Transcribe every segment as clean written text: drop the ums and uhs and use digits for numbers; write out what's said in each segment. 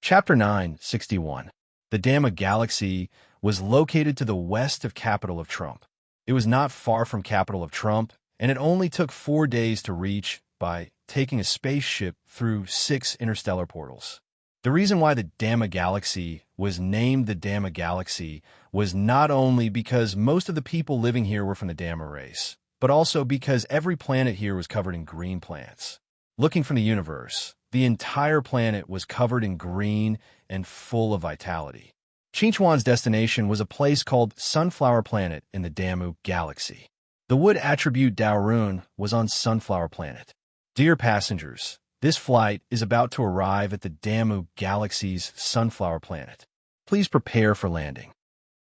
Chapter 961. The Dama Galaxy was located to the west of capital of Trump. It was not far from capital of Trump, and it only took 4 days to reach by taking a spaceship through 6 interstellar portals. The reason why the Dama Galaxy was named the Dama Galaxy was not only because most of the people living here were from the Dama race, but also because every planet here was covered in green plants. Looking from the universe, the entire planet was covered in green and full of vitality. Chinchuan's destination was a place called Sunflower Planet in the Damu Galaxy. The wood attribute Rune was on Sunflower Planet. Dear passengers, this flight is about to arrive at the Damu Galaxy's Sunflower Planet. Please prepare for landing.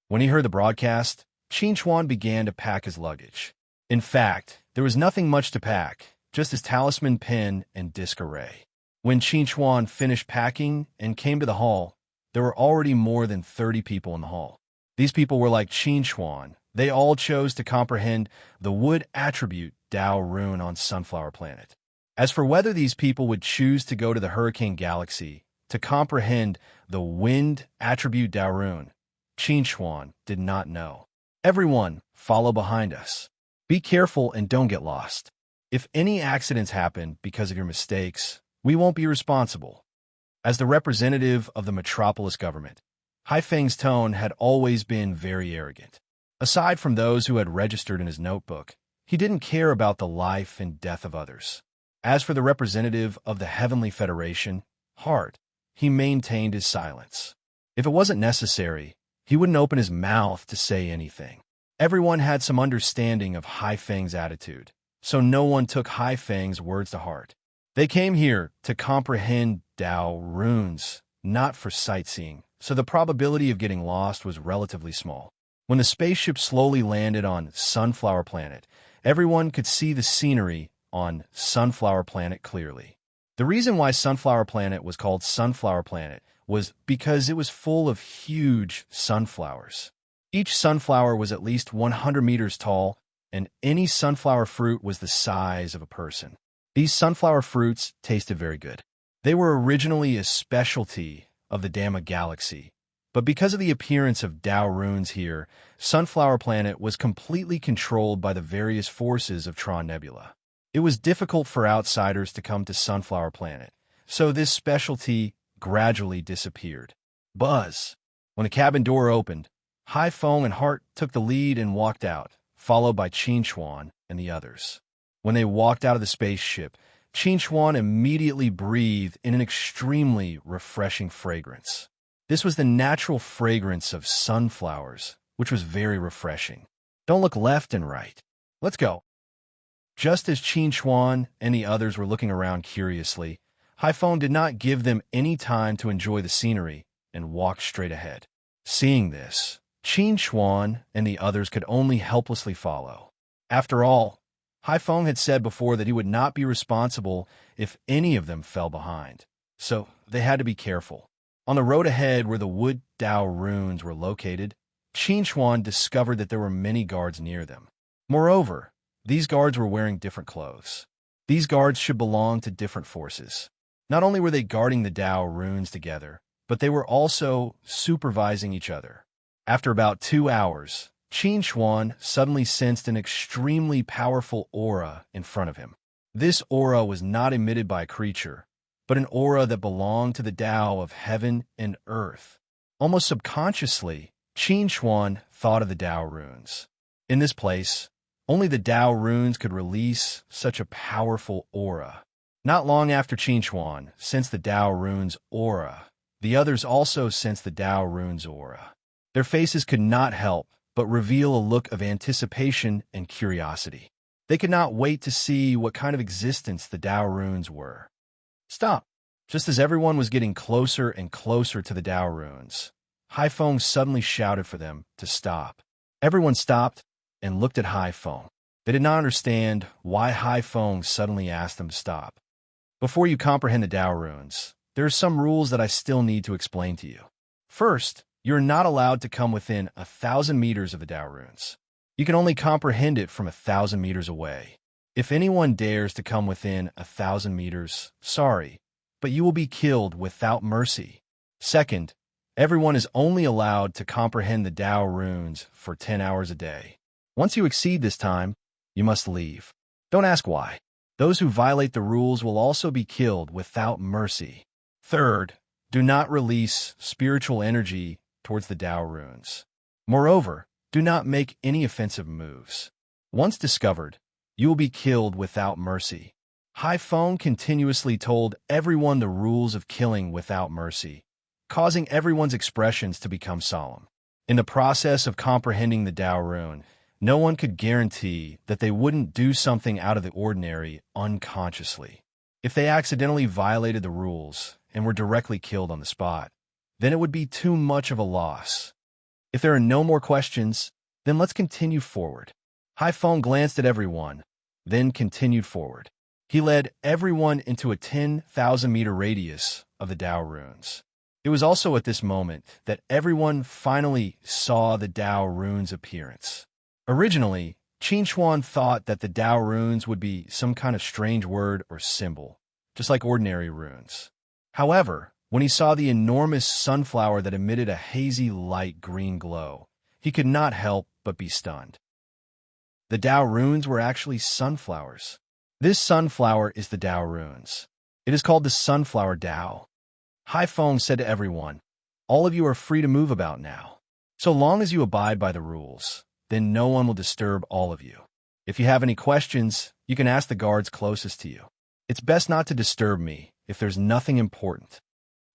When he heard the broadcast, Chinchuan began to pack his luggage. In fact, there was nothing much to pack, just his talisman pen and disc array. When Chinchuan finished packing and came to the hall, there were already more than 30 people in the hall. These people were like Chinchuan. They all chose to comprehend the wood attribute Rune on Sunflower Planet. As for whether these people would choose to go to the Hurricane Galaxy to comprehend the wind attribute Rune, Chinchuan did not know. Everyone, follow behind us. Be careful and don't get lost. If any accidents happen because of your mistakes, we won't be responsible. As the representative of the metropolis government, Haifeng's tone had always been very arrogant. Aside from those who had registered in his notebook, he didn't care about the life and death of others. As for the representative of the Heavenly Federation, Heart, he maintained his silence. If it wasn't necessary, he wouldn't open his mouth to say anything. Everyone had some understanding of Haifeng's attitude, so no one took Haifeng's words to heart. They came here to comprehend runes, not for sightseeing, so the probability of getting lost was relatively small. When the spaceship slowly landed on Sunflower Planet, everyone could see the scenery on Sunflower Planet clearly. The reason why Sunflower Planet was called Sunflower Planet was because it was full of huge sunflowers. Each sunflower was at least 100 meters tall, and any sunflower fruit was the size of a person. These sunflower fruits tasted very good. They were originally a specialty of the Dama Galaxy, but because of the appearance of runes here, Sunflower Planet was completely controlled by the various forces of Tron Nebula. It was difficult for outsiders to come to Sunflower Planet, so this specialty gradually disappeared. Buzz! When the cabin door opened, Haifeng and Heart took the lead and walked out, followed by Chinchuan and the others. When they walked out of the spaceship, Chinchuan immediately breathed in an extremely refreshing fragrance. This was the natural fragrance of sunflowers, which was very refreshing. Don't look left and right. Let's go. Just as Chinchuan and the others were looking around curiously, Haifeng did not give them any time to enjoy the scenery and walked straight ahead. Seeing this, Chinchuan and the others could only helplessly follow. After all, Haifeng had said before that he would not be responsible if any of them fell behind, so they had to be careful. On the road ahead where the wood runes were located, Chinchuan discovered that there were many guards near them. Moreover, these guards were wearing different clothes. These guards should belong to different forces. Not only were they guarding the runes together, but they were also supervising each other. After about 2 hours, Chinchuan suddenly sensed an extremely powerful aura in front of him. This aura was not emitted by a creature, but an aura that belonged to the Tao of heaven and earth. Almost subconsciously, Chinchuan thought of the runes. In this place, only the runes could release such a powerful aura. Not long after Chinchuan sensed the runes aura, the others also sensed the runes aura. Their faces could not help but reveal a look of anticipation and curiosity. They could not wait to see what kind of existence the runes were. Stop! Just as everyone was getting closer and closer to the runes, Haifeng suddenly shouted for them to stop. Everyone stopped and looked at Haifeng. They did not understand why Haifeng suddenly asked them to stop. Before you comprehend the runes, there are some rules that I still need to explain to you. First, you're not allowed to come within 1,000 meters of the runes. You can only comprehend it from 1,000 meters away. If anyone dares to come within 1,000 meters, sorry, but you will be killed without mercy. Second, everyone is only allowed to comprehend the Tao runes for 10 hours a day. Once you exceed this time, you must leave. Don't ask why. Those who violate the rules will also be killed without mercy. Third, do not release spiritual energy towards the Tao runes. Moreover, do not make any offensive moves. Once discovered, you will be killed without mercy. Haifeng continuously told everyone the rules of killing without mercy, causing everyone's expressions to become solemn. In the process of comprehending the Tao rune, no one could guarantee that they wouldn't do something out of the ordinary unconsciously. If they accidentally violated the rules and were directly killed on the spot, then it would be too much of a loss. If there are no more questions, then let's continue forward. Haifeng glanced at everyone, then continued forward. He led everyone into a 10,000-meter radius of the Tao runes. It was also at this moment that everyone finally saw the Tao runes' appearance. Originally, Qin thought that the Tao runes would be some kind of strange word or symbol, just like ordinary runes. However, when he saw the enormous sunflower that emitted a hazy light green glow, he could not help but be stunned. The Tao runes were actually sunflowers. This sunflower is the Tao runes. It is called the Sunflower Tao. Haifeng said to everyone, "All of you are free to move about now. So long as you abide by the rules, then no one will disturb all of you. If you have any questions, you can ask the guards closest to you. It's best not to disturb me if there's nothing important."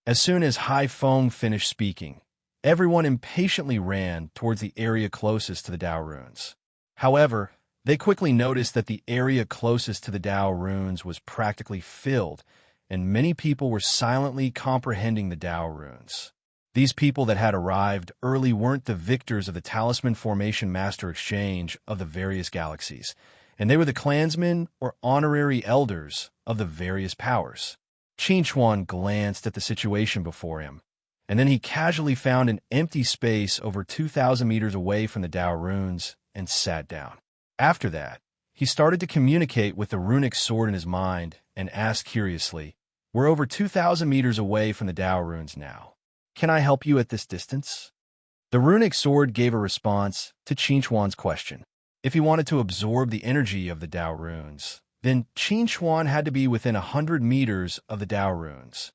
As soon as Haifeng finished speaking, everyone impatiently ran towards the area closest to the Tao runes. However, they quickly noticed that the area closest to the Tao runes was practically filled, and many people were silently comprehending the Tao runes. These people that had arrived early weren't the victors of the Talisman Formation Master Exchange of the various galaxies, and they were the clansmen or honorary elders of the various powers. Qin glanced at the situation before him, and then he casually found an empty space over 2,000 meters away from the Tao runes and sat down. After that, he started to communicate with the runic sword in his mind and asked curiously, "We're over 2,000 meters away from the Tao runes now. Can I help you at this distance?" The runic sword gave a response to Qin question. If he wanted to absorb the energy of the Tao runes, then Qin had to be within 100 meters of the Tao runes.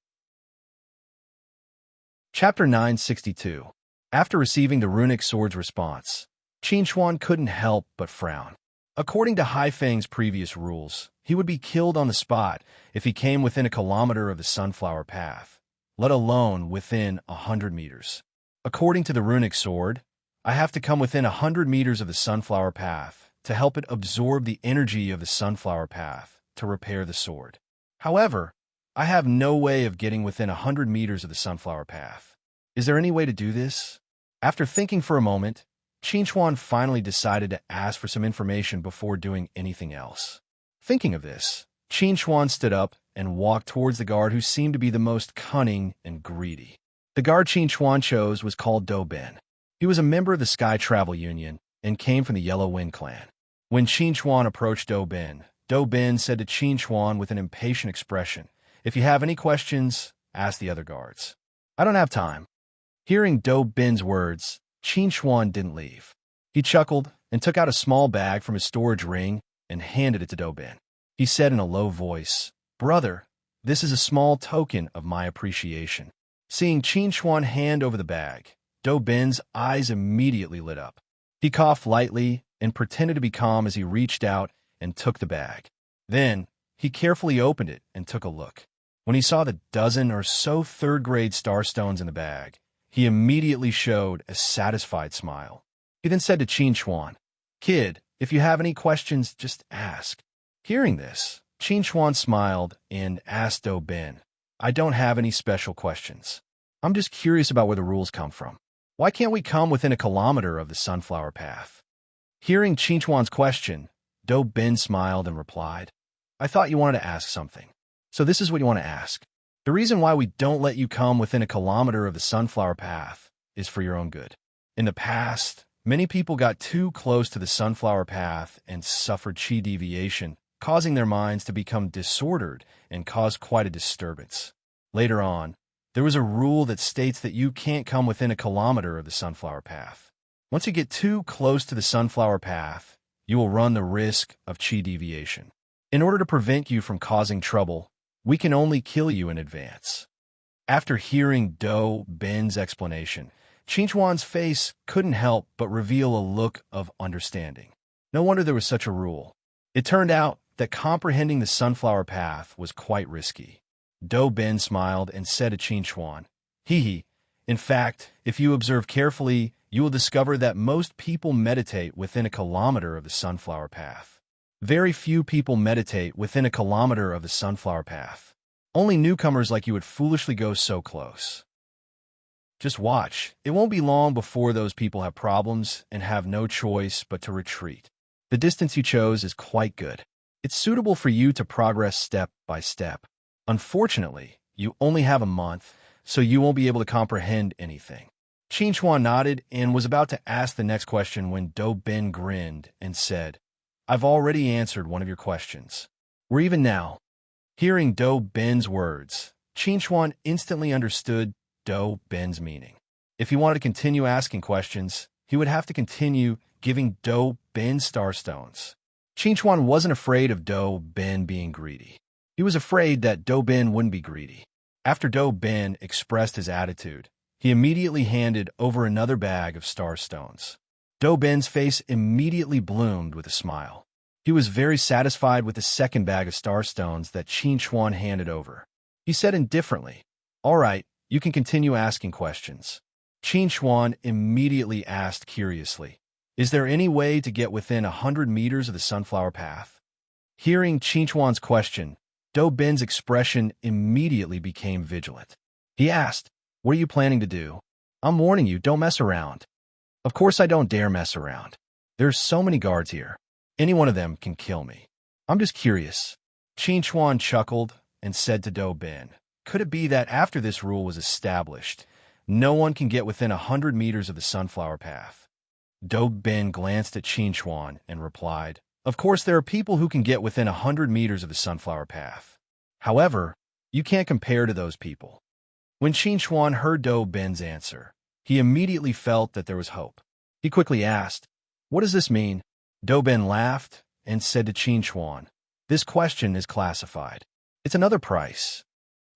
Chapter 962. After receiving the runic sword's response, Qin couldn't help but frown. According to Haifeng's previous rules, he would be killed on the spot if he came within a kilometer of the sunflower path, let alone within 100 meters. According to the runic sword, I have to come within 100 meters of the sunflower path to help it absorb the energy of the sunflower path to repair the sword. However, I have no way of getting within 100 meters of the sunflower path. Is there any way to do this? After thinking for a moment, Qin finally decided to ask for some information before doing anything else. Thinking of this, Qin stood up and walked towards the guard who seemed to be the most cunning and greedy. The guard Qin chose was called Do Ben. He was a member of the Sky Travel Union and came from the Yellow Wind clan. When Qin approached Do Ben said to Qin with an impatient expression, "If you have any questions, ask the other guards. I don't have time." Hearing Do Ben's words, Qin didn't leave. He chuckled and took out a small bag from his storage ring and handed it to Do Ben. He said in a low voice, "Brother, this is a small token of my appreciation." Seeing Qin hand over the bag, Do Ben's eyes immediately lit up. He coughed lightly and pretended to be calm as he reached out and took the bag. Then, he carefully opened it and took a look. When he saw the dozen or so third-grade starstones in the bag, he immediately showed a satisfied smile. He then said to Qin, "Kid, if you have any questions, just ask." Hearing this, Qin smiled and asked Do Ben, "I don't have any special questions. I'm just curious about where the rules come from. Why can't we come within a kilometer of the sunflower path?" Hearing Qin question, Do Ben smiled and replied, "I thought you wanted to ask something. So this is what you want to ask. The reason why we don't let you come within a kilometer of the sunflower path is for your own good. In the past, many people got too close to the sunflower path and suffered chi deviation, causing their minds to become disordered and cause quite a disturbance. Later on, There was a rule that states that you can't come within a kilometer of the sunflower path. Once you get too close to the sunflower path, you will run the risk of chi deviation. In order to prevent you from causing trouble, we can only kill you in advance. After hearing Do Ben's explanation, Qingchuan's face couldn't help but reveal a look of understanding. No wonder there was such a rule. It turned out that comprehending the sunflower path was quite risky. Do Ben smiled and said to Qingchuan, "Hee hee. In fact, if you observe carefully, you will discover that most people meditate within a kilometer of the sunflower path. Very few people meditate within a kilometer of the sunflower path. Only newcomers like you would foolishly go so close. Just watch. It won't be long before those people have problems and have no choice but to retreat. The distance you chose is quite good. It's suitable for you to progress step by step. Unfortunately, you only have a month, so you won't be able to comprehend anything." Qingchuan nodded and was about to ask the next question when Do Ben grinned and said, "I've already answered one of your questions. We're even now." Hearing Do Ben's words, Qingchuan instantly understood Do Ben's meaning. If he wanted to continue asking questions, he would have to continue giving Do Ben star stones. Qingchuan wasn't afraid of Do Ben being greedy. He was afraid that Do Ben wouldn't be greedy. After Do Ben expressed his attitude, he immediately handed over another bag of star stones. Do Ben's face immediately bloomed with a smile. He was very satisfied with the second bag of star stones that Qingchuan handed over. He said indifferently, "All right, you can continue asking questions." Qingchuan immediately asked curiously, "Is there any way to get within 100 meters of the sunflower path?" Hearing Qingchuan's question, Do Ben's expression immediately became vigilant. He asked, "What are you planning to do?" "I'm warning you, don't mess around." "Of course I don't dare mess around. There's so many guards here. Any one of them can kill me. I'm just curious." Qingchuan chuckled and said to Do Ben, "Could it be that after this rule was established, no one can get within 100 meters of the sunflower path?" Do Ben glanced at Qingchuan and replied, "Of course there are people who can get within 100 meters of the sunflower path. However, you can't compare to those people." When Qingchuan heard Do Ben's answer, he immediately felt that there was hope. He quickly asked, "What does this mean?" Do Ben laughed and said to Qingchuan, "This question is classified. It's another price."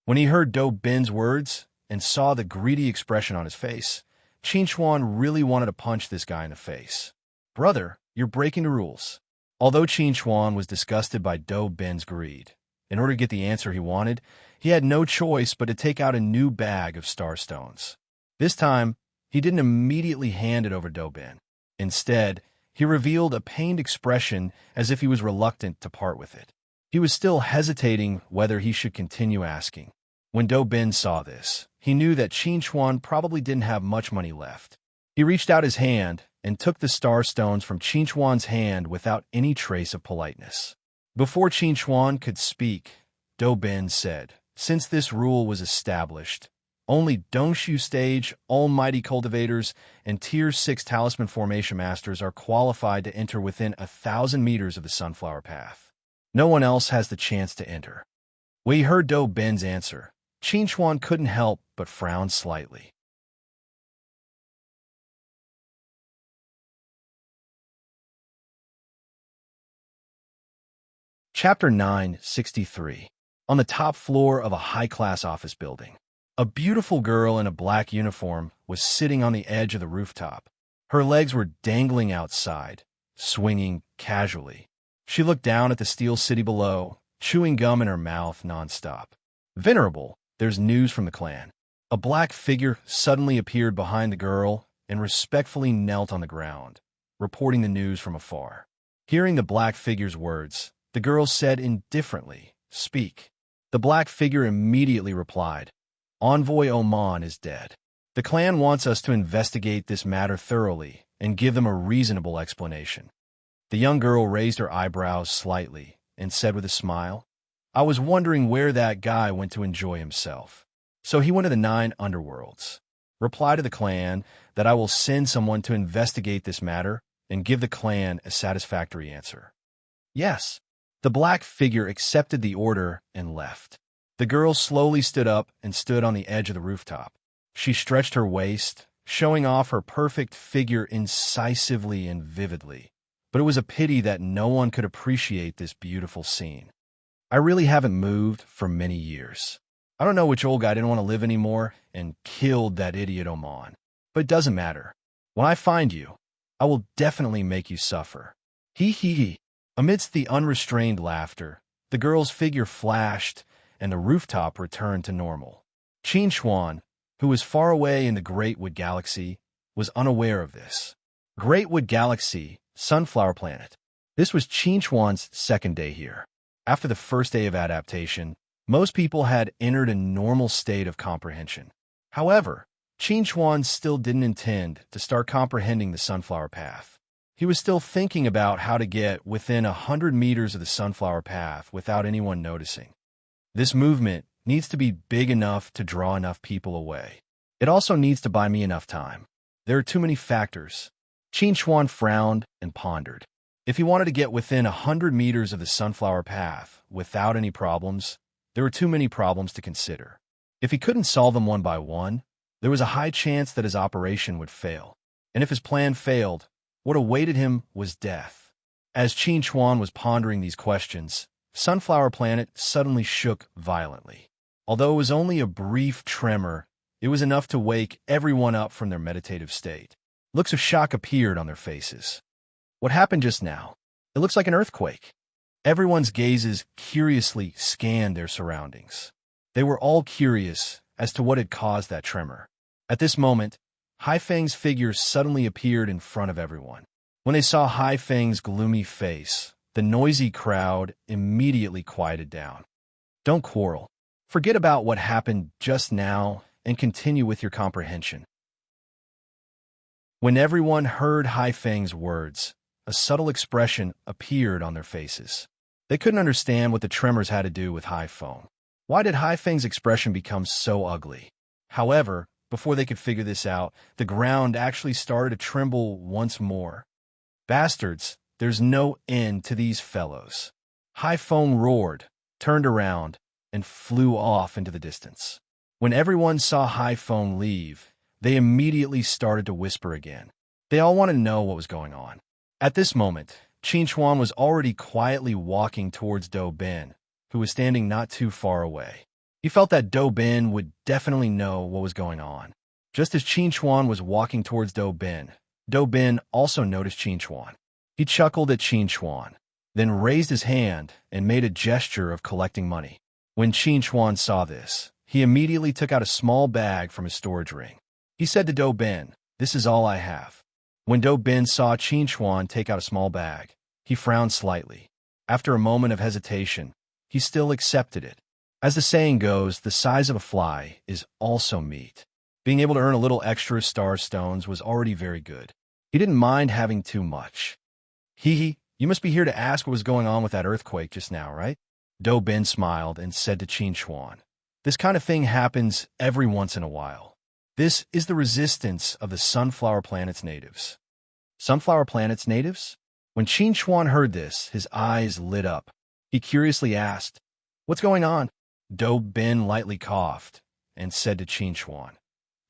When he heard Do Ben's words and saw the greedy expression on his face, Qingchuan really wanted to punch this guy in the face. "Brother, you're breaking the rules." Although Qingchuan was disgusted by Do Ben's greed, in order to get the answer he wanted, he had no choice but to take out a new bag of star stones. This time, he didn't immediately hand it over to Do Ben. Instead, he revealed a pained expression as if he was reluctant to part with it. He was still hesitating whether he should continue asking. When Do Ben saw this, he knew that Qingchuan probably didn't have much money left. He reached out his hand and took the star stones from Qingchuan's hand without any trace of politeness. Before Qingchuan could speak, Do Ben said, "Since this rule was established, only Dongshu Stage, Almighty Cultivators, and Tier 6 Talisman Formation Masters are qualified to enter within 1,000 meters of the sunflower path. No one else has the chance to enter." When he heard Do Ben's answer, Qingchuan couldn't help but frown slightly. Chapter 963. On the top floor of a high-class office building, a beautiful girl in a black uniform was sitting on the edge of the rooftop. Her legs were dangling outside, swinging casually. She looked down at the steel city below, chewing gum in her mouth nonstop. "Venerable, there's news from the clan." A black figure suddenly appeared behind the girl and respectfully knelt on the ground, reporting the news from afar. Hearing the black figure's words, the girl said indifferently, "Speak." The black figure immediately replied, "Envoy Oman is dead. The clan wants us to investigate this matter thoroughly and give them a reasonable explanation." The young girl raised her eyebrows slightly and said with a smile, "I was wondering where that guy went to enjoy himself. So he went to the 9 underworlds. Reply to the clan that I will send someone to investigate this matter and give the clan a satisfactory answer." "Yes." The black figure accepted the order and left. The girl slowly stood up and stood on the edge of the rooftop. She stretched her waist, showing off her perfect figure incisively and vividly. But it was a pity that no one could appreciate this beautiful scene. I really haven't moved for many years. I don't know which old guy didn't want to live anymore and killed that idiot Oman. But it doesn't matter. When I find you, I will definitely make you suffer. Hee hee hee. Amidst the unrestrained laughter, the girl's figure flashed and the rooftop returned to normal. Qin Xuan, who was far away in the Great Wood Galaxy, was unaware of this. Great Wood Galaxy, Sunflower Planet. This was Qin Xuan's second day here. After the first day of adaptation, most people had entered a normal state of comprehension. However, Qin Xuan still didn't intend to start comprehending the Sunflower Path. He was still thinking about how to get within 100 meters of the Sunflower Path without anyone noticing. This movement needs to be big enough to draw enough people away. It also needs to buy me enough time. There are too many factors. Qin Xuan frowned and pondered. If he wanted to get within 100 meters of the Sunflower Path without any problems, there were too many problems to consider. If he couldn't solve them one by one, there was a high chance that his operation would fail. And if his plan failed, what awaited him was death. As Qin Xuan was pondering these questions, Sunflower Planet suddenly shook violently. Although it was only a brief tremor, it was enough to wake everyone up from their meditative state. Looks of shock appeared on their faces. What happened just now? It looks like an earthquake. Everyone's gazes curiously scanned their surroundings. They were all curious as to what had caused that tremor. At this moment, Hai Feng's figure suddenly appeared in front of everyone. When they saw Hai Feng's gloomy face, the noisy crowd immediately quieted down. Don't quarrel. Forget about what happened just now and continue with your comprehension. When everyone heard Hai Feng's words, a subtle expression appeared on their faces. They couldn't understand what the tremors had to do with Hai Feng. Why did Hai Feng's expression become so ugly? However, before they could figure this out, the ground actually started to tremble once more. Bastards, there's no end to these fellows. Hai Feng roared, turned around, and flew off into the distance. When everyone saw Hai Feng leave, they immediately started to whisper again. They all wanted to know what was going on. At this moment, Qin Xuan was already quietly walking towards Do Ben, who was standing not too far away. He felt that Do Ben would definitely know what was going on. Just as Qin Xuan was walking towards Do Ben also noticed Qin Xuan. He chuckled at Qin Xuan, then raised his hand and made a gesture of collecting money. When Qin Xuan saw this, he immediately took out a small bag from his storage ring. He said to Do Ben, "This is all I have." When Do Ben saw Qin Xuan take out a small bag, he frowned slightly. After a moment of hesitation, he still accepted it. As the saying goes, the size of a fly is also meat. Being able to earn a little extra star stones was already very good. He didn't mind having too much. Hee hee, you must be here to ask what was going on with that earthquake just now, right? Do Ben smiled and said to Qin Xuan, "This kind of thing happens every once in a while. This is the resistance of the Sunflower Planet's natives." Sunflower Planet's natives? When Qin Xuan heard this, his eyes lit up. He curiously asked, "What's going on?" Do Ben lightly coughed and said to Qin Xuan,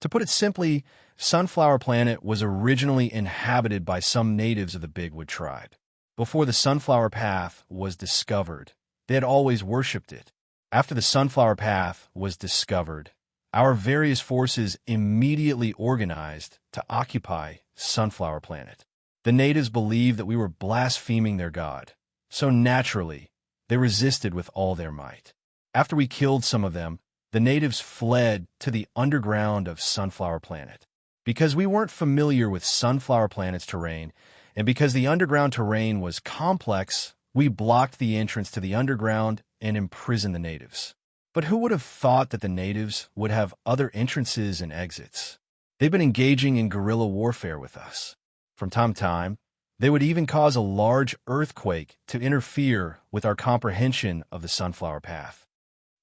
"To put it simply, Sunflower Planet was originally inhabited by some natives of the Bigwood tribe. Before the Sunflower Path was discovered, they had always worshipped it. After the Sunflower Path was discovered, our various forces immediately organized to occupy Sunflower Planet. The natives believed that we were blaspheming their god, so naturally, they resisted with all their might. After we killed some of them, the natives fled to the underground of Sunflower Planet. Because we weren't familiar with Sunflower Planet's terrain, and because the underground terrain was complex, we blocked the entrance to the underground and imprisoned the natives. But who would have thought that the natives would have other entrances and exits? They've been engaging in guerrilla warfare with us. From time to time, they would even cause a large earthquake to interfere with our comprehension of the Sunflower Path."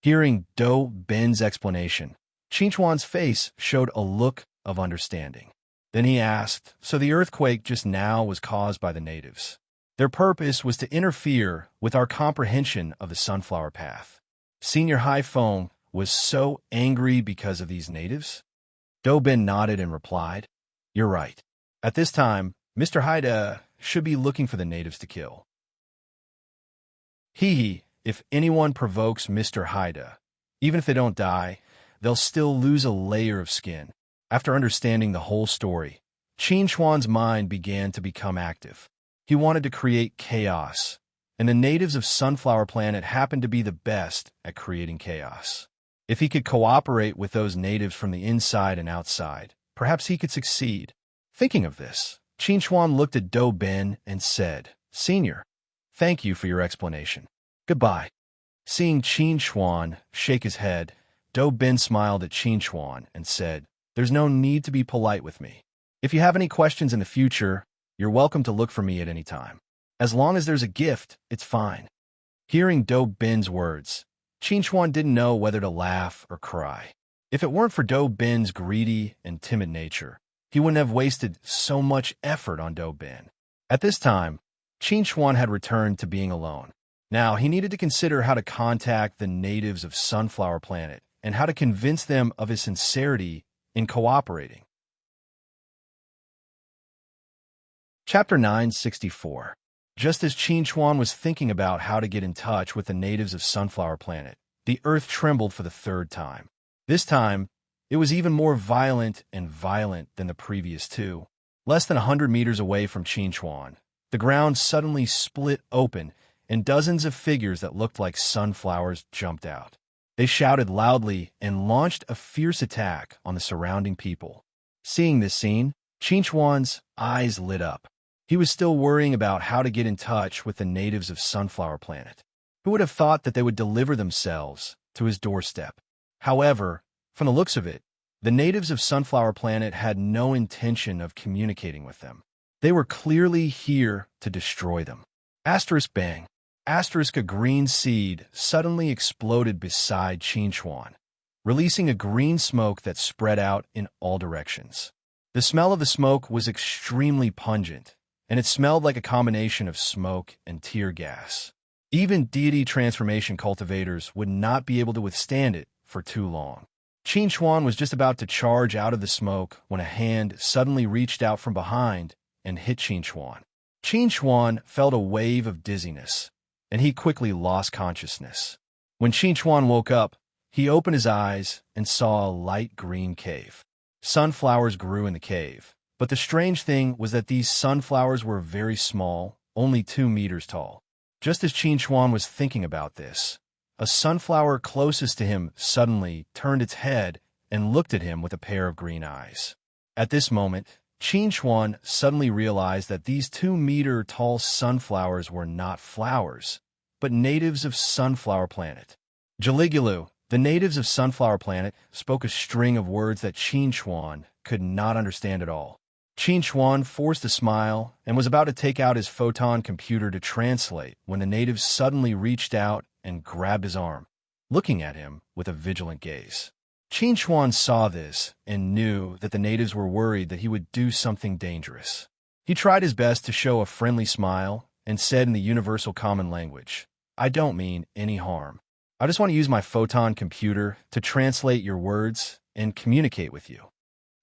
Hearing Do Ben's explanation, Qin Xuan's face showed a look of understanding. Then he asked, "So the earthquake just now was caused by the natives. Their purpose was to interfere with our comprehension of the Sunflower Path." Senior High Phone was so angry because of these natives? Do-bin nodded and replied, "You're right. At this time, Mr. Haida should be looking for the natives to kill. If anyone provokes Mr. Haida, even if they don't die, they'll still lose a layer of skin." After understanding the whole story, Qin Chuan's mind began to become active. He wanted to create chaos, and the natives of Sunflower Planet happened to be the best at creating chaos. If he could cooperate with those natives from the inside and outside, perhaps he could succeed. Thinking of this, Qin Chuan looked at Do-bin and said, "Senior, thank you for your explanation. Goodbye." Seeing Qin Chuan shake his head, Do-bin smiled at Qin Chuan and said, "There's no need to be polite with me. If you have any questions in the future, you're welcome to look for me at any time. As long as there's a gift, it's fine." Hearing Do-bin's words, Qin Chuan didn't know whether to laugh or cry. If it weren't for Do-bin's greedy and timid nature, he wouldn't have wasted so much effort on Do-bin. At this time, Qin Chuan had returned to being alone. Now, he needed to consider how to contact the natives of Sunflower Planet and how to convince them of his sincerity in cooperating. Chapter 964. Just as Qin Chuan was thinking about how to get in touch with the natives of Sunflower Planet, the earth trembled for the third time. This time, it was even more violent than the previous two. Less than 100 meters away from Qin Chuan, the ground suddenly split open, and dozens of figures that looked like sunflowers jumped out. They shouted loudly and launched a fierce attack on the surrounding people. Seeing this scene, Qin Chuan's eyes lit up. He was still worrying about how to get in touch with the natives of Sunflower Planet. Who would have thought that they would deliver themselves to his doorstep? However, from the looks of it, the natives of Sunflower Planet had no intention of communicating with them. They were clearly here to destroy them. Asterisk bang. Asterisk a green seed suddenly exploded beside Qin Chuan, releasing a green smoke that spread out in all directions. The smell of the smoke was extremely pungent, and it smelled like a combination of smoke and tear gas. Even deity transformation cultivators would not be able to withstand it for too long. Qin Chuan was just about to charge out of the smoke when a hand suddenly reached out from behind and hit Qin Chuan. Qin Chuan felt a wave of dizziness, and he quickly lost consciousness. When Qin Chuan woke up, he opened his eyes and saw a light green cave. Sunflowers grew in the cave, but the strange thing was that these sunflowers were very small, only 2 meters tall. Just as Qin Chuan was thinking about this, a sunflower closest to him suddenly turned its head and looked at him with a pair of green eyes. At this moment, Qin Chuan suddenly realized that these 2-meter-tall sunflowers were not flowers, but natives of Sunflower Planet. Jaligulu, the natives of Sunflower Planet, spoke a string of words that Qin Chuan could not understand at all. Qin Chuan forced a smile and was about to take out his photon computer to translate when the natives suddenly reached out and grabbed his arm, looking at him with a vigilant gaze. Qin Chuan saw this and knew that the natives were worried that he would do something dangerous. He tried his best to show a friendly smile and said in the universal common language, "I don't mean any harm. I just want to use my photon computer to translate your words and communicate with you."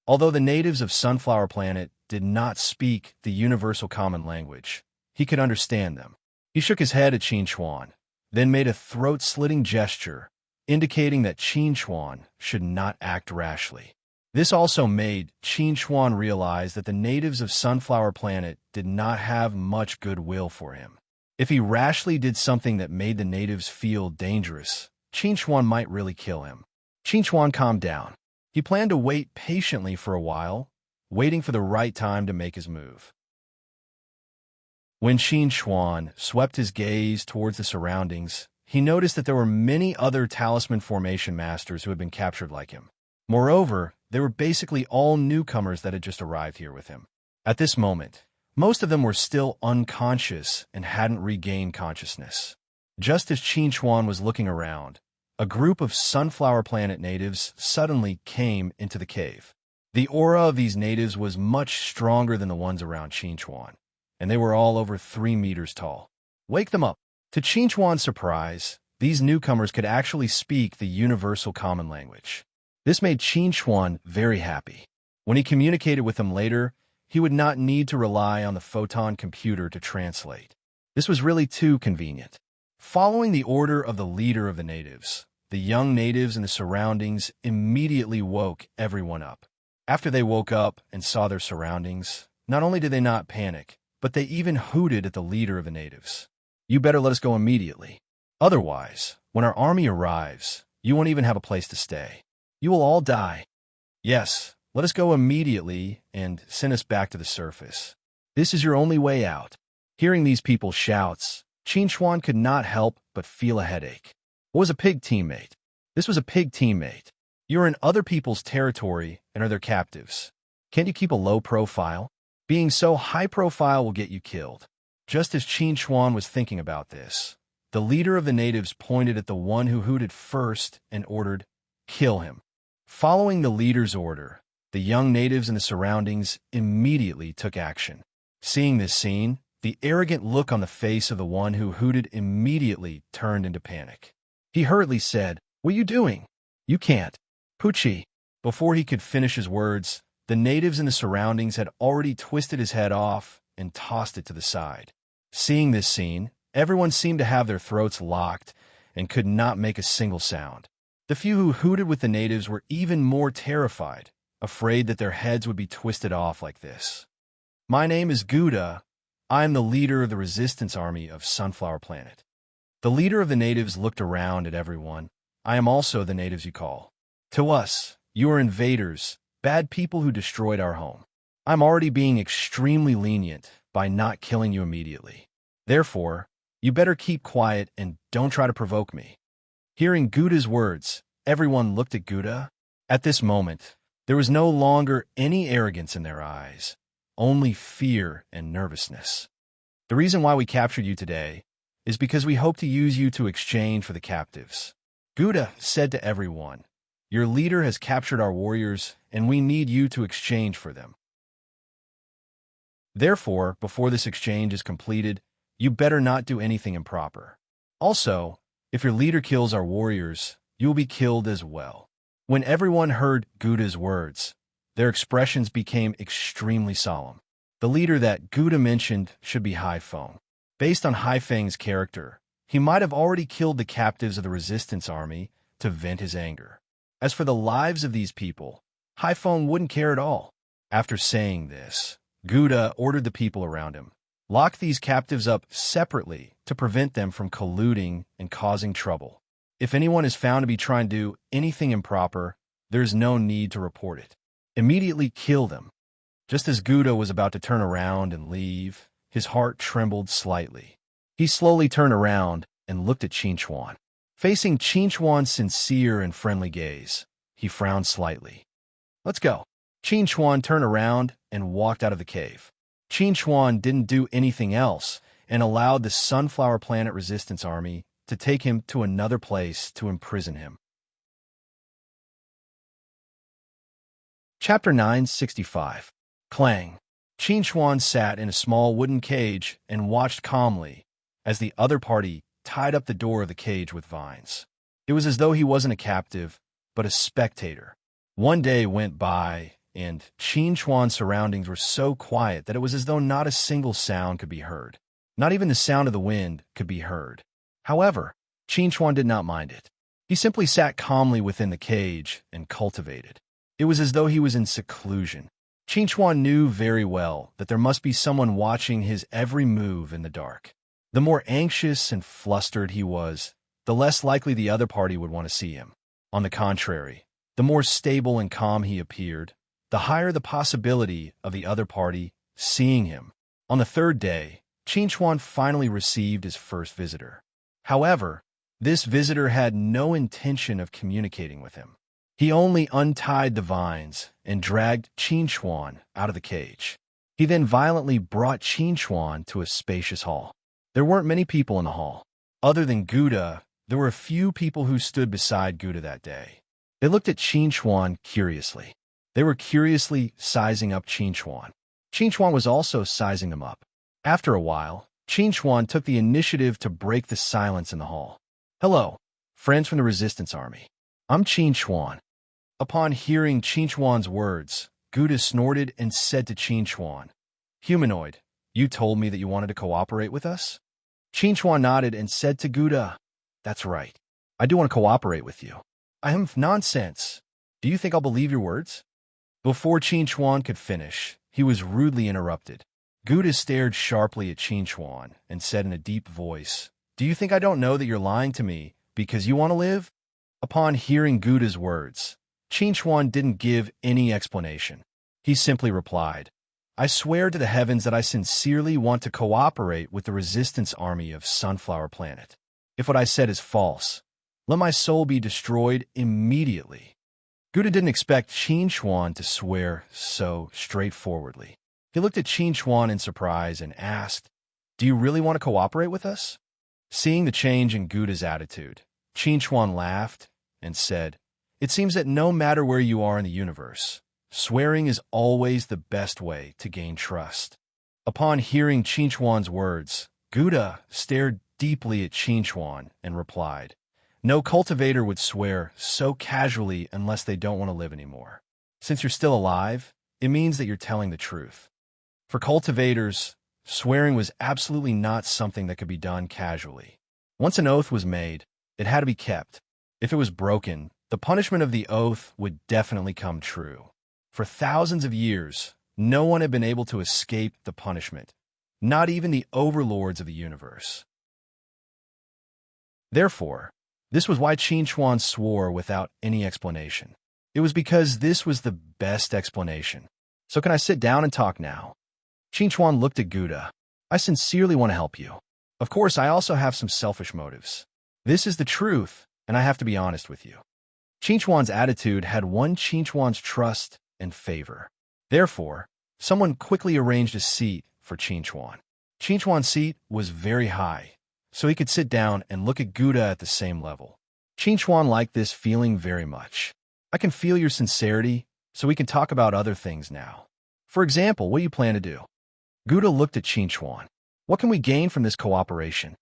Although the natives of Sunflower Planet did not speak the universal common language, he could understand them. He shook his head at Qin Chuan, then made a throat-slitting gesture, indicating that Qin Chuan should not act rashly. This also made Qin Chuan realize that the natives of Sunflower Planet did not have much goodwill for him. If he rashly did something that made the natives feel dangerous, Qin Chuan might really kill him. Qin Chuan calmed down. He planned to wait patiently for a while, waiting for the right time to make his move. When Qin Chuan swept his gaze towards the surroundings, he noticed that there were many other talisman formation masters who had been captured like him. Moreover, they were basically all newcomers that had just arrived here with him. At this moment, most of them were still unconscious and hadn't regained consciousness. Just as Qin Chuan was looking around, a group of Sunflower Planet natives suddenly came into the cave. The aura of these natives was much stronger than the ones around Qin Chuan, and they were all over 3 meters tall. "Wake them up." To Qin Chuan's surprise, These newcomers could actually speak the universal common language. This made Qin Xuan very happy. When he communicated with them later, he would not need to rely on the photon computer to translate. This was really too convenient. Following the order of the leader of the natives, the young natives in the surroundings immediately woke everyone up. After they woke up and saw their surroundings, not only did they not panic, but they even hooted at the leader of the natives. "You better let us go immediately. Otherwise, when our army arrives, you won't even have a place to stay. You will all die. Yes, let us go immediately and send us back to the surface. This is your only way out." Hearing these people's shouts, Qin Xuan could not help but feel a headache. What was a pig teammate? This was a pig teammate. You're in other people's territory and are their captives. Can't you keep a low profile? Being so high profile will get you killed. Just as Qin Xuan was thinking about this, the leader of the natives pointed at the one who hooted first and ordered, "Kill him." Following the leader's order, the young natives in the surroundings immediately took action. Seeing this scene, the arrogant look on the face of the one who hooted immediately turned into panic. He hurriedly said, "What are you doing? You can't. Pucci." Before he could finish his words, the natives in the surroundings had already twisted his head off and tossed it to the side. Seeing this scene, everyone seemed to have their throats locked and could not make a single sound. The few who hooted with the natives were even more terrified, afraid that their heads would be twisted off like this. "My name is Gouda. I am the leader of the resistance army of Sunflower Planet." The leader of the natives looked around at everyone. "I am also the natives you call. To us, you are invaders, bad people who destroyed our home. I'm already being extremely lenient by not killing you immediately. Therefore, you better keep quiet and don't try to provoke me." Hearing Gouda's words, everyone looked at Gouda. At this moment, there was no longer any arrogance in their eyes, only fear and nervousness. "The reason why we captured you today is because we hope to use you to exchange for the captives." Gouda said to everyone, "Your leader has captured our warriors, and we need you to exchange for them. Therefore, before this exchange is completed, you better not do anything improper. Also, if your leader kills our warriors, you will be killed as well." When everyone heard Gouda's words, their expressions became extremely solemn. The leader that Gouda mentioned should be Haifeng. Based on Haifeng's character, he might have already killed the captives of the resistance army to vent his anger. As for the lives of these people, Haifeng wouldn't care at all. After saying this, Gouda ordered the people around him, "Lock these captives up separately to prevent them from colluding and causing trouble. If anyone is found to be trying to do anything improper, there is no need to report it. Immediately kill them." Just as Gouda was about to turn around and leave, his heart trembled slightly. He slowly turned around and looked at Qin Xuan. Facing Qin Xuan's sincere and friendly gaze, he frowned slightly. "Let's go." Qin Xuan turned around and walked out of the cave. Qin Xuan didn't do anything else and allowed the Sunflower Planet Resistance Army to take him to another place to imprison him. Chapter 965. Clang. Qin Xuan sat in a small wooden cage and watched calmly as the other party tied up the door of the cage with vines. It was as though he wasn't a captive, but a spectator. One day went by, and Qin Xuan's surroundings were so quiet that it was as though not a single sound could be heard. Not even the sound of the wind could be heard. However, Qin Xuan did not mind it. He simply sat calmly within the cage and cultivated. It was as though he was in seclusion. Qin Xuan knew very well that there must be someone watching his every move in the dark. The more anxious and flustered he was, the less likely the other party would want to see him. On the contrary, the more stable and calm he appeared, the higher the possibility of the other party seeing him. On the third day, Qin Xuan finally received his first visitor. However, this visitor had no intention of communicating with him. He only untied the vines and dragged Qin Xuan out of the cage. He then violently brought Qin Xuan to a spacious hall. There weren't many people in the hall. Other than Gouda, there were a few people who stood beside Gouda that day. They looked at Qin Xuan curiously. They were curiously sizing up Qin Xuan. Qin Xuan was also sizing them up. After a while, Qin Xuan took the initiative to break the silence in the hall. Hello, friends from the Resistance Army. I'm Qin Chuan. Upon hearing Qin Chuan's words, Gouda snorted and said to Qin Chuan, "Humanoid, you told me that you wanted to cooperate with us?" Qin Chuan nodded and said to Gouda, "That's right. I do want to cooperate with you." "I am nonsense. Do you think I'll believe your words?" Before Qin Chuan could finish, he was rudely interrupted. Gouda stared sharply at Qin Chuan and said in a deep voice, "Do you think I don't know that you're lying to me because you want to live?" Upon hearing Gouda's words, Qin Chuan didn't give any explanation. He simply replied, "I swear to the heavens that I sincerely want to cooperate with the Resistance Army of Sunflower Planet. If what I said is false, let my soul be destroyed immediately." Gouda didn't expect Qin Chuan to swear so straightforwardly. He looked at Qin Chuan in surprise and asked, "Do you really want to cooperate with us?" Seeing the change in Gouda's attitude, Qin Chuan laughed and said, "It seems that no matter where you are in the universe, swearing is always the best way to gain trust." Upon hearing Qin Chuan's words, Gouda stared deeply at Qin Chuan and replied, "No cultivator would swear so casually unless they don't want to live anymore. Since you're still alive, it means that you're telling the truth." For cultivators, swearing was absolutely not something that could be done casually. Once an oath was made, it had to be kept. If it was broken, the punishment of the oath would definitely come true. For thousands of years, no one had been able to escape the punishment, not even the overlords of the universe. Therefore, this was why Qin Chuan swore without any explanation. It was because this was the best explanation. "So can I sit down and talk now?" Qin Chuan looked at Gouda. "I sincerely want to help you. Of course, I also have some selfish motives. This is the truth, and I have to be honest with you." Qin Chuan's attitude had won Qin Chuan's trust and favor. Therefore, someone quickly arranged a seat for Qin Chuan. Qin Chuan's seat was very high, so he could sit down and look at Gouda at the same level. Qin Chuan liked this feeling very much. "I can feel your sincerity, so we can talk about other things now. For example, what do you plan to do?" Gouda looked at Qin Chuan. "What can we gain from this cooperation?"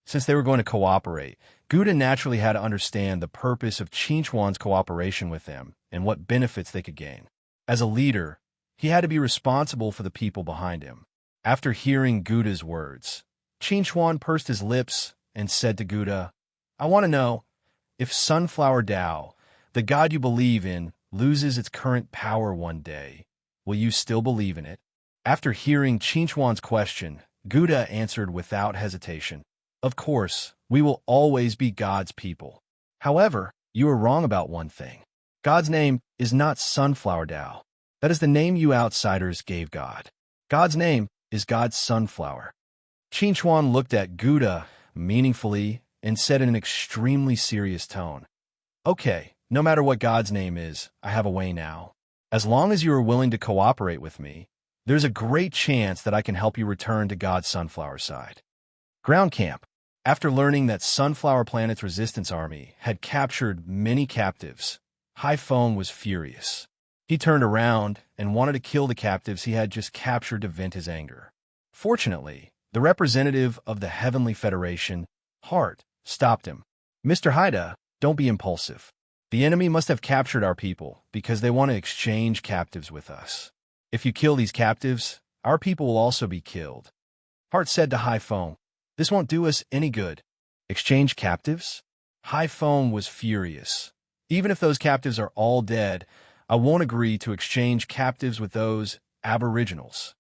Since they were going to cooperate, Gouda naturally had to understand the purpose of Qin Chuan's cooperation with them and what benefits they could gain. As a leader, he had to be responsible for the people behind him. After hearing Gouda's words, Qin Chuan pursed his lips and said to Gouda, "I want to know, if Sunflower Tao, the god you believe in, loses its current power one day, will you still believe in it?" After hearing Qin Chuan's question, Gouda answered without hesitation, "Of course, we will always be God's people. However, you are wrong about one thing. God's name is not Sunflower Tao. That is the name you outsiders gave God. God's name is God's Sunflower." Qin Chuan looked at Gouda meaningfully and said in an extremely serious tone, "Okay, no matter what God's name is, I have a way now. As long as you are willing to cooperate with me, there's a great chance that I can help you return to God's Sunflower side." Ground Camp. After learning that Sunflower Planet's resistance army had captured many captives, High Phone was furious. He turned around and wanted to kill the captives he had just captured to vent his anger. Fortunately, the representative of the Heavenly Federation, Heart, stopped him. "Mr. Haida, don't be impulsive. The enemy must have captured our people because they want to exchange captives with us. If you kill these captives, our people will also be killed." Heart said to High Phone, "This won't do us any good." "Exchange captives?" High Phone was furious. "Even if those captives are all dead, I won't agree to exchange captives with those aboriginals."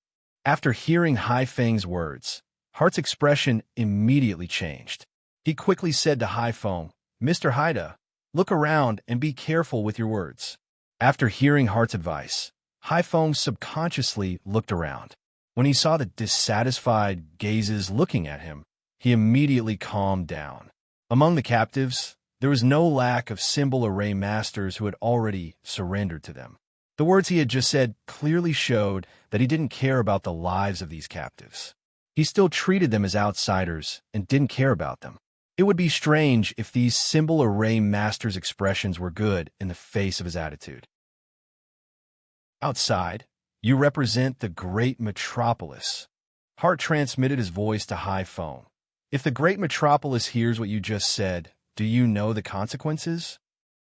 After hearing Hai Feng's words, Heart's expression immediately changed. He quickly said to Hai Feng, "Mr. Haida, look around and be careful with your words." After hearing Heart's advice, Hai Feng subconsciously looked around. When he saw the dissatisfied gazes looking at him, he immediately calmed down. Among the captives, there was no lack of symbol array masters who had already surrendered to them. The words he had just said clearly showed that he didn't care about the lives of these captives. He still treated them as outsiders and didn't care about them. It would be strange if these symbol array masters' expressions were good in the face of his attitude. "Outside, you represent the great metropolis." Heart transmitted his voice to Hai Phone. If the great metropolis hears what you just said, do you know the consequences?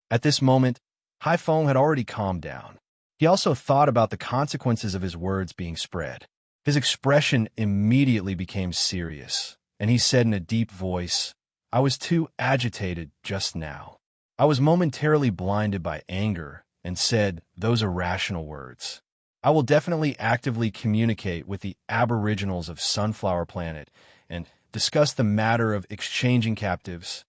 At this moment, Haifeng had already calmed down. He also thought about the consequences of his words being spread. His expression immediately became serious, and he said in a deep voice, "I was too agitated just now. I was momentarily blinded by anger and said those irrational words. I will definitely actively communicate with the aboriginals of Sunflower Planet and discuss the matter of exchanging captives."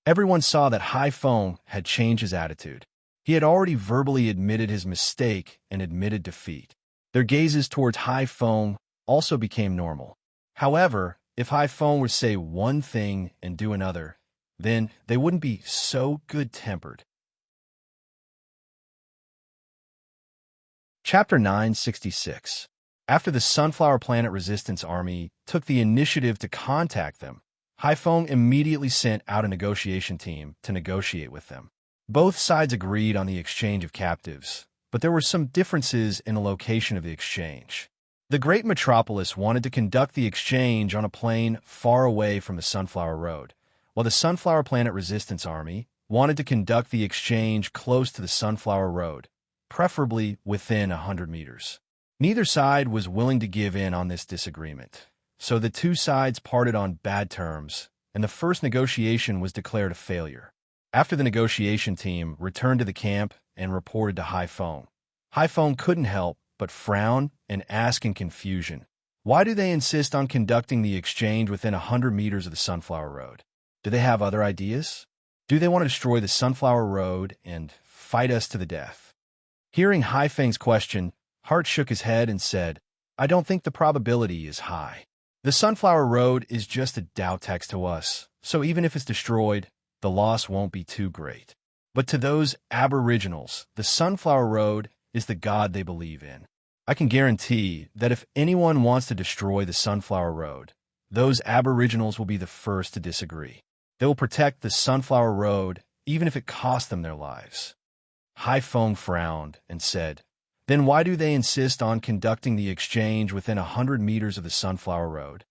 Everyone saw that Haifeng had changed his attitude. He had already verbally admitted his mistake and admitted defeat. Their gazes towards Haifeng also became normal. However, if Haifeng were to say one thing and do another, then they wouldn't be so good-tempered. Chapter 966. After the Sunflower Planet Resistance Army took the initiative to contact them, Haifeng immediately sent out a negotiation team to negotiate with them. Both sides agreed on the exchange of captives, but there were some differences in the location of the exchange. The Great Metropolis wanted to conduct the exchange on a plain far away from the Sunflower Road, while the Sunflower Planet Resistance Army wanted to conduct the exchange close to the Sunflower Road, preferably within 100 meters. Neither side was willing to give in on this disagreement, so the two sides parted on bad terms, and the first negotiation was declared a failure. After the negotiation team returned to the camp and reported to Haifeng, Haifeng couldn't help but frown and ask in confusion, "Why do they insist on conducting the exchange within 100 meters of the Sunflower Road? Do they have other ideas? Do they want to destroy the Sunflower Road and fight us to the death?" Hearing Haifeng's question, Hart shook his head and said, "I don't think the probability is high. The Sunflower Road is just a Dao to us, so even if it's destroyed, the loss won't be too great. But to those aboriginals, the Sunflower Road is the god they believe in. I can guarantee that if anyone wants to destroy the Sunflower Road, those aboriginals will be the first to disagree. They will protect the Sunflower Road even if it costs them their lives." Haifeng frowned and said, "Then why do they insist on conducting the exchange within 100 meters of the Sunflower Road?"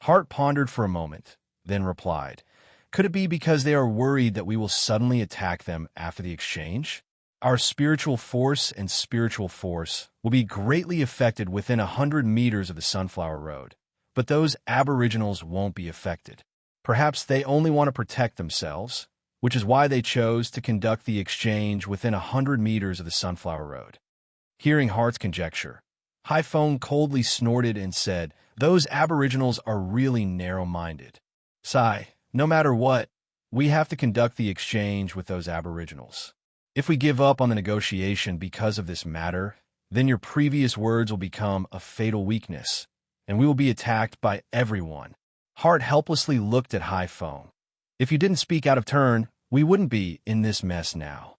Hart pondered for a moment, then replied, "Could it be because they are worried that we will suddenly attack them after the exchange? Our spiritual force and spiritual force will be greatly affected within 100 meters of the Sunflower Road, but those aboriginals won't be affected. Perhaps they only want to protect themselves, which is why they chose to conduct the exchange within 100 meters of the Sunflower Road." Hearing Hart's conjecture, Haifeng coldly snorted and said, "Those aboriginals are really narrow-minded. Sai, no matter what, we have to conduct the exchange with those aboriginals. If we give up on the negotiation because of this matter, then your previous words will become a fatal weakness, and we will be attacked by everyone." Hart helplessly looked at Haifeng. "If you didn't speak out of turn, we wouldn't be in this mess now."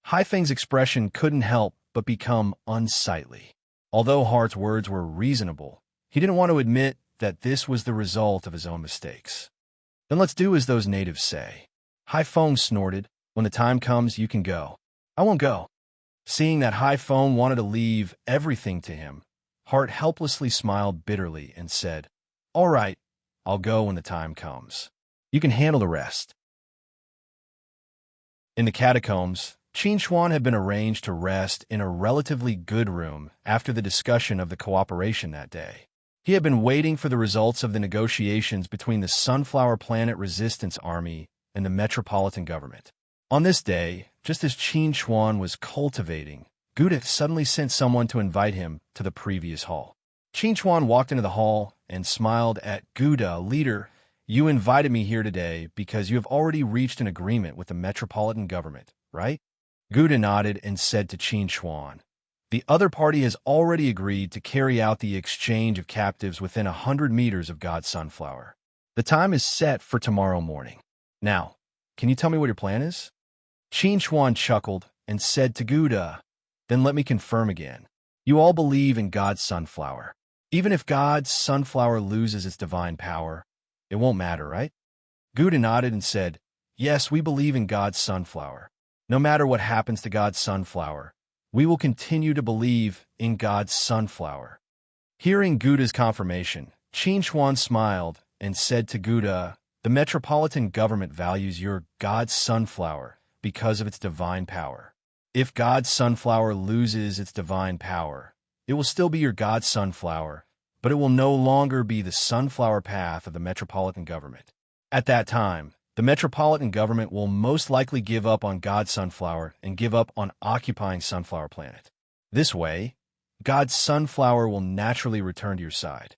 Haifeng's expression couldn't help but become unsightly. Although Hart's words were reasonable, he didn't want to admit that this was the result of his own mistakes. "Then let's do as those natives say." Haifeng snorted, "When the time comes, you can go." "I won't go." Seeing that Haifeng wanted to leave everything to him, Hart helplessly smiled bitterly and said, "All right, I'll go when the time comes. You can handle the rest." In the catacombs, Qin Xuan had been arranged to rest in a relatively good room after the discussion of the cooperation that day. He had been waiting for the results of the negotiations between the Sunflower Planet Resistance Army and the metropolitan government. On this day, just as Qin Xuan was cultivating, Gouda suddenly sent someone to invite him to the previous hall. Qin Xuan walked into the hall and smiled at Gouda. "Leader, you invited me here today because you have already reached an agreement with the metropolitan government, right?" Gouda nodded and said to Qin Xuan, "The other party has already agreed to carry out the exchange of captives within 100 meters of God's Sunflower. The time is set for tomorrow morning. Now, can you tell me what your plan is?" Qin Xuan chuckled and said to Gouda, "Then let me confirm again. You all believe in God's Sunflower. Even if God's Sunflower loses its divine power, it won't matter, right?" Gouda nodded and said, "Yes, we believe in God's Sunflower. No matter what happens to God's Sunflower, we will continue to believe in God's Sunflower." Hearing Gouda's confirmation, Qin Xuan smiled and said to Gouda, "The metropolitan government values your God's sunflower because of its divine power. If God's sunflower loses its divine power, it will still be your God's sunflower, but it will no longer be the sunflower path of the metropolitan government. At that time, the metropolitan government will most likely give up on God's sunflower and give up on occupying Sunflower Planet. This way, God's sunflower will naturally return to your side."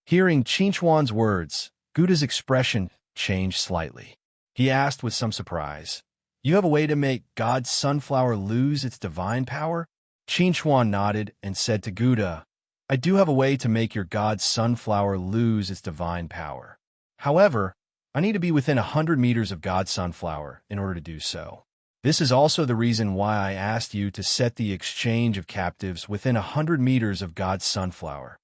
Hearing Qinchuan's words, Gouda's expression changed slightly. He asked with some surprise, "You have a way to make God's sunflower lose its divine power?" Qinchuan nodded and said to Gouda, "I do have a way to make your God's sunflower lose its divine power. However, I need to be within 100 meters of God's sunflower in order to do so. This is also the reason why I asked you to set the exchange of captives within 100 meters of God's sunflower."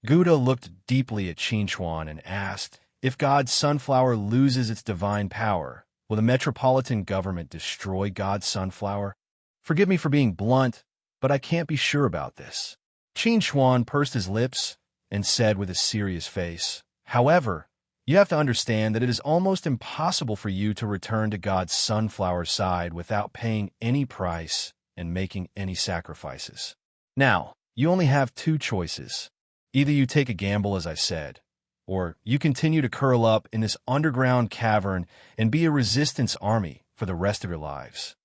Gouda looked deeply at Qinchuan and asked, "If God's sunflower loses its divine power, will the metropolitan government destroy God's sunflower? Forgive me for being blunt, but I can't be sure about this." Qinchuan pursed his lips and said with a serious face, "However, you have to understand that it is almost impossible for you to return to God's sunflower side without paying any price and making any sacrifices. Now, you only have two choices. Either you take a gamble, as I said, or you continue to curl up in this underground cavern and be a resistance army for the rest of your lives."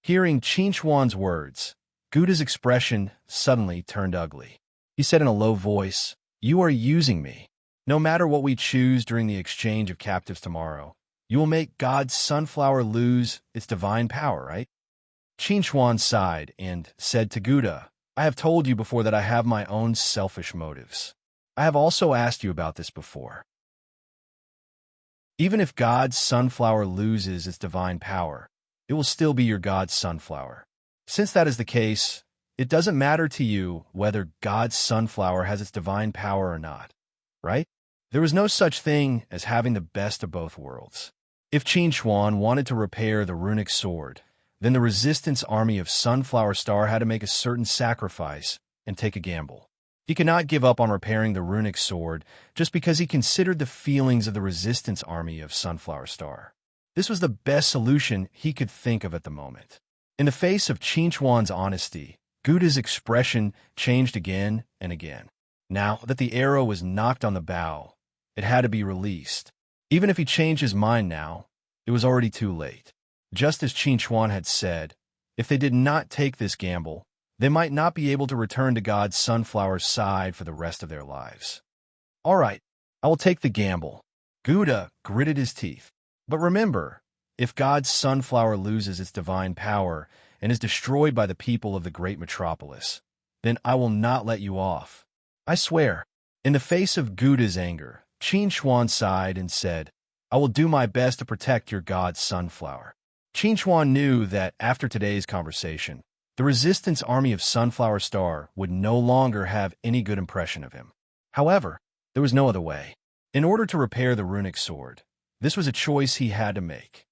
Hearing Qinchuan's words, Gouda's expression suddenly turned ugly. He said in a low voice, "You are using me. No matter what we choose during the exchange of captives tomorrow, you will make God's sunflower lose its divine power, right?" Qinchuan sighed and said to Gouda, "I have told you before that I have my own selfish motives. I have also asked you about this before. Even if God's sunflower loses its divine power, it will still be your God's sunflower. Since that is the case, it doesn't matter to you whether God's sunflower has its divine power or not, right? There is no such thing as having the best of both worlds. If Qinchuan wanted to repair the runic sword, then the resistance army of Sunflower Star had to make a certain sacrifice and take a gamble. He could not give up on repairing the runic sword just because he considered the feelings of the resistance army of Sunflower Star. This was the best solution he could think of at the moment. In the face of Qinchuan's honesty, Gouda's expression changed again and again. Now that the arrow was knocked on the bow, it had to be released. Even if he changed his mind now, it was already too late. Just as Qinchuan had said, if they did not take this gamble, they might not be able to return to God's sunflower side for the rest of their lives. "All right, I will take the gamble." Gouda gritted his teeth. "But remember, if God's sunflower loses its divine power and is destroyed by the people of the great metropolis, then I will not let you off. I swear." In the face of Gouda's anger, Qinchuan sighed and said, "I will do my best to protect your God's sunflower." Qinchuan knew that after today's conversation, the resistance army of Sunflower Star would no longer have any good impression of him. However, there was no other way. In order to repair the runic sword, this was a choice he had to make.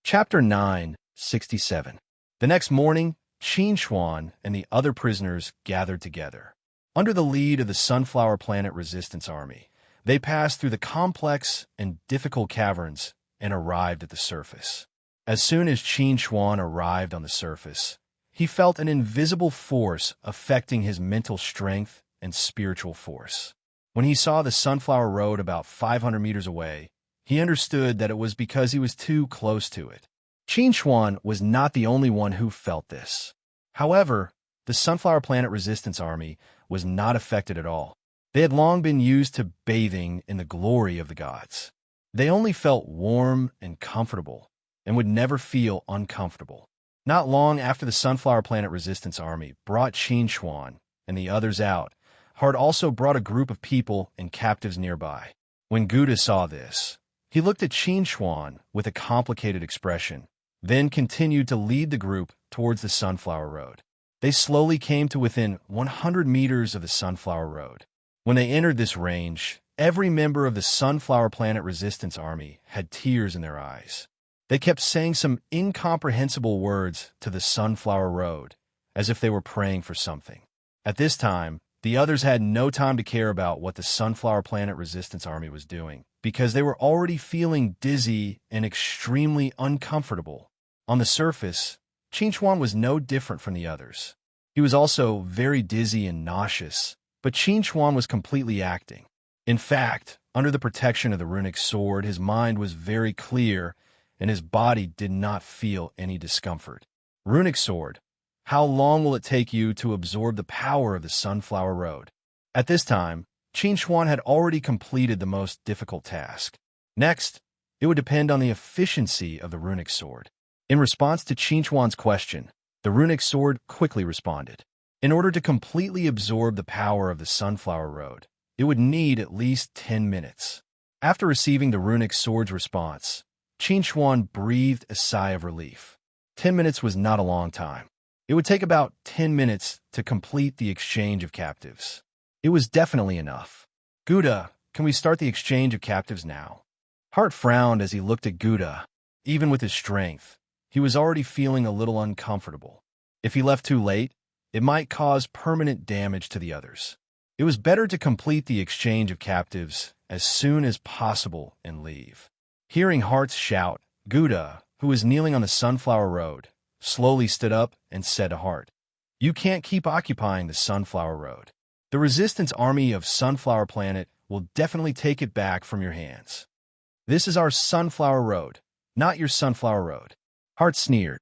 Chapter 9:67. The next morning, Qinchuan and the other prisoners gathered together. Under the lead of the Sunflower Planet Resistance Army, they passed through the complex and difficult caverns and arrived at the surface. As soon as Qinchuan arrived on the surface, he felt an invisible force affecting his mental strength and spiritual force. When he saw the Sunflower Road about 500 meters away, he understood that it was because he was too close to it. Qinchuan was not the only one who felt this. However, the Sunflower Planet Resistance Army was not affected at all. They had long been used to bathing in the glory of the gods. They only felt warm and comfortable, and would never feel uncomfortable. Not long after the Sunflower Planet Resistance Army brought Qinchuan and the others out, Hard also brought a group of people and captives nearby. When Gouda saw this, he looked at Qinchuan with a complicated expression, then continued to lead the group towards the Sunflower Road. They slowly came to within 100 meters of the Sunflower Road. When they entered this range, every member of the Sunflower Planet Resistance Army had tears in their eyes. They kept saying some incomprehensible words to the Sunflower Road, as if they were praying for something. At this time, The others had no time to care about what the Sunflower Planet Resistance Army was doing, because they were already feeling dizzy and extremely uncomfortable. On the surface, Qin was no different from the others. He was also very dizzy and nauseous, but Qin was completely acting. In fact, under the protection of the runic sword, his mind was very clear, and his body did not feel any discomfort. Runic sword, how long will it take you to absorb the power of the Sunflower Road? At this time, Qin had already completed the most difficult task. Next, it would depend on the efficiency of the runic sword. In response to Qin question, the runic sword quickly responded. In order to completely absorb the power of the Sunflower Road, it would need at least 10 minutes. After receiving the runic sword's response, Qin breathed a sigh of relief. 10 minutes was not a long time. It would take about 10 minutes to complete the exchange of captives. It was definitely enough. Gouda, can we start the exchange of captives now? Hart frowned as he looked at Gouda. Even with his strength, he was already feeling a little uncomfortable. If he left too late, it might cause permanent damage to the others. It was better to complete the exchange of captives as soon as possible and leave. Hearing Hart's shout, Gouda, who was kneeling on the Sunflower Road, slowly stood up and said to Hart, "You can't keep occupying the Sunflower Road. The Resistance Army of Sunflower Planet will definitely take it back from your hands. This is our Sunflower Road, not your Sunflower Road." Hart sneered.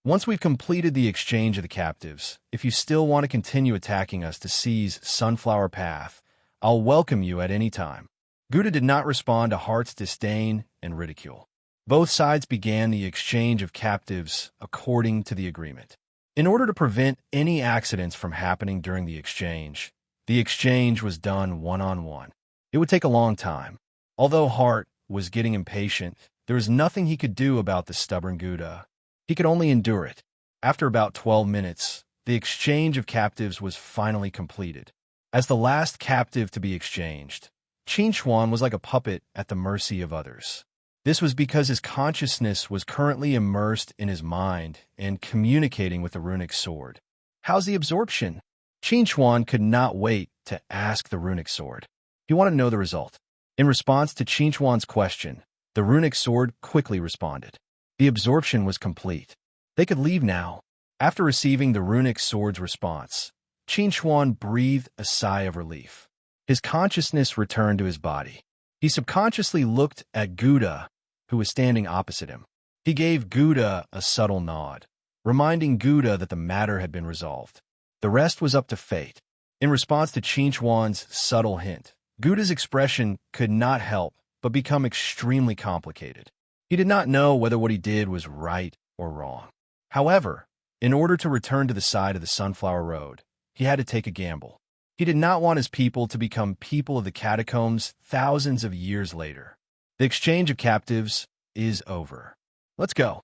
"Once we've completed the exchange of the captives, if you still want to continue attacking us to seize Sunflower Path, I'll welcome you at any time." Gouda did not respond to Hart's disdain and ridicule. Both sides began the exchange of captives according to the agreement. In order to prevent any accidents from happening during the exchange was done one-on-one. It would take a long time. Although Hart was getting impatient, there was nothing he could do about the stubborn Gouda. He could only endure it. After about 12 minutes, the exchange of captives was finally completed. As the last captive to be exchanged, Qin was like a puppet at the mercy of others. This was because his consciousness was currently immersed in his mind and communicating with the runic sword. "How's the absorption?" Qin could not wait to ask the runic sword. He wanted to know the result. In response to Qin's question, the runic sword quickly responded. The absorption was complete. They could leave now. After receiving the runic sword's response, Qin breathed a sigh of relief. His consciousness returned to his body. He subconsciously looked at Gouda, who was standing opposite him. He gave Gouda a subtle nod, reminding Gouda that the matter had been resolved. The rest was up to fate. In response to Qin's subtle hint, Gouda's expression could not help but become extremely complicated. He did not know whether what he did was right or wrong. However, in order to return to the side of the Sunflower Road, he had to take a gamble. He did not want his people to become people of the catacombs thousands of years later. The exchange of captives is over. Let's go.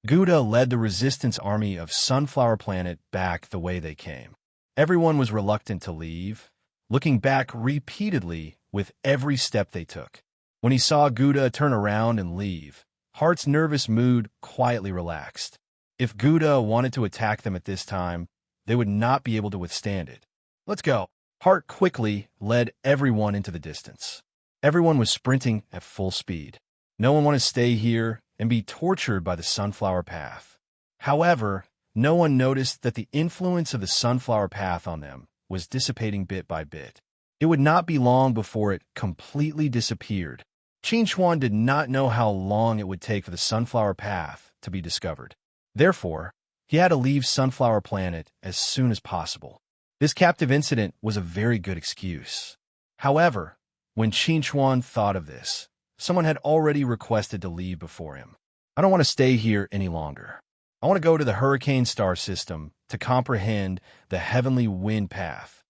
Gouda led the resistance army of Sunflower Planet back the way they came. Everyone was reluctant to leave, looking back repeatedly with every step they took. When he saw Gouda turn around and leave, Hart's nervous mood quietly relaxed. If Gouda wanted to attack them at this time, they would not be able to withstand it. "Let's go." Hart quickly led everyone into the distance. Everyone was sprinting at full speed. No one wanted to stay here and be tortured by the Sunflower Path. However, no one noticed that the influence of the Sunflower Path on them was dissipating bit by bit. It would not be long before it completely disappeared. Qin did not know how long it would take for the Sunflower Path to be discovered. Therefore, he had to leave Sunflower Planet as soon as possible. This captive incident was a very good excuse. However, when Qin thought of this, someone had already requested to leave before him. "I don't want to stay here any longer. I want to go to the Hurricane Star System to comprehend the Heavenly Wind Path."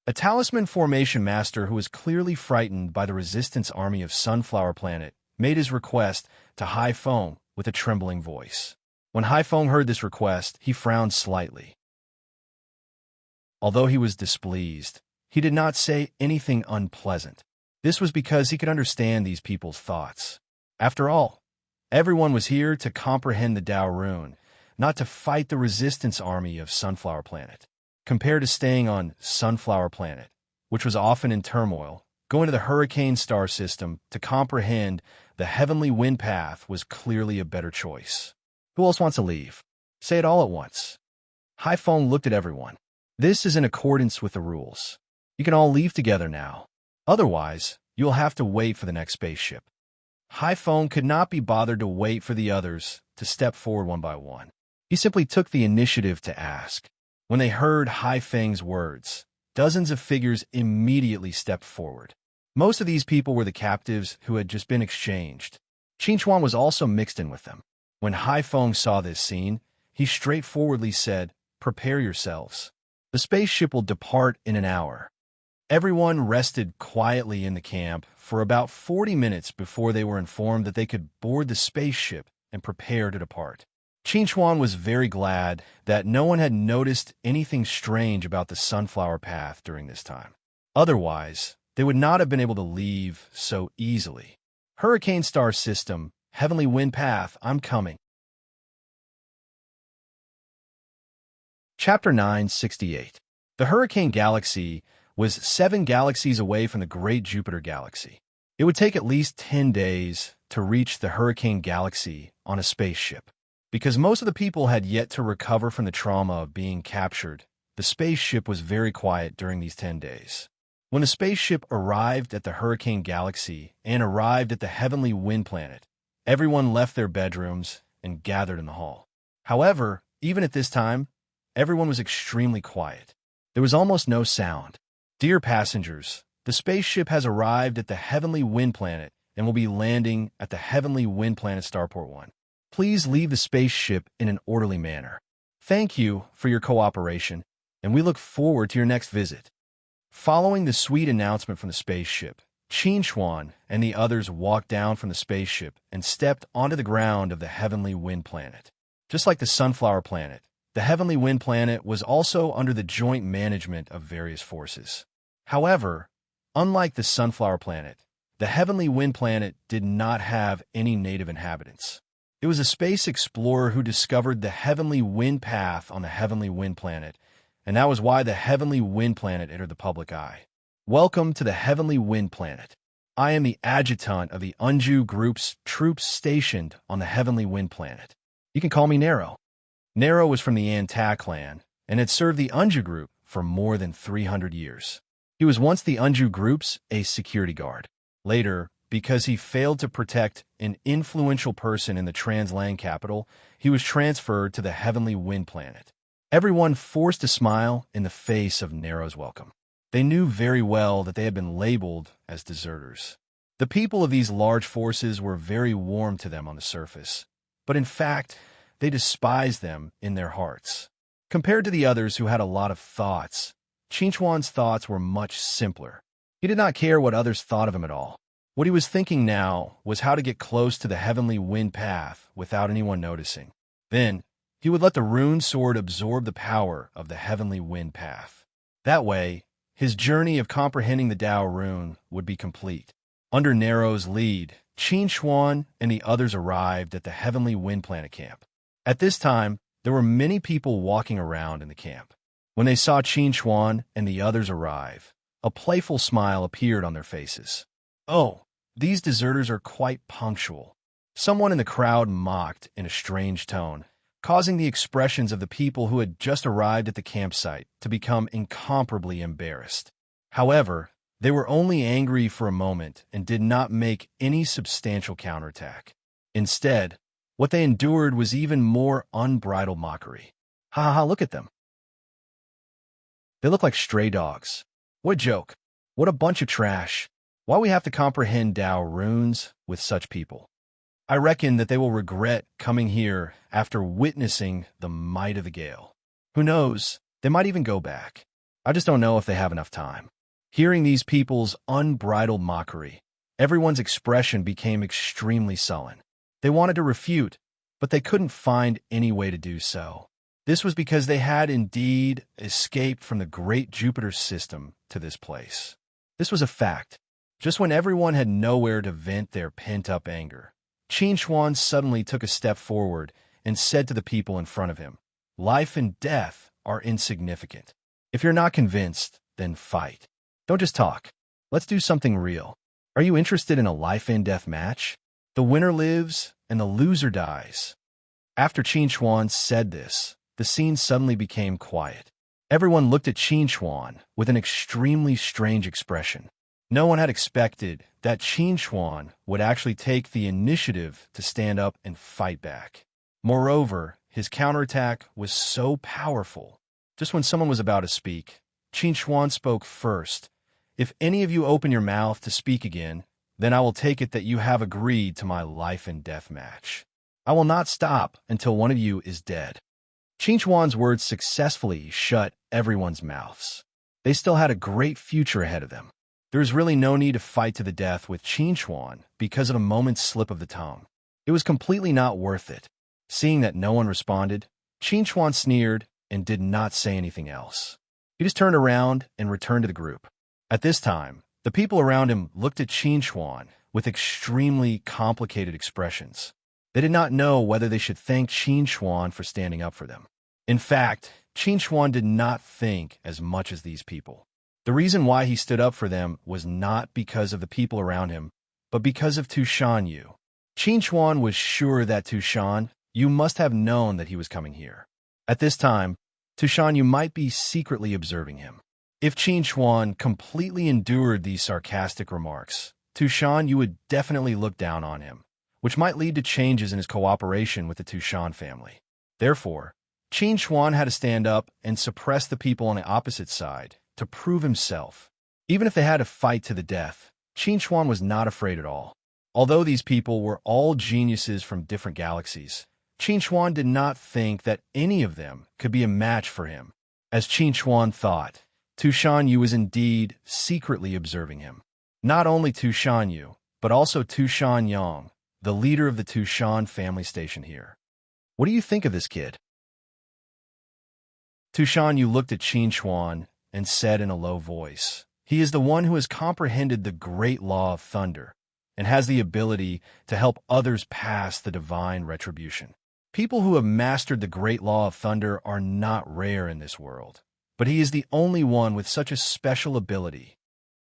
A Talisman Formation Master who was clearly frightened by the resistance army of Sunflower Planet made his request to Haifeng with a trembling voice. When Haifeng heard this request, he frowned slightly. Although he was displeased, he did not say anything unpleasant. This was because he could understand these people's thoughts. After all, everyone was here to comprehend the Tao Rune, not to fight the resistance army of Sunflower Planet. compared to staying on Sunflower Planet, which was often in turmoil. Going to the Hurricane star system to comprehend the heavenly wind path was clearly a better choice. Who else wants to leave? Say it all at once. Hyphone looked at everyone. This is in accordance with the rules. You can all leave together now. Otherwise, you'll have to wait for the next spaceship. Hyphone could not be bothered to wait for the others to step forward one by one. He simply took the initiative to ask. When they heard Haifeng's words, dozens of figures immediately stepped forward. Most of these people were the captives who had just been exchanged. Qinchuan was also mixed in with them. When Haifeng saw this scene, he straightforwardly said, "Prepare yourselves. The spaceship will depart in an hour." Everyone rested quietly in the camp for about 40 minutes before they were informed that they could board the spaceship and prepare to depart. Qinchuan was very glad that no one had noticed anything strange about the sunflower path during this time. Otherwise, they would not have been able to leave so easily. Hurricane star system, heavenly wind path, I'm coming. Chapter 968. The Hurricane Galaxy was 7 galaxies away from the Great Jupiter Galaxy. It would take at least 10 days to reach the Hurricane Galaxy on a spaceship. Because most of the people had yet to recover from the trauma of being captured, the spaceship was very quiet during these 10 days. When the spaceship arrived at the Hurricane Galaxy and arrived at the heavenly wind planet, everyone left their bedrooms and gathered in the hall. However, even at this time, everyone was extremely quiet. There was almost no sound. Dear passengers, the spaceship has arrived at the heavenly wind planet and will be landing at the heavenly wind planet Starport 1. Please leave the spaceship in an orderly manner. Thank you for your cooperation, and we look forward to your next visit. Following the sweet announcement from the spaceship, Qinchuan and the others walked down from the spaceship and stepped onto the ground of the heavenly wind planet. Just like the Sunflower Planet, the heavenly wind planet was also under the joint management of various forces. However, unlike the Sunflower Planet, the heavenly wind planet did not have any native inhabitants. It was a space explorer who discovered the heavenly wind path on the heavenly wind planet, and that was why the heavenly wind planet entered the public eye. Welcome to the heavenly wind planet. I am the adjutant of the Unju group's troops stationed on the heavenly wind planet. You can call me Nero. Nero was from the Anta clan and had served the Unju group for more than 300 years. He was once the Unju group's a security guard. Later, because he failed to protect an influential person in the Transland capital, he was transferred to the heavenly wind planet. Everyone forced a smile in the face of Nero's welcome. They knew very well that they had been labeled as deserters. The people of these large forces were very warm to them on the surface, but in fact, they despised them in their hearts. Compared to the others who had a lot of thoughts, Qinchuan's thoughts were much simpler. He did not care what others thought of him at all. What he was thinking now was how to get close to the heavenly wind path without anyone noticing. Then, he would let the rune sword absorb the power of the heavenly wind path. That way, his journey of comprehending the Tao rune would be complete. Under Nero's lead, Qinchuan and the others arrived at the heavenly wind planet camp. At this time, there were many people walking around in the camp. When they saw Qinchuan and the others arrive, a playful smile appeared on their faces. Oh, these deserters are quite punctual. Someone in the crowd mocked in a strange tone, causing the expressions of the people who had just arrived at the campsite to become incomparably embarrassed. However, they were only angry for a moment and did not make any substantial counterattack. Instead, what they endured was even more unbridled mockery. Ha ha ha, look at them. They look like stray dogs. What a joke. What a bunch of trash. Why we have to comprehend Tao runes with such people? I reckon that they will regret coming here after witnessing the might of the gale. Who knows? They might even go back. I just don't know if they have enough time. Hearing these people's unbridled mockery, everyone's expression became extremely sullen. They wanted to refute, but they couldn't find any way to do so. This was because they had indeed escaped from the great Jupiter system to this place. This was a fact. Just when everyone had nowhere to vent their pent-up anger, Qinchuan suddenly took a step forward and said to the people in front of him, "Life and death are insignificant. If you're not convinced, then fight. Don't just talk. Let's do something real. Are you interested in a life-and-death match? The winner lives, and the loser dies. After Qin Chuan said this, the scene suddenly became quiet. Everyone looked at Qin Chuan with an extremely strange expression. No one had expected that Qin Chuan would actually take the initiative to stand up and fight back. Moreover, his counterattack was so powerful. Just when someone was about to speak, Qin Chuan spoke first. If any of you open your mouth to speak again, then I will take it that you have agreed to my life and death match. I will not stop until one of you is dead. Qin Chuan's words successfully shut everyone's mouths. They still had a great future ahead of them. There was really no need to fight to the death with Qin Chuan because of a moment's slip of the tongue. It was completely not worth it. Seeing that no one responded, Qin Chuan sneered and did not say anything else. He just turned around and returned to the group. At this time, the people around him looked at Qin Chuan with extremely complicated expressions. They did not know whether they should thank Qin Chuan for standing up for them. In fact, Qin Chuan did not think as much as these people. The reason why he stood up for them was not because of the people around him, but because of Tushan Yu. Qin Chuan was sure that Tushan Yu must have known that he was coming here. At this time, Tushan Yu might be secretly observing him. If Qin Chuan completely endured these sarcastic remarks, Tushan Yu would definitely look down on him, which might lead to changes in his cooperation with the Tushan family. Therefore, Qin Chuan had to stand up and suppress the people on the opposite side to prove himself. Even if they had to fight to the death, Qin Chuan was not afraid at all. Although these people were all geniuses from different galaxies, Qin Chuan did not think that any of them could be a match for him. As Qin Chuan thought, Tushan Yu was indeed secretly observing him. Not only Tushan Yu, but also Tushan Yang, the leader of the Tushan family station here. What do you think of this kid? Tushan Yu looked at Qin Chuan and said in a low voice, "He is the one who has comprehended the great law of thunder and has the ability to help others pass the divine retribution. People who have mastered the great law of thunder are not rare in this world, but he is the only one with such a special ability."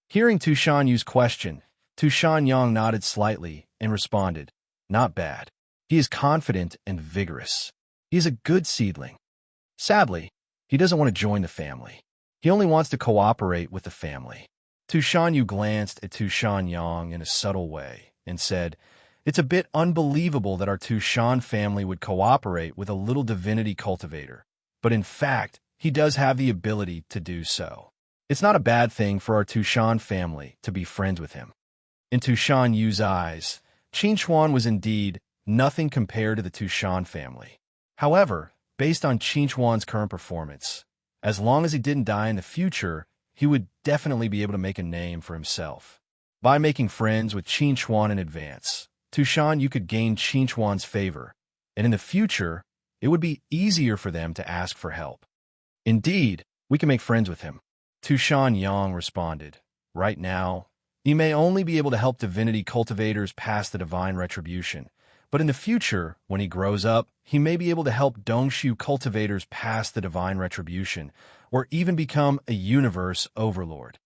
Hearing Tushan Yu's question, Tushan Yang nodded slightly and responded, "Not bad. He is confident and vigorous. He is a good seedling. Sadly, he doesn't want to join the family. He only wants to cooperate with the family." Tushan Yu glanced at Tushan Yang in a subtle way and said, "It's a bit unbelievable that our Tushan family would cooperate with a little divinity cultivator, but in fact, he does have the ability to do so. It's not a bad thing for our Tushan family to be friends with him." In Tushan Yu's eyes, Qin Chuan was indeed nothing compared to the Tushan family. However, based on Qin Chuan's current performance, as long as he didn't die in the future, he would definitely be able to make a name for himself. By making friends with Qin Chuan in advance, Tushan Yu could gain Qin Chuan's favor, and in the future, it would be easier for them to ask for help. "Indeed, we can make friends with him," Tushan Yang responded. "Right now, he may only be able to help divinity cultivators pass the divine retribution, but in the future, when he grows up, he may be able to help Dongshu cultivators pass the divine retribution, or even become a universe overlord."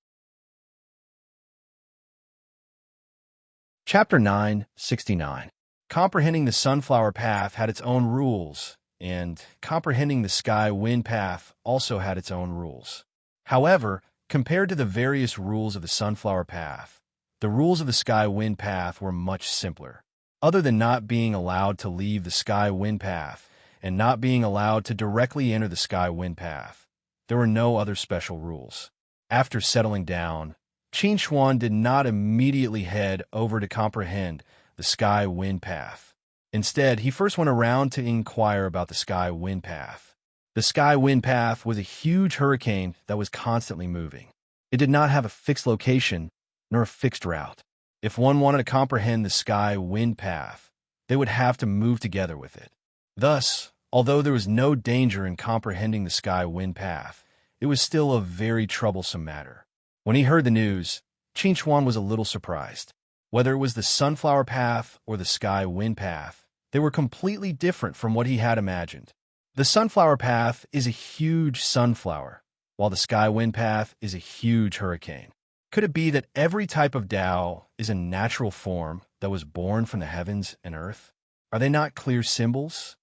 Chapter 969. Comprehending the Sunflower Path had its own rules, and Comprehending the Sky Wind Path also had its own rules. However, compared to the various rules of the Sunflower Path, the rules of the Sky Wind Path were much simpler. Other than not being allowed to leave the Sky Wind Path and not being allowed to directly enter the Sky Wind Path, there were no other special rules. After settling down, Qin Chuan did not immediately head over to comprehend the Sky Wind Path. Instead, he first went around to inquire about the Sky Wind Path. The Sky Wind Path was a huge hurricane that was constantly moving. It did not have a fixed location nor a fixed route. If one wanted to comprehend the Sky Wind Path, they would have to move together with it. Thus, although there was no danger in comprehending the Sky Wind Path, it was still a very troublesome matter. When he heard the news, Qin Chuan was a little surprised. Whether it was the Sunflower Path or the Sky Wind Path, they were completely different from what he had imagined. The Sunflower Path is a huge sunflower, while the sky wind path is a huge hurricane? Could it be that every type of Tao is a natural form that was born from the heavens and earth? Are they not clear symbols?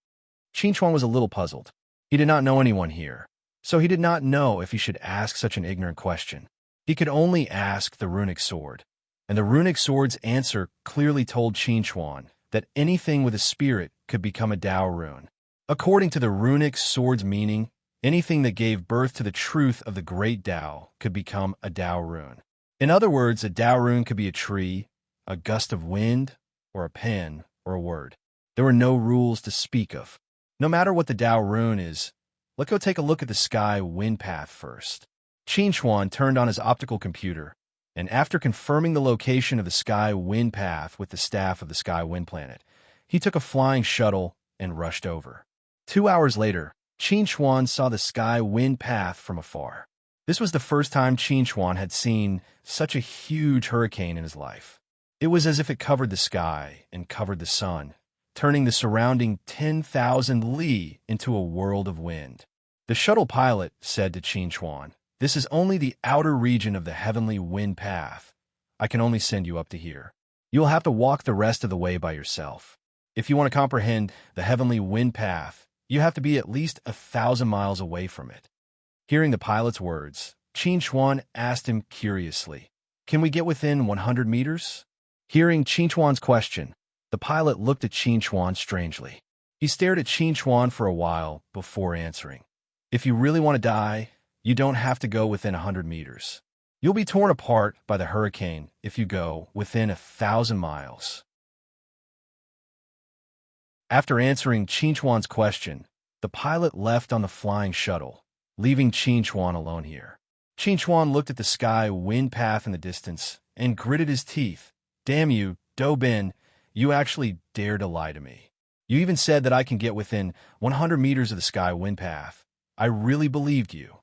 Qin was a little puzzled. He did not know anyone here, so he did not know if he should ask such an ignorant question. He could only ask the runic sword, and the runic sword's answer clearly told Qin that anything with a spirit could become a Tao rune. According to the runic sword's meaning, anything that gave birth to the truth of the great Tao could become a Tao rune. In other words, a Tao rune could be a tree, a gust of wind, or a pen, or a word. There were no rules to speak of. No matter what the Tao rune is, let's go take a look at the sky wind path first. Qin turned on his optical computer, and after confirming the location of the sky wind path with the staff of the sky wind planet, he took a flying shuttle and rushed over. 2 hours later, Qin saw the sky wind path from afar. This was the first time Qin had seen such a huge hurricane in his life. It was as if it covered the sky and covered the sun, turning the surrounding 10,000 li into a world of wind. The shuttle pilot said to Qin, "This is only the outer region of the heavenly wind path. I can only send you up to here. You will have to walk the rest of the way by yourself. If you want to comprehend the heavenly wind path, you have to be at least 1,000 miles away from it." Hearing the pilot's words, Qin asked him curiously, "Can we get within 100 meters?" Hearing Qin's question, the pilot looked at Qin strangely. He stared at Qin for a while before answering, "If you really want to die, you don't have to go within 100 meters. You'll be torn apart by the hurricane if you go within 1,000 miles. After answering Qin's question, the pilot left on the flying shuttle, leaving Qin alone here. Qin looked at the sky wind path in the distance and gritted his teeth. "Damn you, Dobin, you actually dare to lie to me. You even said that I can get within 100 meters of the sky wind path. I really believed you."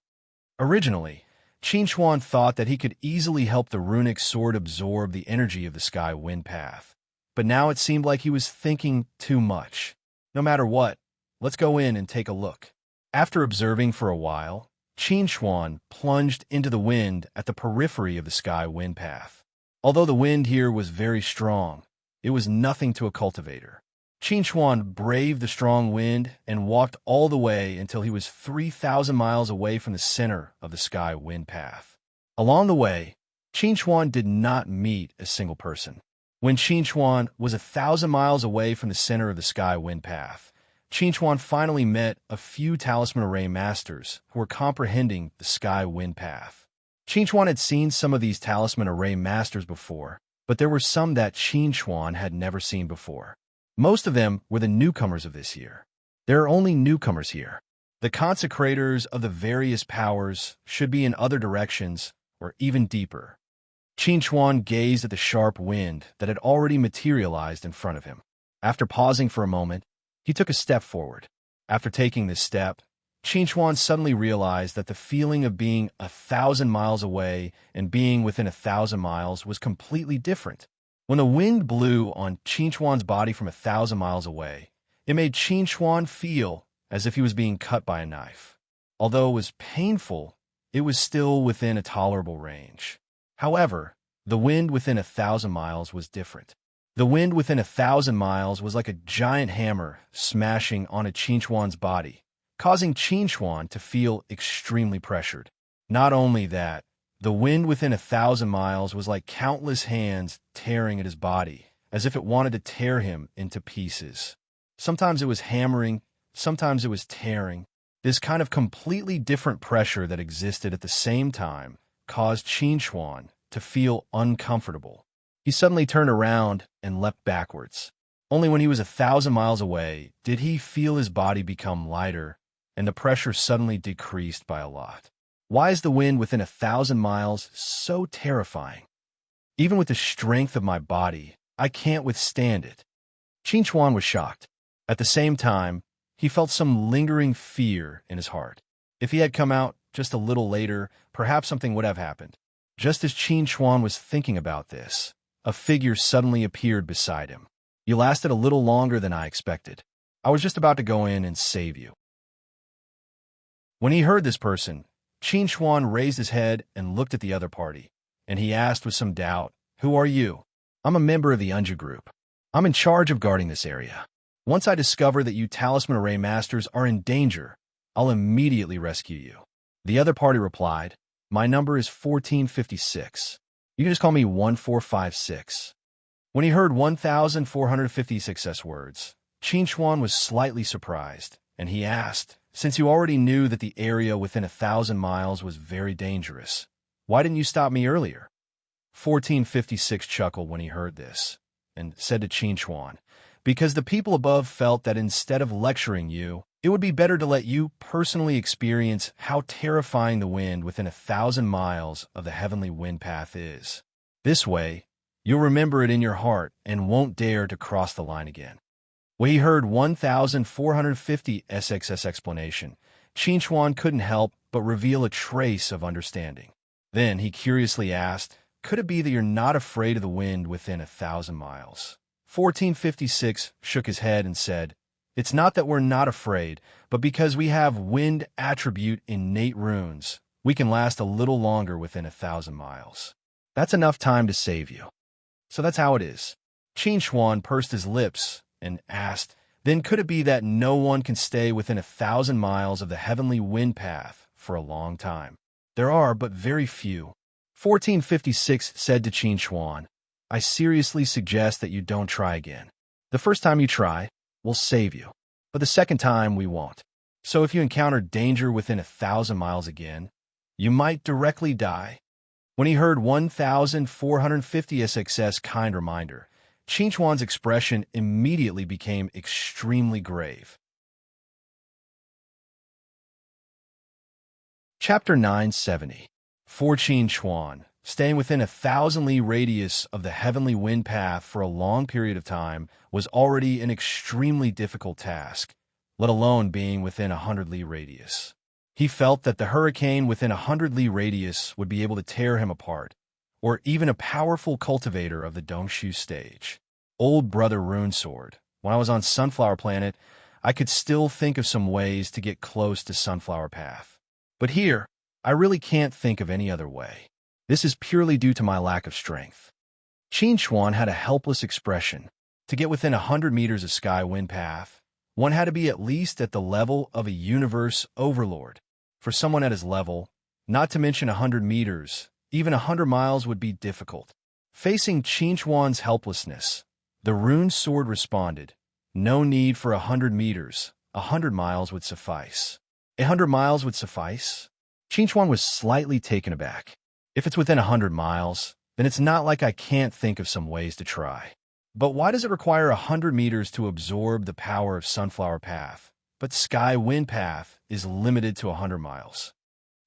Originally, Qin thought that he could easily help the runic sword absorb the energy of the sky wind path. But now it seemed like he was thinking too much. No matter what, let's go in and take a look. After observing for a while, Qin plunged into the wind at the periphery of the sky wind path. Although the wind here was very strong, it was nothing to a cultivator. Qin braved the strong wind and walked all the way until he was 3,000 miles away from the center of the sky wind path. Along the way, Qin did not meet a single person. When Qin was 1,000 miles away from the center of the sky wind path, Qin finally met a few talisman array masters who were comprehending the sky wind path. Qin had seen some of these talisman array masters before, but there were some that Qin had never seen before. Most of them were the newcomers of this year. There are only newcomers here. The consecrators of the various powers should be in other directions or even deeper. Qin gazed at the sharp wind that had already materialized in front of him. After pausing for a moment, he took a step forward. After taking this step, Qin suddenly realized that the feeling of being 1,000 miles away and being within 1,000 miles was completely different. When the wind blew on Qin's body from 1,000 miles away, it made Qin feel as if he was being cut by a knife. Although it was painful, it was still within a tolerable range. However, the wind within 1,000 miles was different. The wind within 1,000 miles was like a giant hammer smashing on Qin's body, causing Qin to feel extremely pressured. Not only that, the wind within 1,000 miles was like countless hands tearing at his body, as if it wanted to tear him into pieces. Sometimes it was hammering, sometimes it was tearing. This kind of completely different pressure that existed at the same time caused Qin to feel uncomfortable. He suddenly turned around and leapt backwards. Only when he was 1,000 miles away did he feel his body become lighter, and the pressure suddenly decreased by a lot. Why is the wind within 1,000 miles so terrifying? Even with the strength of my body, I can't withstand it. Qin was shocked. At the same time, he felt some lingering fear in his heart. If he had come out just a little later, perhaps something would have happened. Just as Qin was thinking about this, a figure suddenly appeared beside him. "You lasted a little longer than I expected. I was just about to go in and save you." When he heard this person, Qin Xuan raised his head and looked at the other party, and he asked with some doubt, "Who are you?" "I'm a member of the Unja group. I'm in charge of guarding this area. Once I discover that you Talisman Array Masters are in danger, I'll immediately rescue you." The other party replied, "My number is 1456. You can just call me 1456. When he heard 1,456 words, Qin Xuan was slightly surprised, and he asked, "Since you already knew that the area within 1,000 miles was very dangerous, why didn't you stop me earlier?" 1456 chuckled when he heard this, and said to Qin Xuan, "Because the people above felt that instead of lecturing you, it would be better to let you personally experience how terrifying the wind within 1,000 miles of the heavenly wind path is. This way, you'll remember it in your heart and won't dare to cross the line again." When he heard 1,450 SXS explanation, Qin Xuan couldn't help but reveal a trace of understanding. Then he curiously asked, "Could it be that you're not afraid of the wind within 1,000 miles? 1456 shook his head and said, "It's not that we're not afraid, but because we have wind attribute innate runes, we can last a little longer within 1,000 miles. That's enough time to save you." So that's how it is. Qin Xuan pursed his lips and asked, "Then could it be that no one can stay within 1,000 miles of the heavenly wind path for a long time?" "There are but very few." 1456 said to Qin Xuan, "I seriously suggest that you don't try again. The first time you try, we'll save you, but the second time we won't. So if you encounter danger within 1,000 miles again, you might directly die." When he heard 1,450 SXS kind reminder, Qin Xuan's expression immediately became extremely grave. Chapter 970. For Qin Xuan, staying within 1,000 li radius of the heavenly wind path for a long period of time was already an extremely difficult task, let alone being within 100 li radius. He felt that the hurricane within 100 li radius would be able to tear him apart, or even a powerful cultivator of the Dongshu stage. Old brother Rune Sword, when I was on Sunflower Planet, I could still think of some ways to get close to Sunflower Path. But here, I really can't think of any other way. This is purely due to my lack of strength. Qin Xuan had a helpless expression. To get within 100 meters of Sky Wind Path, one had to be at least at the level of a universe overlord. For someone at his level, not to mention 100 meters, even 100 miles would be difficult. Facing Qin Xuan's helplessness, the Rune Sword responded, "No need for 100 meters, 100 miles would suffice." 100 miles would suffice? Qin Xuan was slightly taken aback. If it's within 100 miles, then it's not like I can't think of some ways to try. But why does it require 100 meters to absorb the power of Sunflower Path, but Sky Wind Path is limited to 100 miles?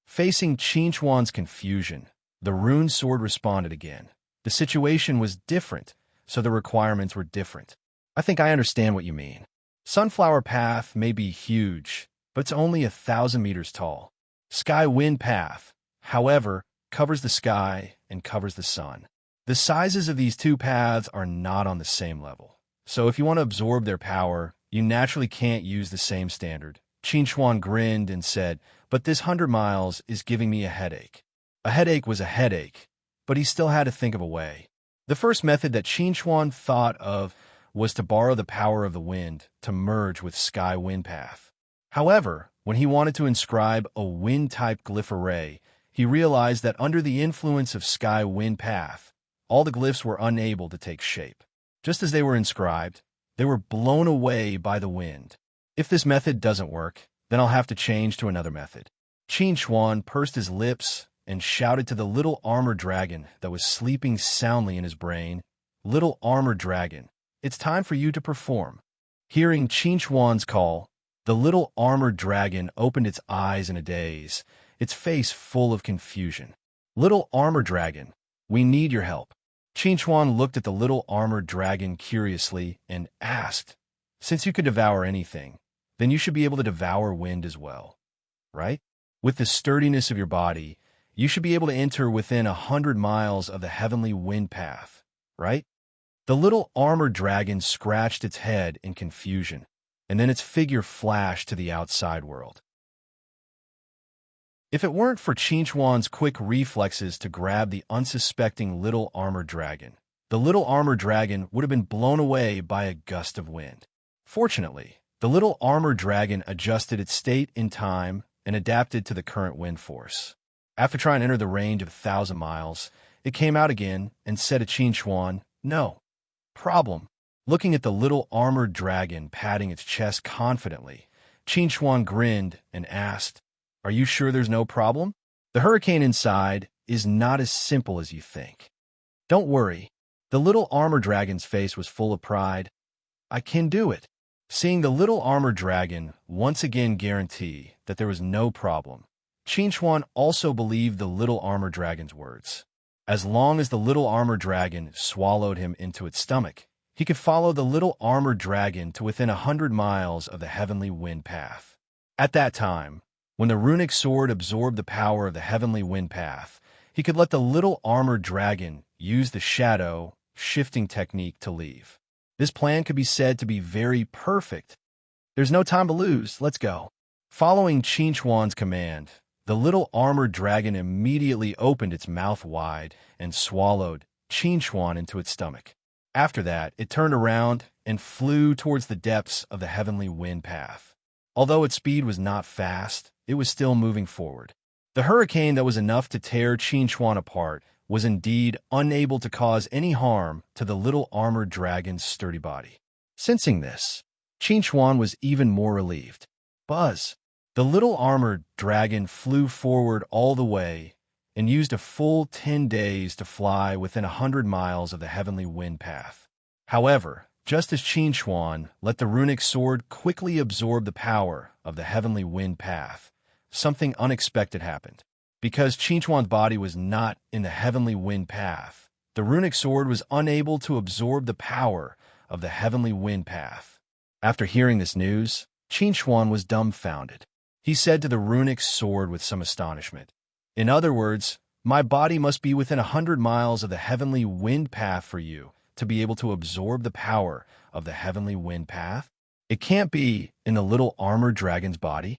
Facing Qin Xuan's confusion, the Rune Sword responded again. The situation was different, so the requirements were different. "I think I understand what you mean. Sunflower Path may be huge, but it's only 1,000 meters tall. Sky Wind Path, however, covers the sky and covers the sun. The sizes of these two paths are not on the same level. So if you want to absorb their power, you naturally can't use the same standard." Qin Xuan grinned and said, "But this 100 miles is giving me a headache." A headache was a headache, but he still had to think of a way. The first method that Qin Xuan thought of was to borrow the power of the wind to merge with Sky Wind Path. However, when he wanted to inscribe a wind-type glyph array, he realized that under the influence of Sky Wind Path, all the glyphs were unable to take shape. Just as they were inscribed, they were blown away by the wind. If this method doesn't work, then I'll have to change to another method. Qin Xuan pursed his lips and shouted to the little armored dragon that was sleeping soundly in his brain, "Little armored dragon, it's time for you to perform." Hearing Qin Xuan's call, the little armored dragon opened its eyes in a daze, its face full of confusion. "Little armored dragon, we need your help." Qin Xuan looked at the little armored dragon curiously and asked, "Since you could devour anything, then you should be able to devour wind as well, right? With the sturdiness of your body, you should be able to enter within 100 miles of the heavenly wind path, right?" The little armored dragon scratched its head in confusion, and then its figure flashed to the outside world. If it weren't for Chinchuan's quick reflexes to grab the unsuspecting little armored dragon, the little armored dragon would have been blown away by a gust of wind. Fortunately, the little armored dragon adjusted its state in time and adapted to the current wind force. After trying to enter the range of 1,000 miles, it came out again and said to Chinchuan, "No problem." Looking at the little armored dragon patting its chest confidently, Chinchuan grinned and asked, "Are you sure there's no problem? The hurricane inside is not as simple as you think." "Don't worry." The little armored dragon's face was full of pride. "I can do it." Seeing the little armored dragon once again guarantee that there was no problem, Chinchuan also believed the little armored dragon's words. As long as the little armored dragon swallowed him into its stomach, he could follow the little armored dragon to within 100 miles of the heavenly wind path. At that time, when the runic sword absorbed the power of the heavenly wind path, he could let the little armored dragon use the shadow shifting technique to leave. This plan could be said to be very perfect. "There's no time to lose, let's go." Following Chinchuan's command, the little armored dragon immediately opened its mouth wide and swallowed Chinchuan into its stomach. After that, it turned around and flew towards the depths of the heavenly wind path. Although its speed was not fast, it was still moving forward. The hurricane that was enough to tear Chinchuan apart was indeed unable to cause any harm to the little armored dragon's sturdy body. Sensing this, Chinchuan was even more relieved. Buzz! The little armored dragon flew forward all the way and used a full 10 days to fly within 100 miles of the heavenly wind path. However, just as Chinchuan let the runic sword quickly absorb the power of the heavenly wind path, something unexpected happened. Because Chinchuan's body was not in the heavenly wind path, the runic sword was unable to absorb the power of the heavenly wind path. After hearing this news, Chinchuan was dumbfounded. He said to the runic sword with some astonishment, "In other words, my body must be within 100 miles of the heavenly wind path for you to be able to absorb the power of the heavenly wind path? It can't be in the little armored dragon's body."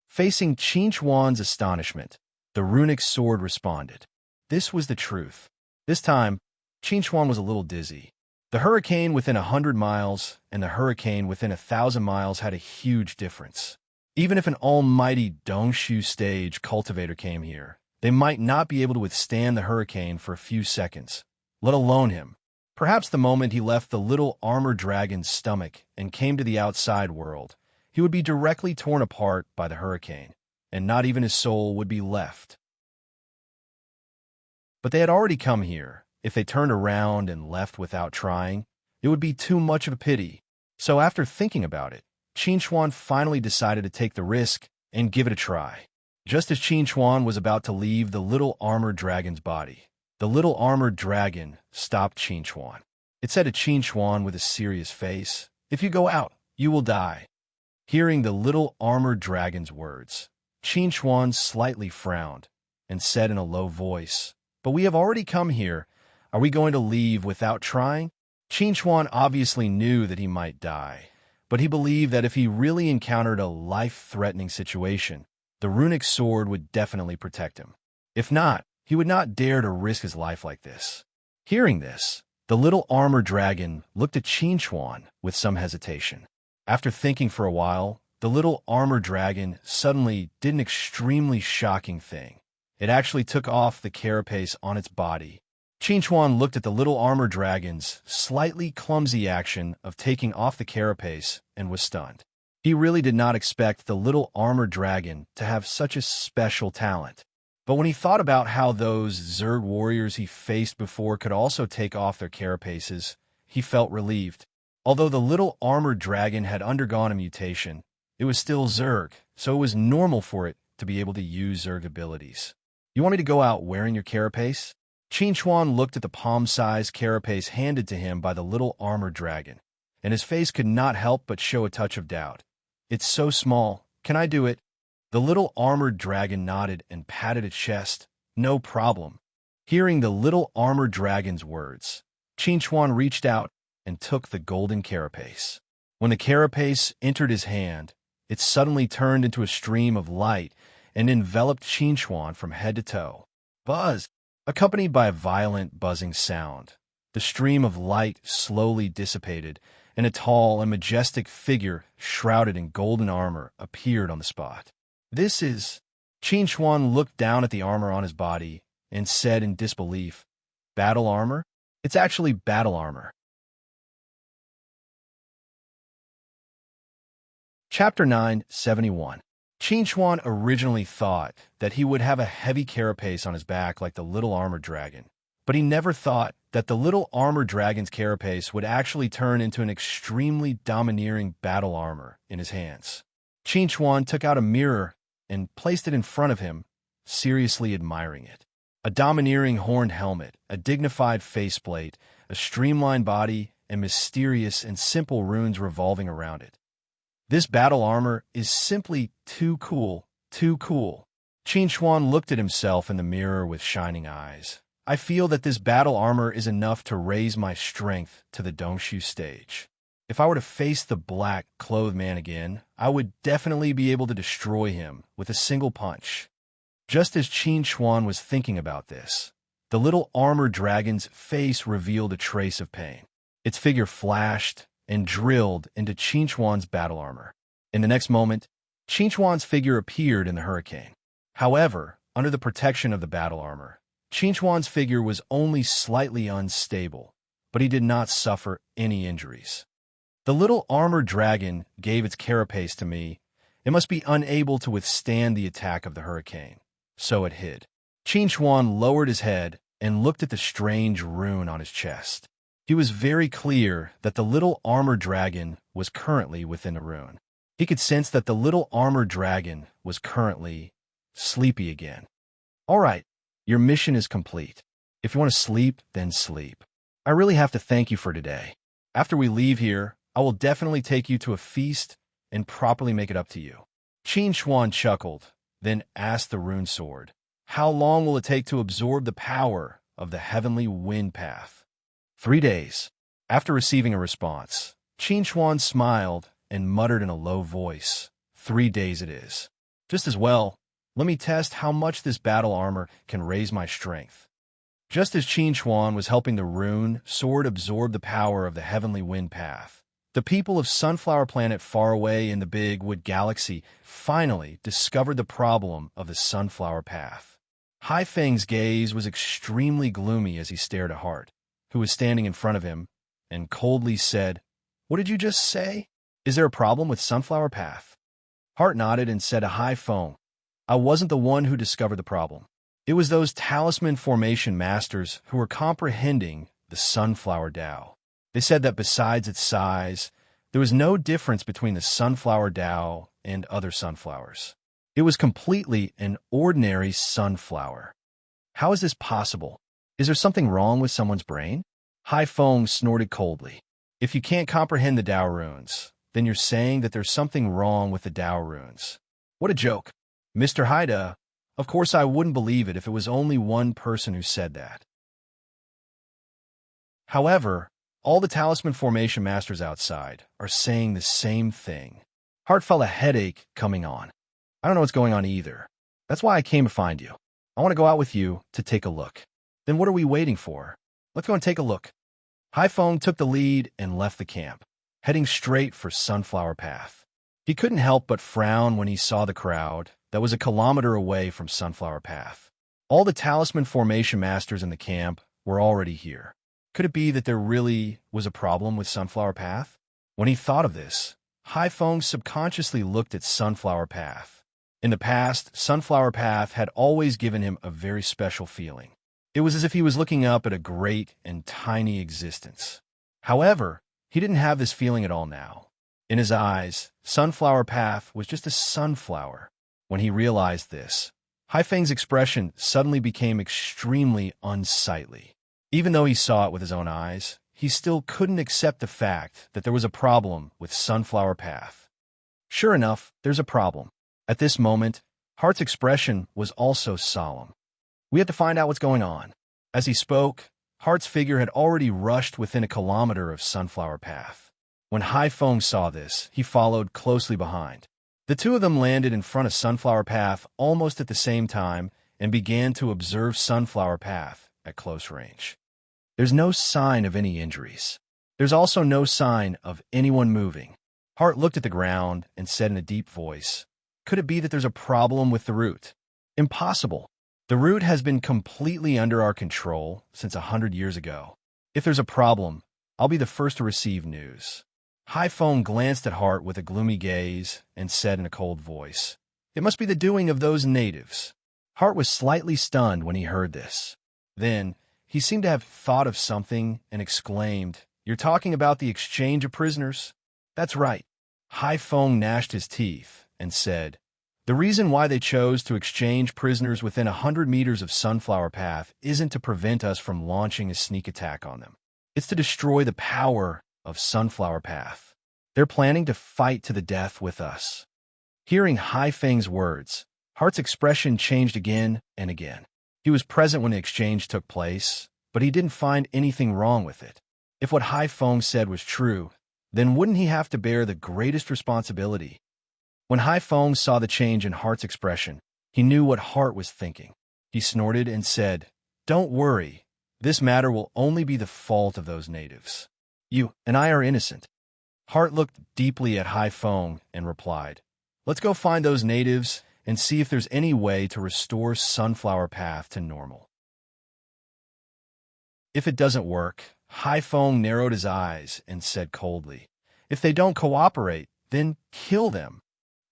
Facing Chinchuan's astonishment, the runic sword responded. This was the truth. This time, Chinchuan was a little dizzy. The hurricane within 100 miles and the hurricane within 1,000 miles had a huge difference. Even if an almighty Dongshu stage cultivator came here, they might not be able to withstand the hurricane for a few seconds, let alone him. Perhaps the moment he left the little armored dragon's stomach and came to the outside world, he would be directly torn apart by the hurricane, and not even his soul would be left. But they had already come here. If they turned around and left without trying, it would be too much of a pity. So after thinking about it, Chinchuan finally decided to take the risk and give it a try. Just as Chinchuan was about to leave the little armored dragon's body, the little armored dragon stopped Chinchuan. It said to Chinchuan with a serious face, "If you go out, you will die." Hearing the little armored dragon's words, Chinchuan slightly frowned and said in a low voice, "But we have already come here. Are we going to leave without trying?" Chinchuan obviously knew that he might die, but he believed that if he really encountered a life-threatening situation, the runic sword would definitely protect him. If not, he would not dare to risk his life like this. Hearing this, the little armored dragon looked at Chinchuan with some hesitation. After thinking for a while, the little armored dragon suddenly did an extremely shocking thing. It actually took off the carapace on its body. Chinchuan looked at the little armored dragon's slightly clumsy action of taking off the carapace and was stunned. He really did not expect the little armored dragon to have such a special talent. But when he thought about how those Zerg warriors he faced before could also take off their carapaces, he felt relieved. Although the little armored dragon had undergone a mutation, it was still Zerg, so it was normal for it to be able to use Zerg abilities. "You want me to go out wearing your carapace?" Chinchuan looked at the palm-sized carapace handed to him by the little armored dragon, and his face could not help but show a touch of doubt. "It's so small. Can I do it?" The little armored dragon nodded and patted its chest. "No problem." Hearing the little armored dragon's words, Chinchuan reached out and took the golden carapace. When the carapace entered his hand, it suddenly turned into a stream of light and enveloped Qinchuan from head to toe. Buzz, accompanied by a violent buzzing sound. The stream of light slowly dissipated, and a tall and majestic figure shrouded in golden armor appeared on the spot. "This is—" Qinchuan looked down at the armor on his body and said in disbelief, "Battle armor? It's actually battle armor." Chapter 971. Qinchuan originally thought that he would have a heavy carapace on his back like the little armored dragon, but he never thought that the little armored dragon's carapace would actually turn into an extremely domineering battle armor in his hands. Qinchuan took out a mirror and placed it in front of him, seriously admiring it. A domineering horned helmet, a dignified faceplate, a streamlined body, and mysterious and simple runes revolving around it. This battle armor is simply too cool, too cool. Qinchuan looked at himself in the mirror with shining eyes. "I feel that this battle armor is enough to raise my strength to the Dongshu stage. If I were to face the black-clothed man again, I would definitely be able to destroy him with a single punch." Just as Qinchuan was thinking about this, the little armored dragon's face revealed a trace of pain. Its figure flashed and drilled into Qinchuan's battle armor. In the next moment, Qinchuan's figure appeared in the hurricane. However, under the protection of the battle armor, Qinchuan's figure was only slightly unstable, but he did not suffer any injuries. "The little armored dragon gave its carapace to me. It must be unable to withstand the attack of the hurricane, so it hid." Qinchuan lowered his head and looked at the strange rune on his chest. He was very clear that the little armored dragon was currently within the rune. He could sense that the little armored dragon was currently sleepy again. "All right, your mission is complete. If you want to sleep, then sleep. I really have to thank you for today. After we leave here, I will definitely take you to a feast and properly make it up to you." Qinchuan chuckled, then asked the rune sword, "How long will it take to absorb the power of the heavenly wind path?" 3 days. After receiving a response, Qinchuan smiled and muttered in a low voice, 3 days it is. Just as well, let me test how much this battle armor can raise my strength." Just as Qinchuan was helping the rune sword absorb the power of the heavenly wind path, the people of Sunflower Planet far away in the Big Wood Galaxy finally discovered the problem of the Sunflower Path. Hai Feng's gaze was extremely gloomy as he stared at Heart, who was standing in front of him, and coldly said, "What did you just say? Is there a problem with Sunflower Path?" Heart nodded and said to Hai Feng, "I wasn't the one who discovered the problem. It was those talisman formation masters who were comprehending the Sunflower Dao. They said that besides its size, there was no difference between the Sunflower Dao and other sunflowers. It was completely an ordinary sunflower. How is this possible? Is there something wrong with someone's brain?" Hai Feng snorted coldly. "If you can't comprehend the Dao runes, then you're saying that there's something wrong with the Dao runes. What a joke. Mr. Haida, of course I wouldn't believe it if it was only one person who said that. However, all the talisman formation masters outside are saying the same thing." Heart felt a headache coming on. "I don't know what's going on either. That's why I came to find you. I want to go out with you to take a look." "Then what are we waiting for? Let's go and take a look." Hai Feng took the lead and left the camp, heading straight for Sunflower Path. He couldn't help but frown when he saw the crowd that was a kilometer away from Sunflower Path. All the talisman formation masters in the camp were already here. Could it be that there really was a problem with Sunflower Path? When he thought of this, Hai Feng subconsciously looked at Sunflower Path. In the past, Sunflower Path had always given him a very special feeling. It was as if he was looking up at a great and tiny existence. However, he didn't have this feeling at all now. In his eyes, Sunflower Path was just a sunflower. When he realized this, Hai Feng's expression suddenly became extremely unsightly. Even though he saw it with his own eyes, he still couldn't accept the fact that there was a problem with Sunflower Path. Sure enough, there's a problem. At this moment, Heart's expression was also solemn. "We have to find out what's going on." As he spoke, Heart's figure had already rushed within a kilometer of Sunflower Path. When Hai Feng saw this, he followed closely behind. The two of them landed in front of Sunflower Path almost at the same time and began to observe Sunflower Path at close range. There's no sign of any injuries. There's also no sign of anyone moving. Hart looked at the ground and said in a deep voice, "Could it be that there's a problem with the route?" "Impossible. The route has been completely under our control since 100 years ago. If there's a problem, I'll be the first to receive news." Highphone glanced at Hart with a gloomy gaze and said in a cold voice, "It must be the doing of those natives." Hart was slightly stunned when he heard this. Then, he seemed to have thought of something and exclaimed, "You're talking about the exchange of prisoners?" "That's right." Highphone gnashed his teeth and said, "The reason why they chose to exchange prisoners within 100 meters of Sunflower Path isn't to prevent us from launching a sneak attack on them. It's to destroy the power of Sunflower Path. They're planning to fight to the death with us." Hearing Haifeng's words, Hart's expression changed again and again. He was present when the exchange took place, but he didn't find anything wrong with it. If what Haifeng said was true, then wouldn't he have to bear the greatest responsibility? When Haifeng saw the change in Hart's expression, he knew what Hart was thinking. He snorted and said, "Don't worry. This matter will only be the fault of those natives. You and I are innocent." Hart looked deeply at Haifeng and replied, "Let's go find those natives and see if there's any way to restore Sunflower Path to normal." If it doesn't work, Haifeng narrowed his eyes and said coldly, "If they don't cooperate, then kill them."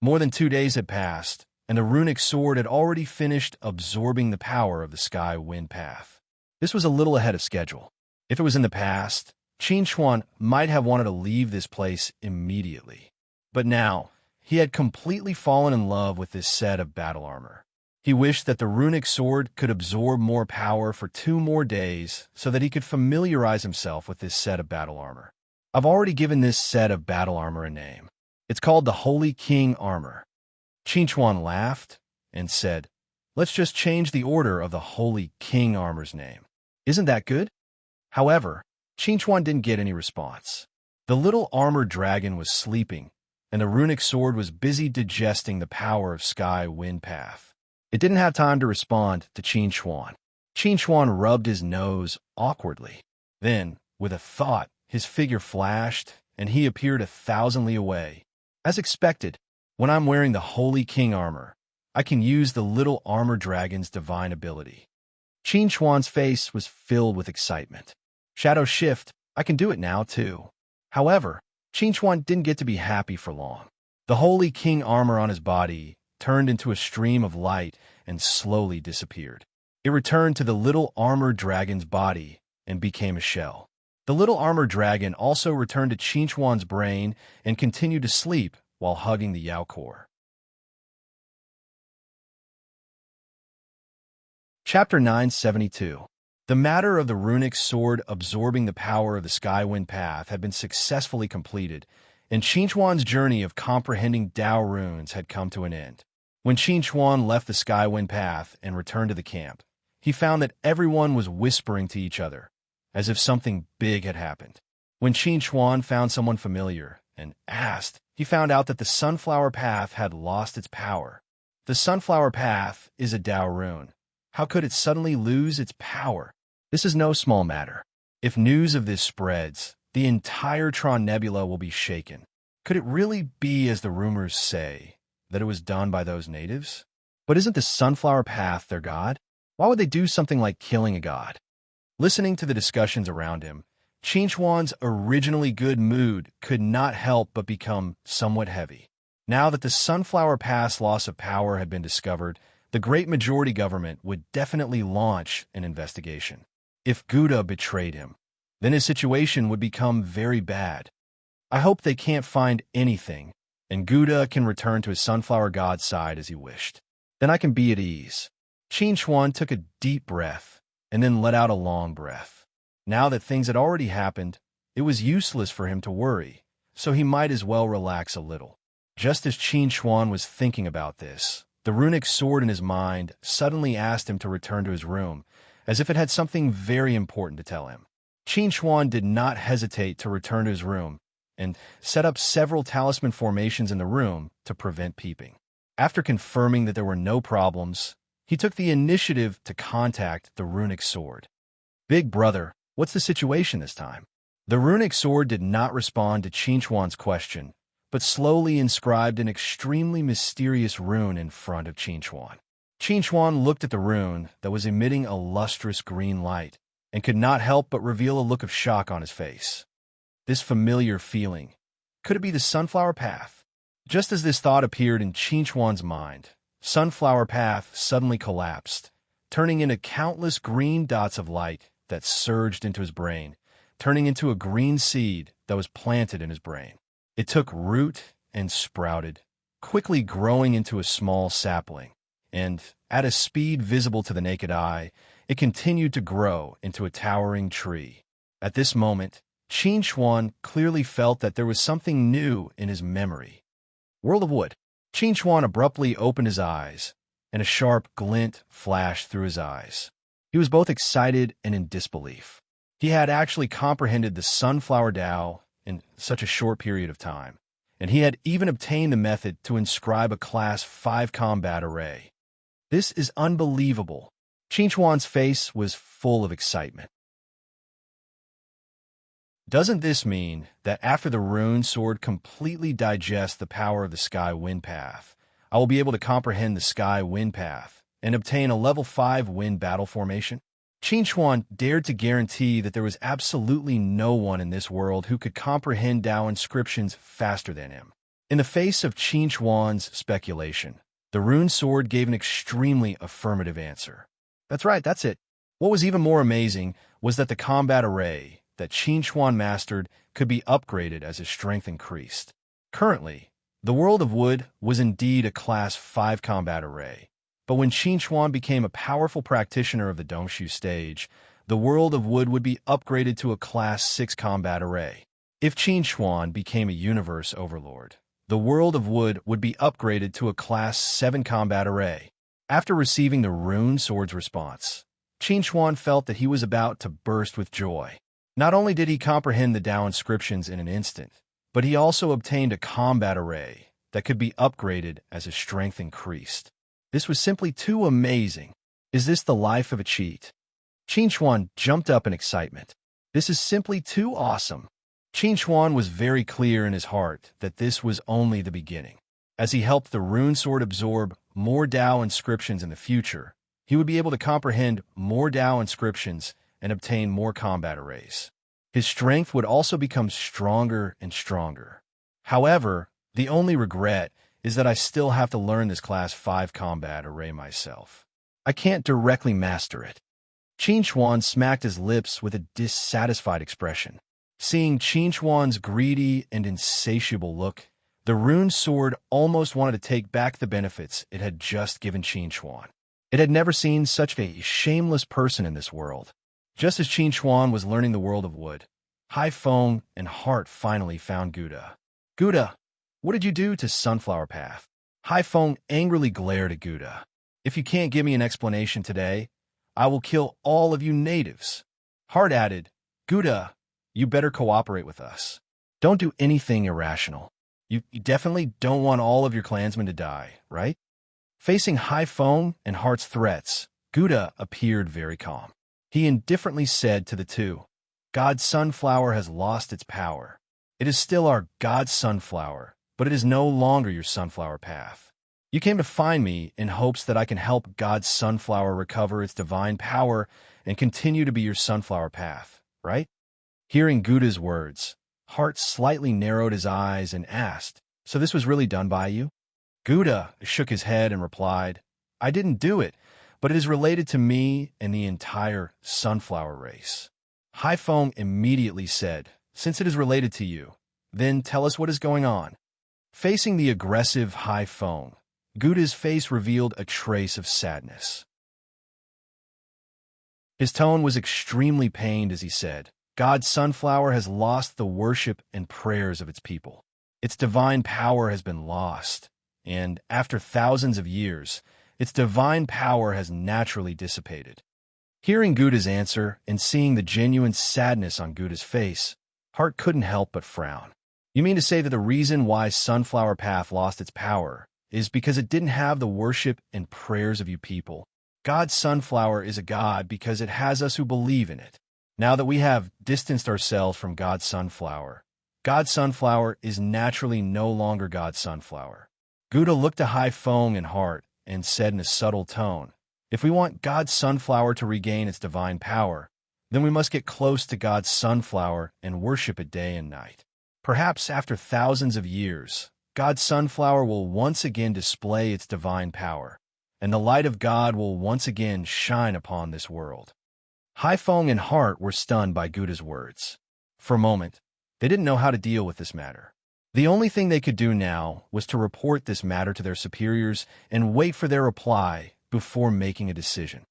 More than 2 days had passed, and the runic sword had already finished absorbing the power of the sky-wind path. This was a little ahead of schedule. If it was in the past, Qin Chuan might have wanted to leave this place immediately. But now, he had completely fallen in love with this set of battle armor. He wished that the runic sword could absorb more power for 2 more days so that he could familiarize himself with this set of battle armor. I've already given this set of battle armor a name. It's called the Holy King Armor. Qin Chuan laughed and said, "Let's just change the order of the Holy King Armor's name. Isn't that good?" However, Qin Chuan didn't get any response. The little armored dragon was sleeping, and the runic sword was busy digesting the power of sky-wind path. It didn't have time to respond to Qin Chuan. Qin Chuan rubbed his nose awkwardly. Then, with a thought, his figure flashed, and he appeared 1,000 li away. As expected, when I'm wearing the Holy King armor, I can use the little armored dragon's divine ability. Qin Chuan's face was filled with excitement. Shadow Shift, I can do it now, too. However, Qin Chuan didn't get to be happy for long. The Holy King armor on his body turned into a stream of light and slowly disappeared. It returned to the little armored dragon's body and became a shell. The little armored dragon also returned to Qin Chuan's brain and continued to sleep while hugging the Yao core. Chapter 972. The matter of the runic sword absorbing the power of the Skywind Path had been successfully completed, and Qin Chuan's journey of comprehending Dao runes had come to an end. When Qin Chuan left the Skywind Path and returned to the camp, he found that everyone was whispering to each other, as if something big had happened. When Qin Chuan found someone familiar and asked, he found out that the Sunflower Path had lost its power. The Sunflower Path is a Dao rune. How could it suddenly lose its power? This is no small matter. If news of this spreads, the entire Tron Nebula will be shaken. Could it really be, as the rumors say, that it was done by those natives? But isn't the Sunflower Path their god? Why would they do something like killing a god? Listening to the discussions around him, Qin Chuan's originally good mood could not help but become somewhat heavy. Now that the Sunflower Path's loss of power had been discovered, the great majority government would definitely launch an investigation. If Gouda betrayed him, then his situation would become very bad. I hope they can't find anything, and Gouda can return to his Sunflower God's side as he wished. Then I can be at ease. Qin Chuan took a deep breath and then let out a long breath. Now that things had already happened, it was useless for him to worry, so he might as well relax a little. Just as Qin Chuan was thinking about this, the runic sword in his mind suddenly asked him to return to his room, as if it had something very important to tell him. Qin Chuan did not hesitate to return to his room, and set up several talisman formations in the room to prevent peeping. After confirming that there were no problems, he took the initiative to contact the runic sword. "Big brother, what's the situation this time?" The runic sword did not respond to Qinchuan's question, but slowly inscribed an extremely mysterious rune in front of Qinchuan. Qinchuan looked at the rune that was emitting a lustrous green light and could not help but reveal a look of shock on his face. This familiar feeling, could it be the sunflower path? Just as this thought appeared in Qinchuan's mind, sunflower path suddenly collapsed, turning into countless green dots of light that surged into his brain, turning into a green seed that was planted in his brain. It took root and sprouted, quickly growing into a small sapling, and, at a speed visible to the naked eye, it continued to grow into a towering tree. At this moment, Qinchuan clearly felt that there was something new in his memory. World of Wood. Qinchuan abruptly opened his eyes, and a sharp glint flashed through his eyes. He was both excited and in disbelief. He had actually comprehended the Sunflower Tao in such a short period of time, and he had even obtained the method to inscribe a Class 5 combat array. This is unbelievable. Qinchuan's face was full of excitement. Doesn't this mean that after the rune sword completely digests the power of the Sky Wind Path, I will be able to comprehend the Sky Wind Path and obtain a level 5 wind battle formation? Qinchuan dared to guarantee that there was absolutely no one in this world who could comprehend Tao inscriptions faster than him. In the face of Qinchuan's speculation, the rune sword gave an extremely affirmative answer. That's right, that's it. What was even more amazing was that the combat array that Qinchuan mastered could be upgraded as his strength increased. Currently, the World of Wood was indeed a Class 5 combat array, but when Qinchuan became a powerful practitioner of the Dongshu stage, the World of Wood would be upgraded to a Class 6 combat array. If Qinchuan became a universe overlord, the World of Wood would be upgraded to a Class 7 combat array. After receiving the rune sword's response, Qinchuan felt that he was about to burst with joy. Not only did he comprehend the Tao inscriptions in an instant, but he also obtained a combat array that could be upgraded as his strength increased. This was simply too amazing. Is this the life of a cheat? Qinchuan jumped up in excitement. This is simply too awesome. Qinchuan was very clear in his heart that this was only the beginning. As he helped the rune sword absorb more Tao inscriptions in the future, he would be able to comprehend more Tao inscriptions and obtain more combat arrays. His strength would also become stronger and stronger. However, the only regret is that I still have to learn this Class 5 combat array myself. I can't directly master it. Qinchuan smacked his lips with a dissatisfied expression. Seeing Qinchuan's greedy and insatiable look, the rune sword almost wanted to take back the benefits it had just given Qinchuan. It had never seen such a shameless person in this world. Just as Qinchuan was learning the World of Wood, Haifeng and Heart finally found Gouda. "Gouda, what did you do to Sunflower Path?" Haifeng angrily glared at Gouda. "If you can't give me an explanation today, I will kill all of you natives." Heart added, "Gouda, you better cooperate with us. Don't do anything irrational. You definitely don't want all of your clansmen to die, right?" Facing Haifeng and Heart's threats, Gouda appeared very calm. He indifferently said to the two, "God's sunflower has lost its power. It is still our God's sunflower, but it is no longer your sunflower path. You came to find me in hopes that I can help God's sunflower recover its divine power and continue to be your sunflower path, right?" Hearing Gouda's words, Heart slightly narrowed his eyes and asked, "So this was really done by you?" Gouda shook his head and replied, "I didn't do it, but it is related to me and the entire sunflower race." Haifeng immediately said, "Since it is related to you, then tell us what is going on." Facing the aggressive Haifeng, Gouda's face revealed a trace of sadness. His tone was extremely pained as he said, "God's sunflower has lost the worship and prayers of its people. Its divine power has been lost, and after thousands of years, its divine power has naturally dissipated." Hearing Gouda's answer and seeing the genuine sadness on Gouda's face, Heart couldn't help but frown. You mean to say that the reason why Sunflower Path lost its power is because it didn't have the worship and prayers of you people? God Sunflower is a god because it has us who believe in it. Now that we have distanced ourselves from God Sunflower is naturally no longer God Sunflower. Gouda looked to Hai Feng and Heart and said in a subtle tone, if we want God Sunflower to regain its divine power, then we must get close to God Sunflower and worship it day and night. Perhaps after thousands of years, God Sunflower will once again display its divine power, and the light of God will once again shine upon this world. Hai Feng and Heart were stunned by Gouda's words. For a moment, they didn't know how to deal with this matter. The only thing they could do now was to report this matter to their superiors and wait for their reply before making a decision.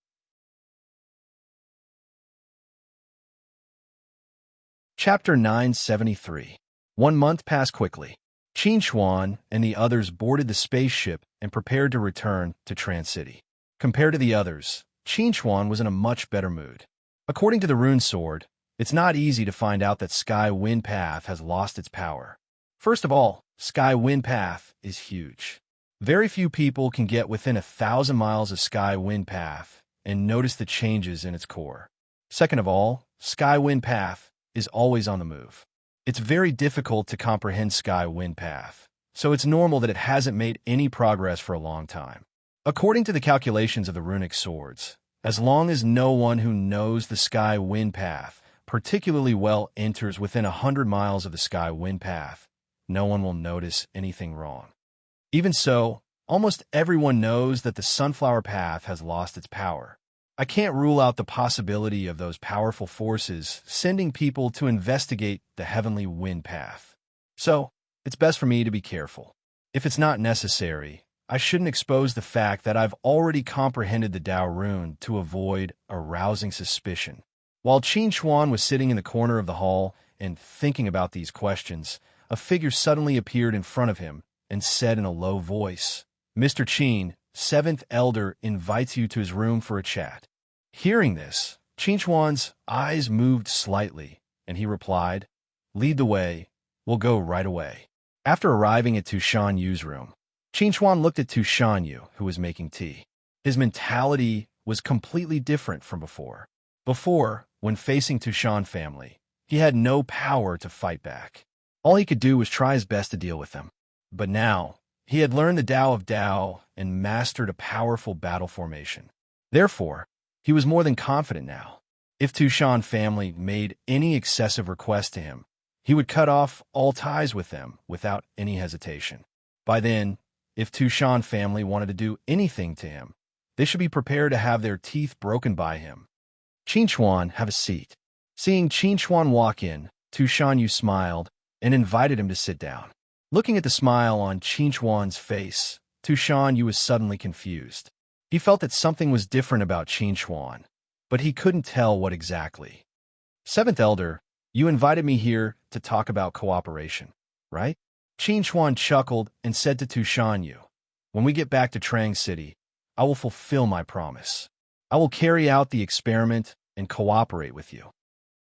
Chapter 973. 1 month passed quickly. Qin Xuan and the others boarded the spaceship and prepared to return to Trans City. Compared to the others, Qin Xuan was in a much better mood. According to the Rune Sword, it's not easy to find out that Sky Wind Path has lost its power. First of all, Sky Wind Path is huge. Very few people can get within 1,000 miles of Sky Wind Path and notice the changes in its core. Second of all, Sky Wind Path is always on the move. It's very difficult to comprehend Sky Wind Path, so it's normal that it hasn't made any progress for a long time. According to the calculations of the runic swords, as long as no one who knows the Sky Wind Path particularly well enters within 100 miles of the Sky Wind Path, no one will notice anything wrong. Even so, almost everyone knows that the Sunflower Path has lost its power. I can't rule out the possibility of those powerful forces sending people to investigate the Heavenly Wind Path. So, it's best for me to be careful. If it's not necessary, I shouldn't expose the fact that I've already comprehended the Tao Rune to avoid arousing suspicion. While Qin Xuan was sitting in the corner of the hall and thinking about these questions, a figure suddenly appeared in front of him and said in a low voice, Mr. Qin, 7th Elder invites you to his room for a chat. Hearing this, Qin Xuan's eyes moved slightly, and he replied, lead the way, we'll go right away. After arriving at Tu Shan Yu's room, Qin Xuan looked at Tu Shan Yu, who was making tea. His mentality was completely different from before. Before, when facing Tu Shan family, he had no power to fight back. All he could do was try his best to deal with them. But now, he had learned the Tao of Tao and mastered a powerful battle formation. Therefore, he was more than confident now. If Tu Shan family made any excessive request to him, he would cut off all ties with them without any hesitation. By then, if Tu Shan family wanted to do anything to him, they should be prepared to have their teeth broken by him. Qin Xuan, have a seat. Seeing Qin Xuan walk in, Tu Shan Yu smiled and invited him to sit down. Looking at the smile on Qin Xuan's face, Tu Shan Yu was suddenly confused. He felt that something was different about Qin Xuan, but he couldn't tell what exactly. 7th Elder, you invited me here to talk about cooperation, right? Qin Xuan chuckled and said to Tu Shan Yu, when we get back to Trang City, I will fulfill my promise. I will carry out the experiment and cooperate with you.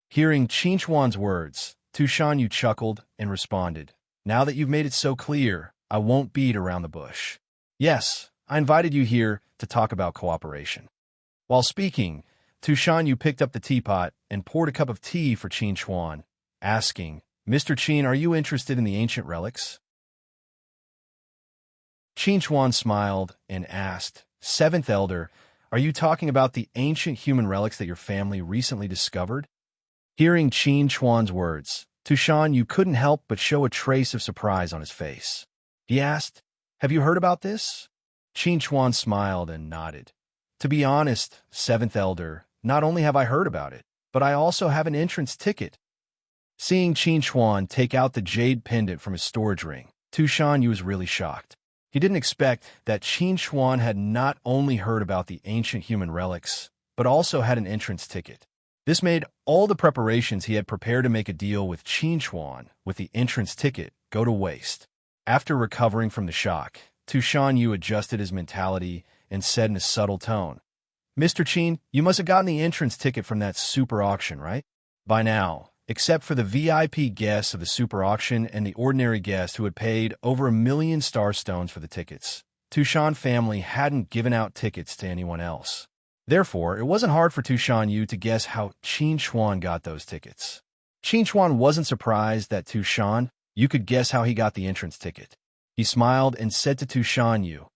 Hearing Qin Xuan's words, Tu Shan Yu chuckled and responded, now that you've made it so clear, I won't beat around the bush. Yes, I invited you here to talk about cooperation. While speaking, Tu Shan Yu picked up the teapot and poured a cup of tea for Qin Xuan, asking, Mr. Qin, are you interested in the ancient relics? Qin Xuan smiled and asked, 7th Elder, are you talking about the ancient human relics that your family recently discovered? Hearing Qin Xuan's words, Tu Shan Yu couldn't help but show a trace of surprise on his face. He asked, have you heard about this? Qin Xuan smiled and nodded. To be honest, 7th Elder, not only have I heard about it, but I also have an entrance ticket. Seeing Qin Xuan take out the jade pendant from his storage ring, Tu Shan Yu was really shocked. He didn't expect that Qin Xuan had not only heard about the ancient human relics, but also had an entrance ticket. This made all the preparations he had prepared to make a deal with Qin Xuan with the entrance ticket go to waste. After recovering from the shock, Tu Shan Yu adjusted his mentality and said in a subtle tone, Mr. Qin, you must have gotten the entrance ticket from that super auction, right? By now, except for the VIP guests of the super auction and the ordinary guest who had paid over 1,000,000 star stones for the tickets. Tushan family hadn't given out tickets to anyone else. Therefore, it wasn't hard for Tushan Yu to guess how Qin Chuan got those tickets. Qin Chuan wasn't surprised that Tushan Yu could guess how he got the entrance ticket. He smiled and said to Tushan Yu,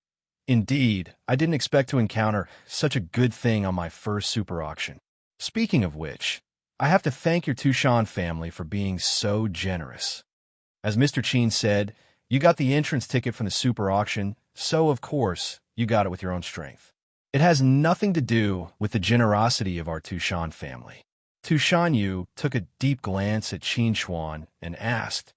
"Indeed, I didn't expect to encounter such a good thing on my first super auction. Speaking of which, I have to thank your Tushan family for being so generous." As Mr. Qin said, "You got the entrance ticket from the super auction, so of course, you got it with your own strength. It has nothing to do with the generosity of our Tushan family." Tushan Yu took a deep glance at Qin Chuan and asked,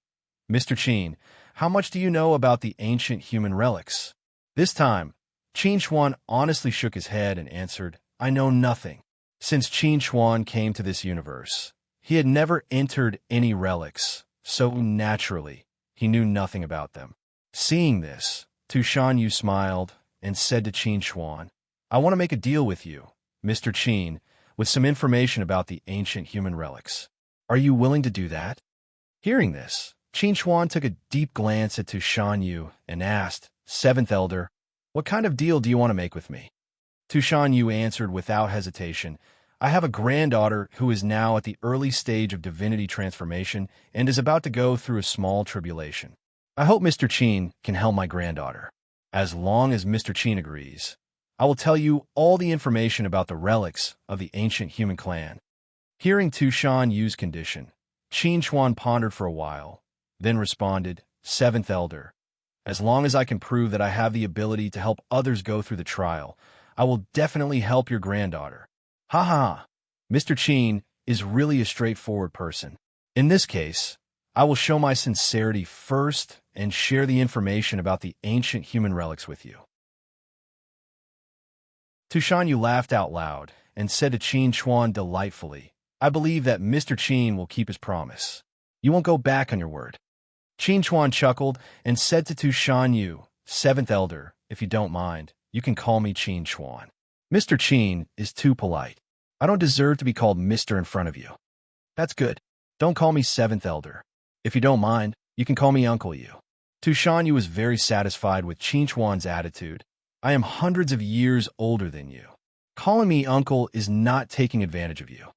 "Mr. Qin, how much do you know about the ancient human relics?" This time, Qin Chuan honestly shook his head and answered, "I know nothing." Since Qin Chuan came to this universe, he had never entered any relics, so naturally, he knew nothing about them. Seeing this, Tushan Yu smiled and said to Qin Chuan, "I want to make a deal with you, Mr. Qin, with some information about the ancient human relics. Are you willing to do that?" Hearing this, Qin Chuan took a deep glance at Tushan Yu and asked, "Seventh Elder, what kind of deal do you want to make with me?" Tushan Yu answered without hesitation, "I have a granddaughter who is now at the early stage of divinity transformation and is about to go through a small tribulation. I hope Mr. Qin can help my granddaughter. As long as Mr. Qin agrees, I will tell you all the information about the relics of the ancient human clan." Hearing Tushan Yu's condition, Qin Chuan pondered for a while, then responded, "Seventh Elder, as long as I can prove that I have the ability to help others go through the trial, I will definitely help your granddaughter." Ha ha! Mr. Qin is really a straightforward person. In this case, I will show my sincerity first and share the information about the ancient human relics with you. Tushan Yu laughed out loud and said to Qin Chuan delightfully, "I believe that Mr. Qin will keep his promise. You won't go back on your word." Qin Chuan chuckled and said to Tushan Yu, "Seventh Elder, if you don't mind, you can call me Qin Chuan. Mr. Qin is too polite. I don't deserve to be called Mr. in front of you." "That's good. Don't call me Seventh Elder. If you don't mind, you can call me Uncle Yu." Tushan Yu was very satisfied with Qin Chuan's attitude. "I am hundreds of years older than you. Calling me Uncle is not taking advantage of you.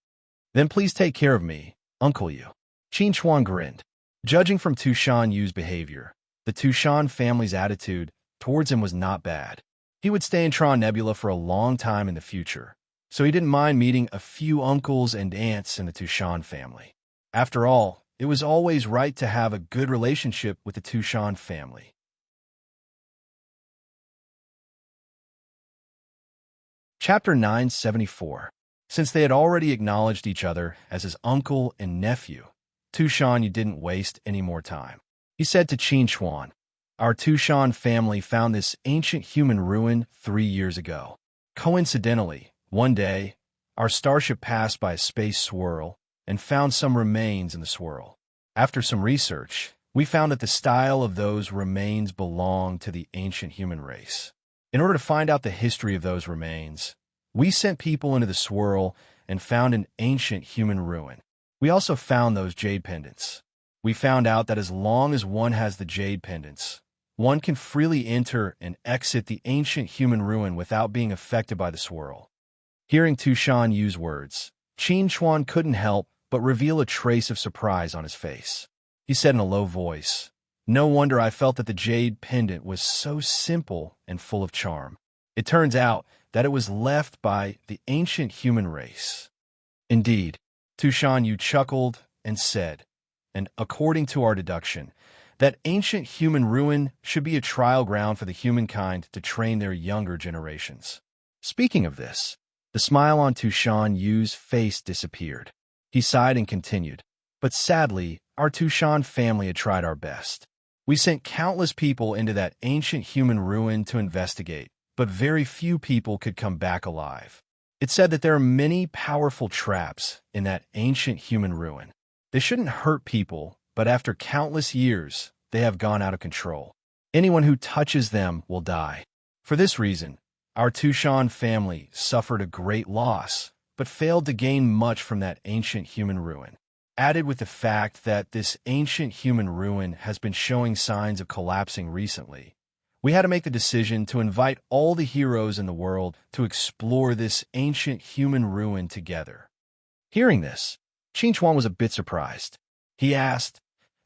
Then please take care of me, Uncle Yu." Qin Chuan grinned. Judging from Tushan Yu's behavior, the Tushan family's attitude towards him was not bad. He would stay in Tron Nebula for a long time in the future, so he didn't mind meeting a few uncles and aunts in the Tushan family. After all, it was always right to have a good relationship with the Tushan family. Chapter 974. Since they had already acknowledged each other as his uncle and nephew, Tushan Yu didn't waste any more time. He said to Qin Chuan, "Our Tushan family found this ancient human ruin 3 years ago. Coincidentally, one day, our starship passed by a space swirl and found some remains in the swirl. After some research, we found that the style of those remains belonged to the ancient human race. In order to find out the history of those remains, we sent people into the swirl and found an ancient human ruin. We also found those jade pendants. We found out that as long as one has the jade pendants, one can freely enter and exit the ancient human ruin without being affected by the swirl." Hearing Tushan Yu's words, Qin Chuan couldn't help but reveal a trace of surprise on his face. He said in a low voice, "No wonder I felt that the jade pendant was so simple and full of charm. It turns out that it was left by the ancient human race." "Indeed," Tushan Yu chuckled and said, "and according to our deduction, that ancient human ruin should be a trial ground for the humankind to train their younger generations." Speaking of this, the smile on Tushan Yu's face disappeared. He sighed and continued, "But sadly, our Tushan family had tried our best. We sent countless people into that ancient human ruin to investigate, but very few people could come back alive. It's said that there are many powerful traps in that ancient human ruin. They shouldn't hurt people, but after countless years, they have gone out of control. Anyone who touches them will die. For this reason, our Tushan family suffered a great loss, but failed to gain much from that ancient human ruin. added with the fact that this ancient human ruin has been showing signs of collapsing recently, we had to make the decision to invite all the heroes in the world to explore this ancient human ruin together. Hearing this, Qin was a bit surprised. He asked,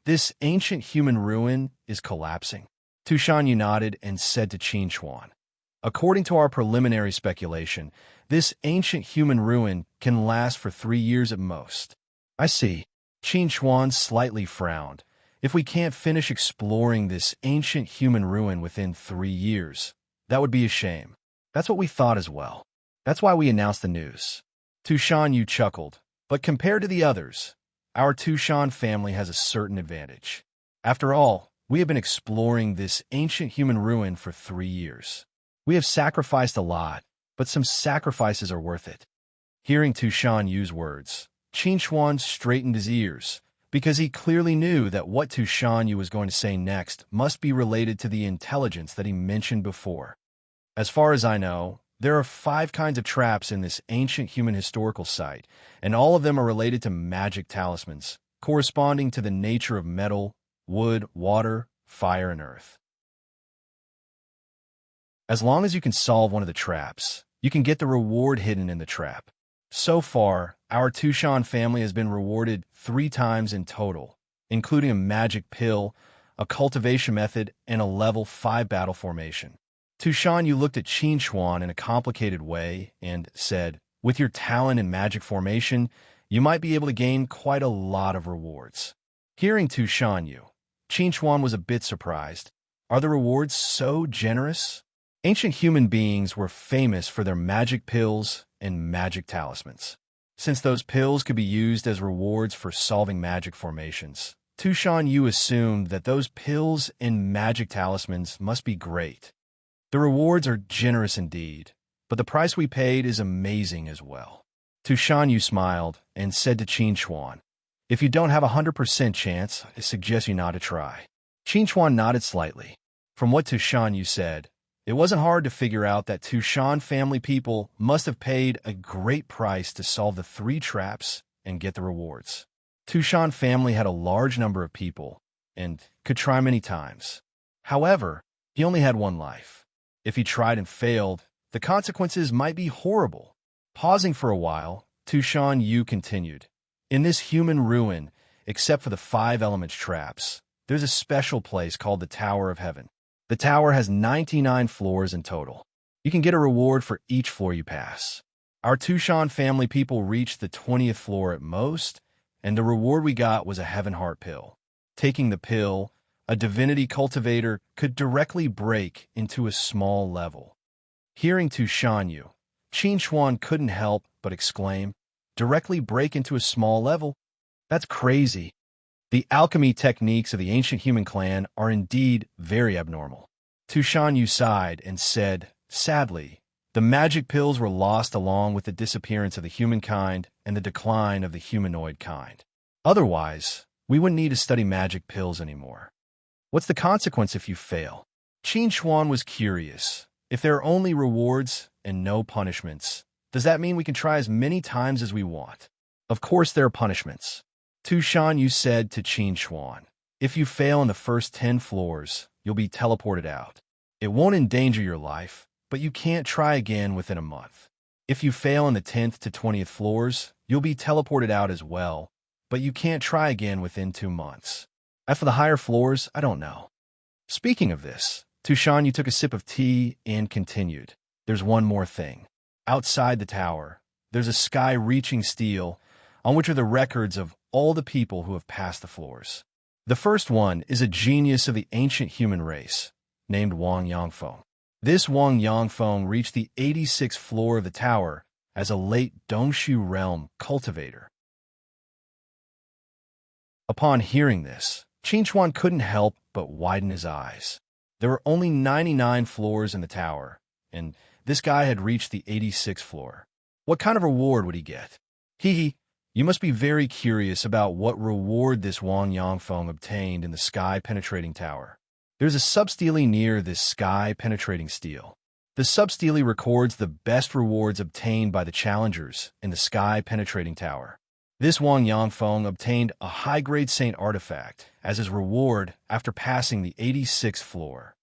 "This ancient human ruin is collapsing?" Tushan nodded and said to Qin, "According to our preliminary speculation, this ancient human ruin can last for 3 years at most." "I see." Qin slightly frowned. "If we can't finish exploring this ancient human ruin within 3 years, that would be a shame." "That's what we thought as well. That's why we announced the news." Tushan chuckled. "But compared to the others, our Tushan family has a certain advantage. After all, we have been exploring this ancient human ruin for 3 years. We have sacrificed a lot, but some sacrifices are worth it." Hearing Tushan use words, Qin straightened his ears, because he clearly knew that what Tushan was going to say next must be related to the intelligence that he mentioned before. "As far as I know, there are 5 kinds of traps in this ancient human historical site, and all of them are related to magic talismans, corresponding to the nature of metal, wood, water, fire, and earth. As long as you can solve one of the traps, you can get the reward hidden in the trap. So far, our Tushan family has been rewarded 3 times in total, including a magic pill, a cultivation method, and a level 5 battle formation." Tushan looked at Qin in a complicated way and said, "With your talent in magic formation, you might be able to gain quite a lot of rewards." Hearing Tushan Qin was a bit surprised. "Are the rewards so generous?" Ancient human beings were famous for their magic pills and magic talismans. Since those pills could be used as rewards for solving magic formations, Tushan assumed that those pills and magic talismans must be great. "The rewards are generous indeed, but the price we paid is amazing as well." Tushan smiled and said to Qin, "If you don't have a 100% chance, I suggest you not to try." Qin nodded slightly. From what Tushan said, it wasn't hard to figure out that Tushan family people must have paid a great price to solve the 3 traps and get the rewards. Tushan family had a large number of people and could try many times. However, he only had 1 life. If he tried and failed, the consequences might be horrible. Pausing for a while, Tushan continued, "In this human ruin, except for the 5 elements traps, there's a special place called the Tower of Heaven. The tower has 99 floors in total. You can get a reward for each floor you pass. Our Tushan family people reached the 20th floor at most, and the reward we got was a Heaven Heart pill. Taking the pill, a divinity cultivator could directly break into a small level." Hearing Tushan Qin couldn't help but exclaim, "Directly break into a small level? That's crazy." The alchemy techniques of the ancient human clan are indeed very abnormal. Tushan sighed and said, "Sadly, the magic pills were lost along with the disappearance of the humankind and the decline of the humanoid kind. Otherwise, we wouldn't need to study magic pills anymore." "What's the consequence if you fail?" Qin was curious. "If there are only rewards and no punishments, does that mean we can try as many times as we want?" "Of course there are punishments." Tushan said to Qin, "If you fail in the first 10 floors, you'll be teleported out. It won't endanger your life, but you can't try again within a month. If you fail in the 10th to 20th floors, you'll be teleported out as well, but you can't try again within 2 months. As for the higher floors, I don't know." Speaking of this, Tushan took a sip of tea and continued, "There's one more thing. Outside the tower, there's a sky-reaching stele on which are the records of all the people who have passed the floors. The first one is a genius of the ancient human race, named Wang Yangfeng. This Wang Yangfeng reached the 86th floor of the tower as a late Dongshu realm cultivator." Upon hearing this, Qin couldn't help but widen his eyes. There were only 99 floors in the tower, and this guy had reached the 86th floor. What kind of reward would he get? Hee. You must be very curious about what reward this Wang Yangfeng obtained in the sky-penetrating tower. There's a substele near this sky-penetrating stele. The substele records the best rewards obtained by the challengers in the sky-penetrating tower. This Wang Yangfeng obtained a high-grade saint artifact as his reward after passing the 86th floor.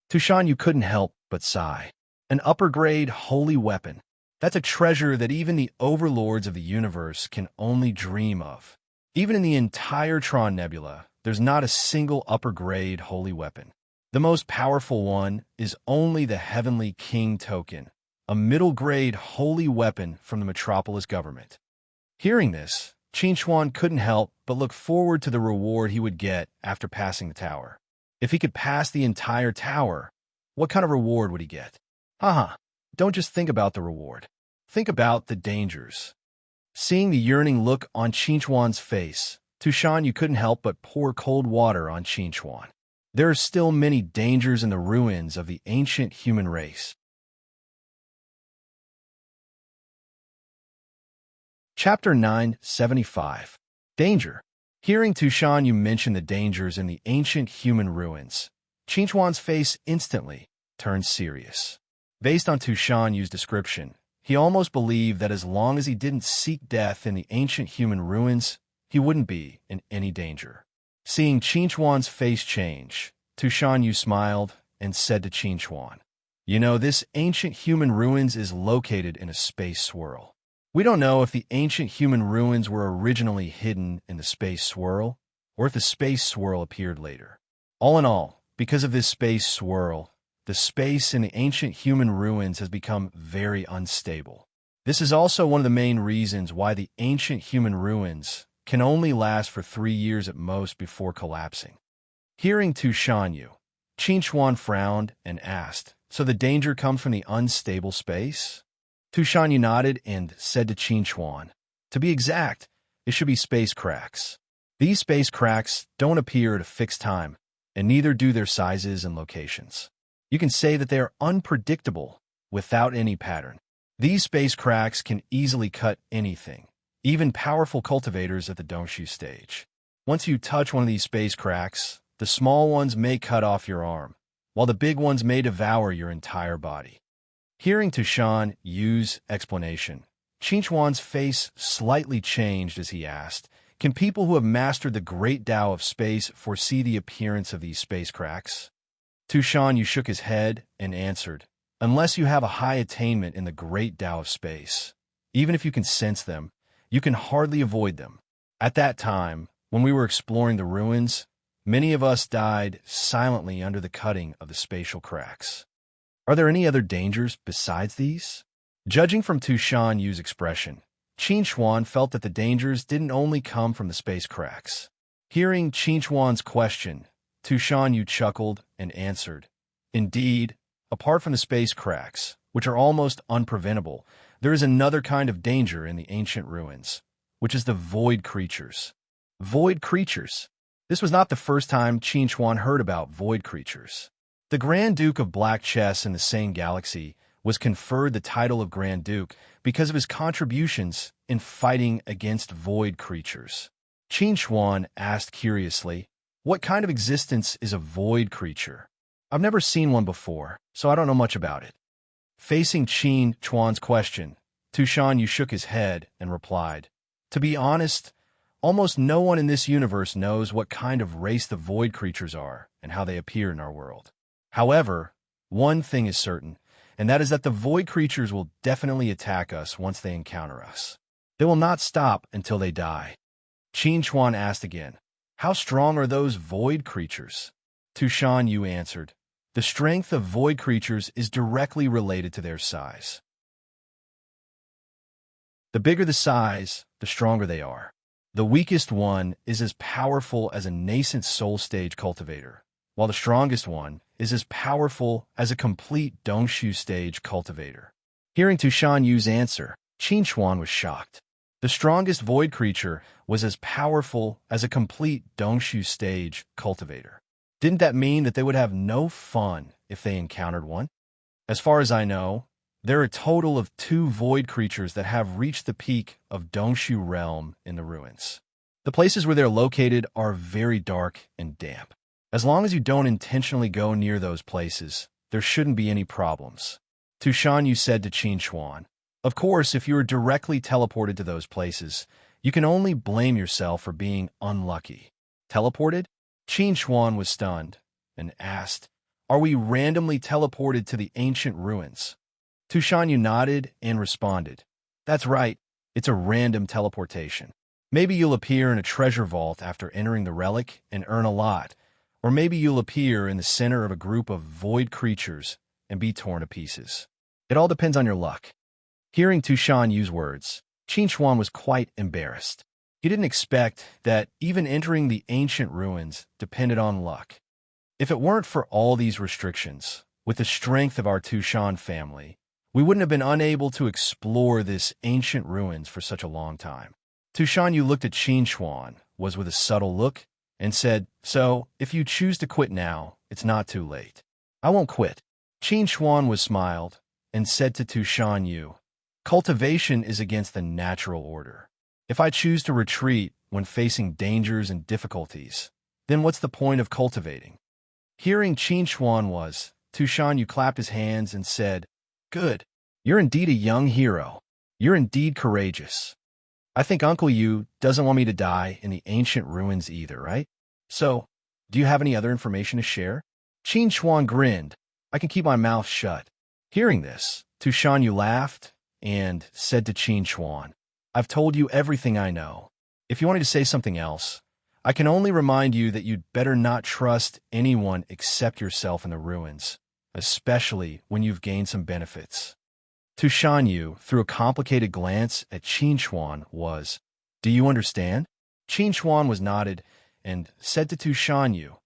Tu Shan Yu couldn't help but sigh. An upper-grade holy weapon. That's a treasure that even the overlords of the universe can only dream of. Even in the entire Tron Nebula, there's not a single upper-grade holy weapon. The most powerful one is only the Heavenly King token, a middle-grade holy weapon from the Metropolis government. Hearing this, Qin Chuan couldn't help but look forward to the reward he would get after passing the tower. If he could pass the entire tower, what kind of reward would he get? Haha, don't just think about the reward. Think about the dangers. Seeing the yearning look on Qin Chuan's face, Tu Shan Yu couldn't help but pour cold water on Qin Chuan. There are still many dangers in the ruins of the ancient human race. Chapter 975. Danger. Hearing Tu Shan Yu mention the dangers in the ancient human ruins, Qin Chuan's face instantly turned serious. Based on Tu Shan Yu's description, he almost believed that as long as he didn't seek death in the ancient human ruins, he wouldn't be in any danger. Seeing Qin Chuan's face change, Tu Shan Yu smiled and said to Qin Chuan, "You know, this ancient human ruins is located in a space swirl. We don't know if the ancient human ruins were originally hidden in the space swirl, or if the space swirl appeared later. All in all, because of this space swirl, the space in the ancient human ruins has become very unstable. This is also one of the main reasons why the ancient human ruins can only last for 3 years at most before collapsing." Hearing Tu Shan Yu, Qin Chuan frowned and asked, "So the danger comes from the unstable space?" Tu Shan Yu nodded and said to Qin Chuan, "To be exact, it should be space cracks. These space cracks don't appear at a fixed time, and neither do their sizes and locations. You can say that they are unpredictable without any pattern. These space cracks can easily cut anything, even powerful cultivators at the Dongshu stage. Once you touch one of these space cracks, the small ones may cut off your arm, while the big ones may devour your entire body." Hearing Tu Shan Yu's explanation, Qin Chuan's face slightly changed as he asked, "Can people who have mastered the great Tao of space foresee the appearance of these space cracks?" Tu Shan Yu shook his head and answered, "Unless you have a high attainment in the great Tao of space, even if you can sense them, you can hardly avoid them. At that time, when we were exploring the ruins, many of us died silently under the cutting of the spatial cracks. Are there any other dangers besides these?" Judging from Tu Shan Yu's expression, Qin Chuan felt that the dangers didn't only come from the space cracks. Hearing Qin Chuan's question, Tu Shan Yu chuckled and answered, "Indeed, apart from the space cracks, which are almost unpreventable, there is another kind of danger in the ancient ruins, which is the void creatures." Void creatures? This was not the first time Qin Chuan heard about void creatures. The Grand Duke of Black Chess in the Sane Galaxy was conferred the title of Grand Duke because of his contributions in fighting against void creatures. Qin Chuan asked curiously, "What kind of existence is a void creature? I've never seen one before, so I don't know much about it." Facing Qin Chuan's question, Tu Shan Yu shook his head and replied, "To be honest, almost no one in this universe knows what kind of race the void creatures are and how they appear in our world. However, one thing is certain, and that is that the void creatures will definitely attack us once they encounter us. They will not stop until they die." Qin Chuan asked again, "How strong are those void creatures?" Tu Shan Yu answered, "The strength of void creatures is directly related to their size. The bigger the size, the stronger they are. The weakest one is as powerful as a nascent soul stage cultivator, while the strongest one is as powerful as a complete Dongshu stage cultivator." Hearing Tu Shan Yu's answer, Qin Chuan was shocked. The strongest void creature was as powerful as a complete Dongshu stage cultivator. Didn't that mean that they would have no fun if they encountered one? As far as I know, there are a total of 2 void creatures that have reached the peak of Dongshu realm in the ruins. The places where they're located are very dark and damp. As long as you don't intentionally go near those places, there shouldn't be any problems. Tu Shan Yu said to Qin Chuan, "Of course, if you are directly teleported to those places, You can only blame yourself for being unlucky. Teleported? Qin Xuan was stunned and asked, "Are we randomly teleported to the ancient ruins?" Tu Shanyu nodded and responded, "That's right, it's a random teleportation. Maybe you'll appear in a treasure vault after entering the relic and earn a lot, or maybe you'll appear in the center of a group of void creatures and be torn to pieces. It all depends on your luck." Hearing Tu Shanyu's words, Qin Xuan was quite embarrassed. He didn't expect that even entering the ancient ruins depended on luck. If it weren't for all these restrictions, with the strength of our Tu Shan family, we wouldn't have been unable to explore this ancient ruins for such a long time. Tu Shanyu looked at Qin Xuan, was with a subtle look, and said, "So, if you choose to quit now, it's not too late." "I won't quit." Qin Xuan was smiled and said to Tu Shanyu, "Cultivation is against the natural order. If I choose to retreat when facing dangers and difficulties, then what's the point of cultivating?" Hearing Qin Xuan was, Tu Shanyu clapped his hands and said, "Good. You're indeed a young hero. You're indeed courageous. I think Uncle Yu doesn't want me to die in the ancient ruins either, right? So, do you have any other information to share?" Qin Xuan grinned. "I can keep my mouth shut." Hearing this, Tu Shanyu laughed and said to Qin Xuan, "I've told you everything I know. If you wanted to say something else, I can only remind you that you'd better not trust anyone except yourself in the ruins, especially when you've gained some benefits." Tu Shanyu threw a complicated glance at Qin Xuan was, "Do you understand?" Qin Xuan was nodded and said to Tu Shanyu,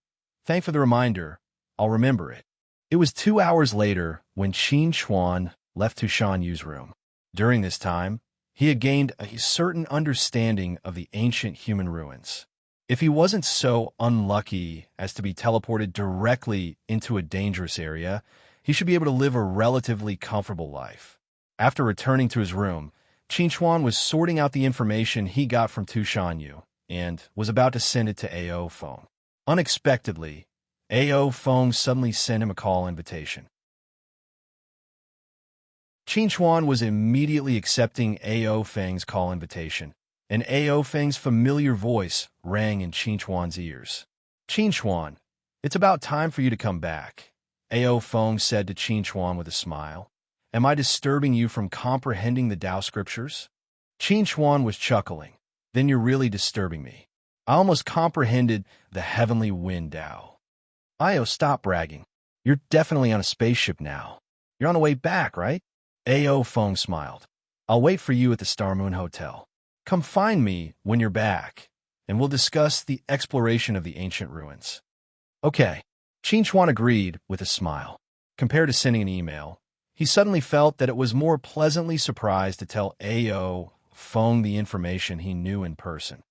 "Thank for the reminder. I'll remember it." It was 2 hours later when Qin Xuan left Tu Shanyu's room. During this time, he had gained a certain understanding of the ancient human ruins. If he wasn't so unlucky as to be teleported directly into a dangerous area, he should be able to live a relatively comfortable life. After returning to his room, Qin Xuan was sorting out the information he got from Tu Shanyu and was about to send it to A.O. Feng. Unexpectedly, A.O. Feng suddenly sent him a call invitation. Qin Xuan was immediately accepting A.O. Feng's call invitation, and A.O. Feng's familiar voice rang in Qin Xuan's ears. "Qin Xuan, it's about time for you to come back," A.O. Feng said to Qin Xuan with a smile. "Am I disturbing you from comprehending the Tao scriptures?" Qin Xuan was chuckling. "Then you're really disturbing me. I almost comprehended the heavenly wind Tao." "Io, stop bragging. You're definitely on a spaceship now. You're on the way back, right?" A.O. Feng smiled. "I'll wait for you at the Star Moon Hotel. Come find me when you're back, and we'll discuss the exploration of the ancient ruins." "Okay." Qin Xuan agreed with a smile. Compared to sending an email, he suddenly felt that it was more pleasantly surprised to tell A.O. Feng the information he knew in person.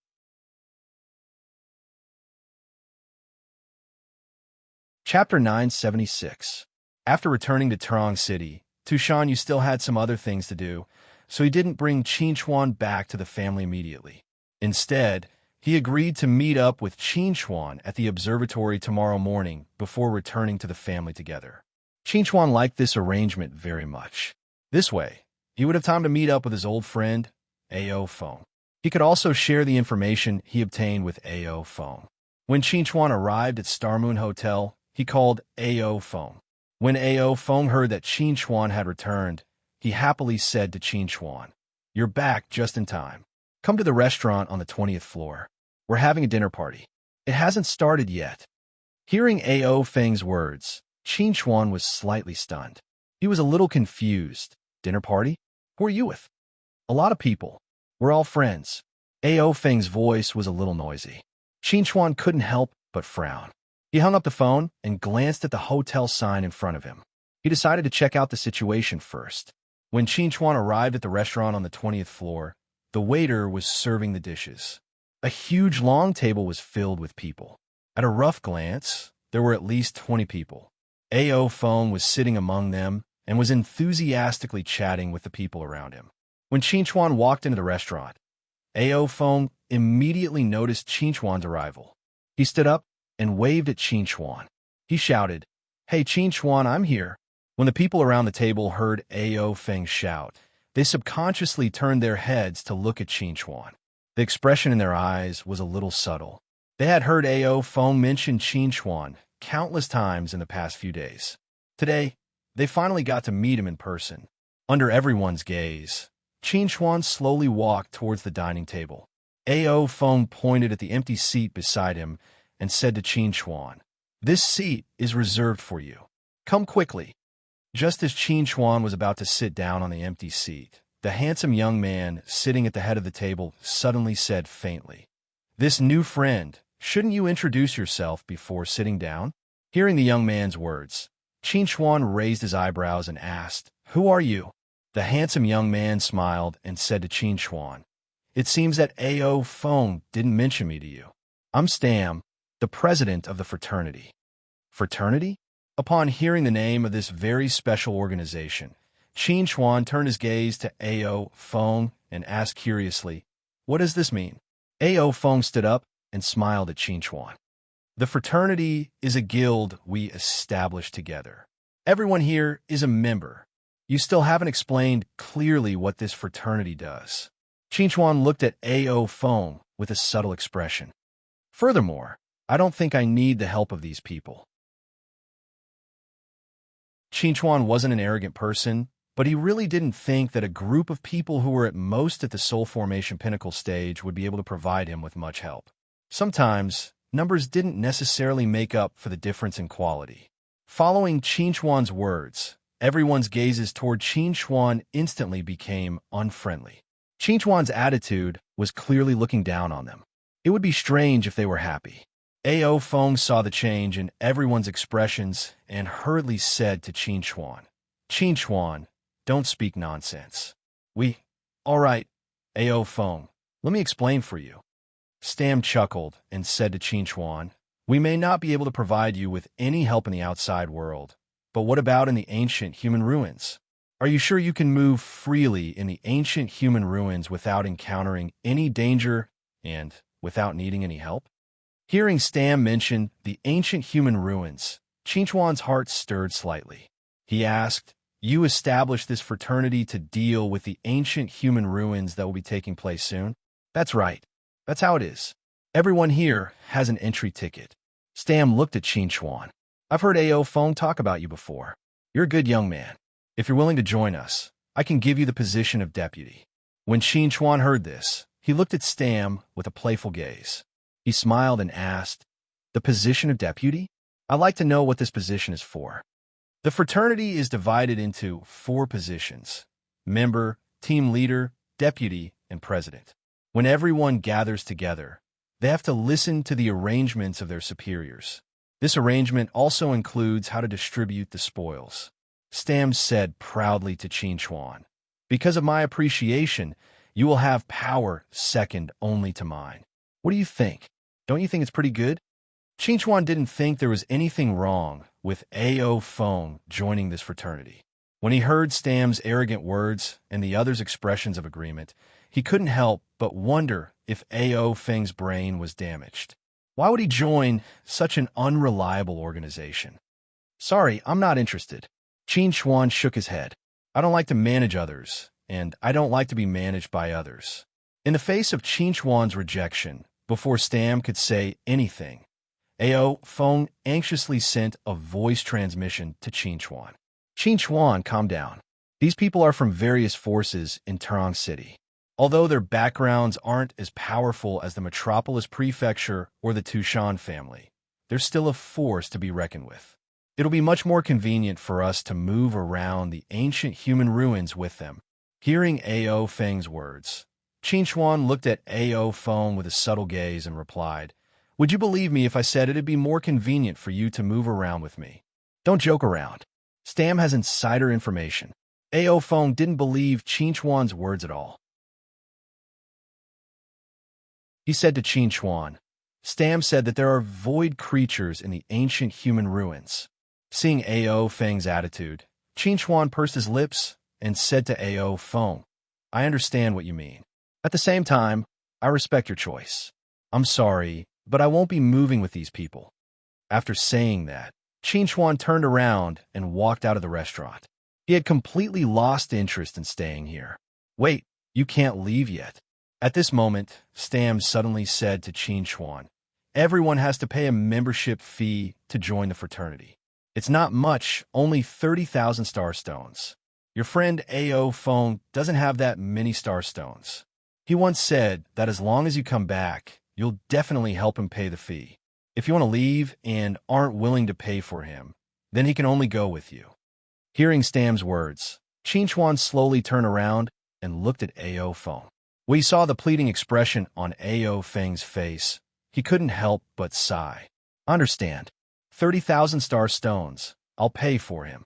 Chapter 976. After returning to Trang City, Tu Shanyu still had some other things to do, so he didn't bring Qin Xuan back to the family immediately. Instead, he agreed to meet up with Qin Xuan at the observatory tomorrow morning before returning to the family together. Qin Xuan liked this arrangement very much. This way, he would have time to meet up with his old friend, A.O. Feng. He could also share the information he obtained with A.O. Feng. When Qin Xuan arrived at Star Moon Hotel, he called A.O. Feng. When A.O. Feng heard that Qin Xuan had returned, he happily said to Qin Xuan, "You're back just in time. Come to the restaurant on the 20th floor. We're having a dinner party. It hasn't started yet." Hearing A.O. Feng's words, Qin Xuan was slightly stunned. He was a little confused. "Dinner party? Who are you with?" "A lot of people. We're all friends." A.O. Feng's voice was a little noisy. Qin Xuan couldn't help but frown. He hung up the phone and glanced at the hotel sign in front of him. He decided to check out the situation first. When Qin Xuan arrived at the restaurant on the 20th floor, the waiter was serving the dishes. A huge long table was filled with people. At a rough glance, there were at least 20 people. A.O. Feng was sitting among them and was enthusiastically chatting with the people around him. When Qin Xuan walked into the restaurant, A.O. Feng immediately noticed Qin Xuan's arrival. He stood up and waved at Qin Xuan. He shouted, "Hey Qin Xuan, I'm here." When the people around the table heard A.O. Feng shout, they subconsciously turned their heads to look at Qin Xuan. The expression in their eyes was a little subtle. They had heard Ao Feng mention Qin Chuan countless times in the past few days. Today, they finally got to meet him in person. Under everyone's gaze, Qin Chuan slowly walked towards the dining table. Ao Feng pointed at the empty seat beside him and said to Qin Chuan, "This seat is reserved for you. Come quickly." Just as Qin Chuan was about to sit down on the empty seat, the handsome young man sitting at the head of the table suddenly said faintly, "This new friend, shouldn't you introduce yourself before sitting down?" Hearing the young man's words, Qin Chuan raised his eyebrows and asked, "Who are you?" The handsome young man smiled and said to Qin Chuan, "It seems that Ao Feng didn't mention me to you. I'm Stam, the president of the fraternity." Fraternity? Upon hearing the name of this very special organization, Qin Chuan turned his gaze to Ao Feng and asked curiously, "What does this mean?" Ao Feng stood up and smiled at Qin Chuan. "The fraternity is a guild we established together. Everyone here is a member. You still haven't explained clearly what this fraternity does." Qin Chuan looked at Ao Feng with a subtle expression. "Furthermore, I don't think I need the help of these people." Qin Chuan wasn't an arrogant person, but he really didn't think that a group of people who were at most at the soul formation pinnacle stage would be able to provide him with much help. Sometimes, numbers didn't necessarily make up for the difference in quality. Following Qin Chuan's words, everyone's gazes toward Qin Chuan instantly became unfriendly. Qin Chuan's attitude was clearly looking down on them. It would be strange if they were happy. Ao Feng saw the change in everyone's expressions and hurriedly said to Qin Chuan, "Qin Chuan, don't speak nonsense. All right, Ao Feng, let me explain for you." Stam chuckled and said to Qin Chuan, "We may not be able to provide you with any help in the outside world, but what about in the ancient human ruins? Are you sure you can move freely in the ancient human ruins without encountering any danger and without needing any help?" Hearing Stam mention the ancient human ruins, Qin Chuan's heart stirred slightly. He asked, "You established this fraternity to deal with the ancient human ruins that will be taking place soon?" "That's right. That's how it is. Everyone here has an entry ticket." Stam looked at Qin Chuan. "I've heard Ao Feng talk about you before. You're a good young man. If you're willing to join us, I can give you the position of deputy." When Qin Chuan heard this, he looked at Stam with a playful gaze. He smiled and asked, "The position of deputy? I'd like to know what this position is for." The fraternity is divided into 4 positions: member, team leader, deputy, and president. When everyone gathers together, they have to listen to the arrangements of their superiors. This arrangement also includes how to distribute the spoils. Stam said proudly to Qin Chuan, "Because of my appreciation, you will have power second only to mine. What do you think? Don't you think it's pretty good?" Qin Chuan didn't think there was anything wrong with Ao Feng joining this fraternity. When he heard Stam's arrogant words and the others' expressions of agreement, he couldn't help but wonder if Ao Feng's brain was damaged. Why would he join such an unreliable organization? "Sorry, I'm not interested." Qin Chuan shook his head. "I don't like to manage others, and I don't like to be managed by others." In the face of Qin Chuan's rejection, before Stam could say anything, Ao Feng anxiously sent a voice transmission to Qin Chuan. "Qin Chuan, calm down. These people are from various forces in Terang City. Although their backgrounds aren't as powerful as the Metropolis Prefecture or the Tushan family, they're still a force to be reckoned with. It'll be much more convenient for us to move around the ancient human ruins with them." Hearing Ao Feng's words, Qin Chuan looked at Ao Feng with a subtle gaze and replied, "Would you believe me if I said it'd be more convenient for you to move around with me? Don't joke around. Stam has insider information." Ao Feng didn't believe Qin Chuan's words at all. He said to Qin Chuan, "Stam said that there are void creatures in the ancient human ruins." Seeing Ao Feng's attitude, Qin Chuan pursed his lips and said to Ao Feng, "I understand what you mean. At the same time, I respect your choice. I'm sorry, but I won't be moving with these people." After saying that, Qin Chuan turned around and walked out of the restaurant. He had completely lost interest in staying here. "Wait, you can't leave yet." At this moment, Stam suddenly said to Qin Chuan, "Everyone has to pay a membership fee to join the fraternity. It's not much, only 30,000 star stones. Your friend A.O. Feng doesn't have that many star stones. He once said that as long as you come back, you'll definitely help him pay the fee. If you want to leave and aren't willing to pay for him, then he can only go with you." Hearing Stam's words, Qin Chuan slowly turned around and looked at A.O. Feng. When he saw the pleading expression on A.O. Feng's face, he couldn't help but sigh. "Understand. 30,000 star stones. I'll pay for him."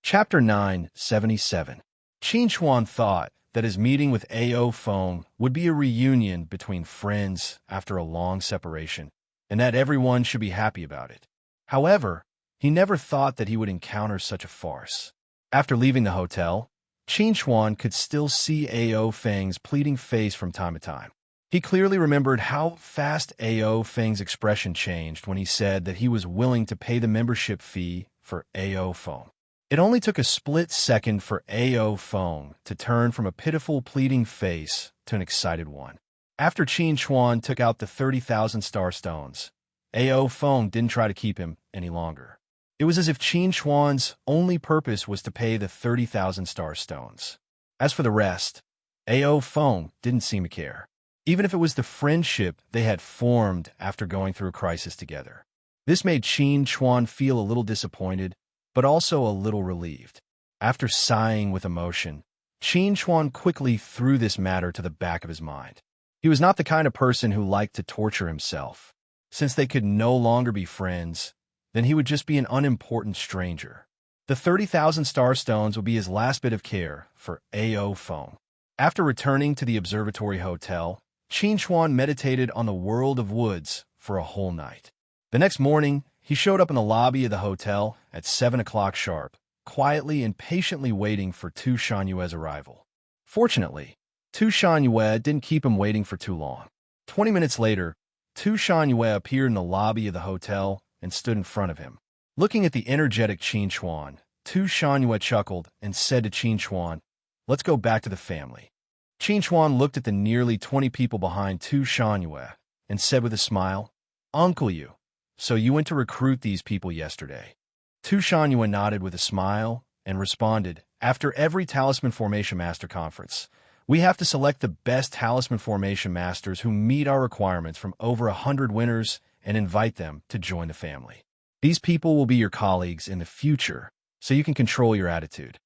Chapter 977. Qin Chuan thought that his meeting with A.O. Feng would be a reunion between friends after a long separation, and that everyone should be happy about it. However, he never thought that he would encounter such a farce. After leaving the hotel, Qin Chuan could still see A.O. Feng's pleading face from time to time. He clearly remembered how fast A.O. Feng's expression changed when he said that he was willing to pay the membership fee for A.O. Feng. It only took a split second for A.O. Feng to turn from a pitiful, pleading face to an excited one. After Qin Chuan took out the 30,000 star stones, A.O. Feng didn't try to keep him any longer. It was as if Qin Chuan's only purpose was to pay the 30,000 star stones. As for the rest, A.O. Feng didn't seem to care, even if it was the friendship they had formed after going through a crisis together. This made Qin Chuan feel a little disappointed, but also a little relieved. After sighing with emotion, Qin Chuan quickly threw this matter to the back of his mind. He was not the kind of person who liked to torture himself. Since they could no longer be friends, then he would just be an unimportant stranger. The 30,000 star stones would be his last bit of care for A.O. Feng. After returning to the observatory hotel, Qin Chuan meditated on the world of woods for a whole night. The next morning, he showed up in the lobby of the hotel at 7 o'clock sharp, quietly and patiently waiting for Tu Shanyue's arrival. Fortunately, Tu Shanyue didn't keep him waiting for too long. 20 minutes later, Tu Shanyue appeared in the lobby of the hotel and stood in front of him. Looking at the energetic Qin Chuan, Tu Shanyue chuckled and said to Qin Chuan, "Let's go back to the family." Qin Chuan looked at the nearly 20 people behind Tu Shanyue and said with a smile, "Uncle Yu, so you went to recruit these people yesterday?" Tu Shanyue nodded with a smile and responded, "After every Talisman Formation Master Conference, we have to select the best Talisman Formation Masters who meet our requirements from over 100 winners and invite them to join the family. These people will be your colleagues in the future, so you can control your attitude."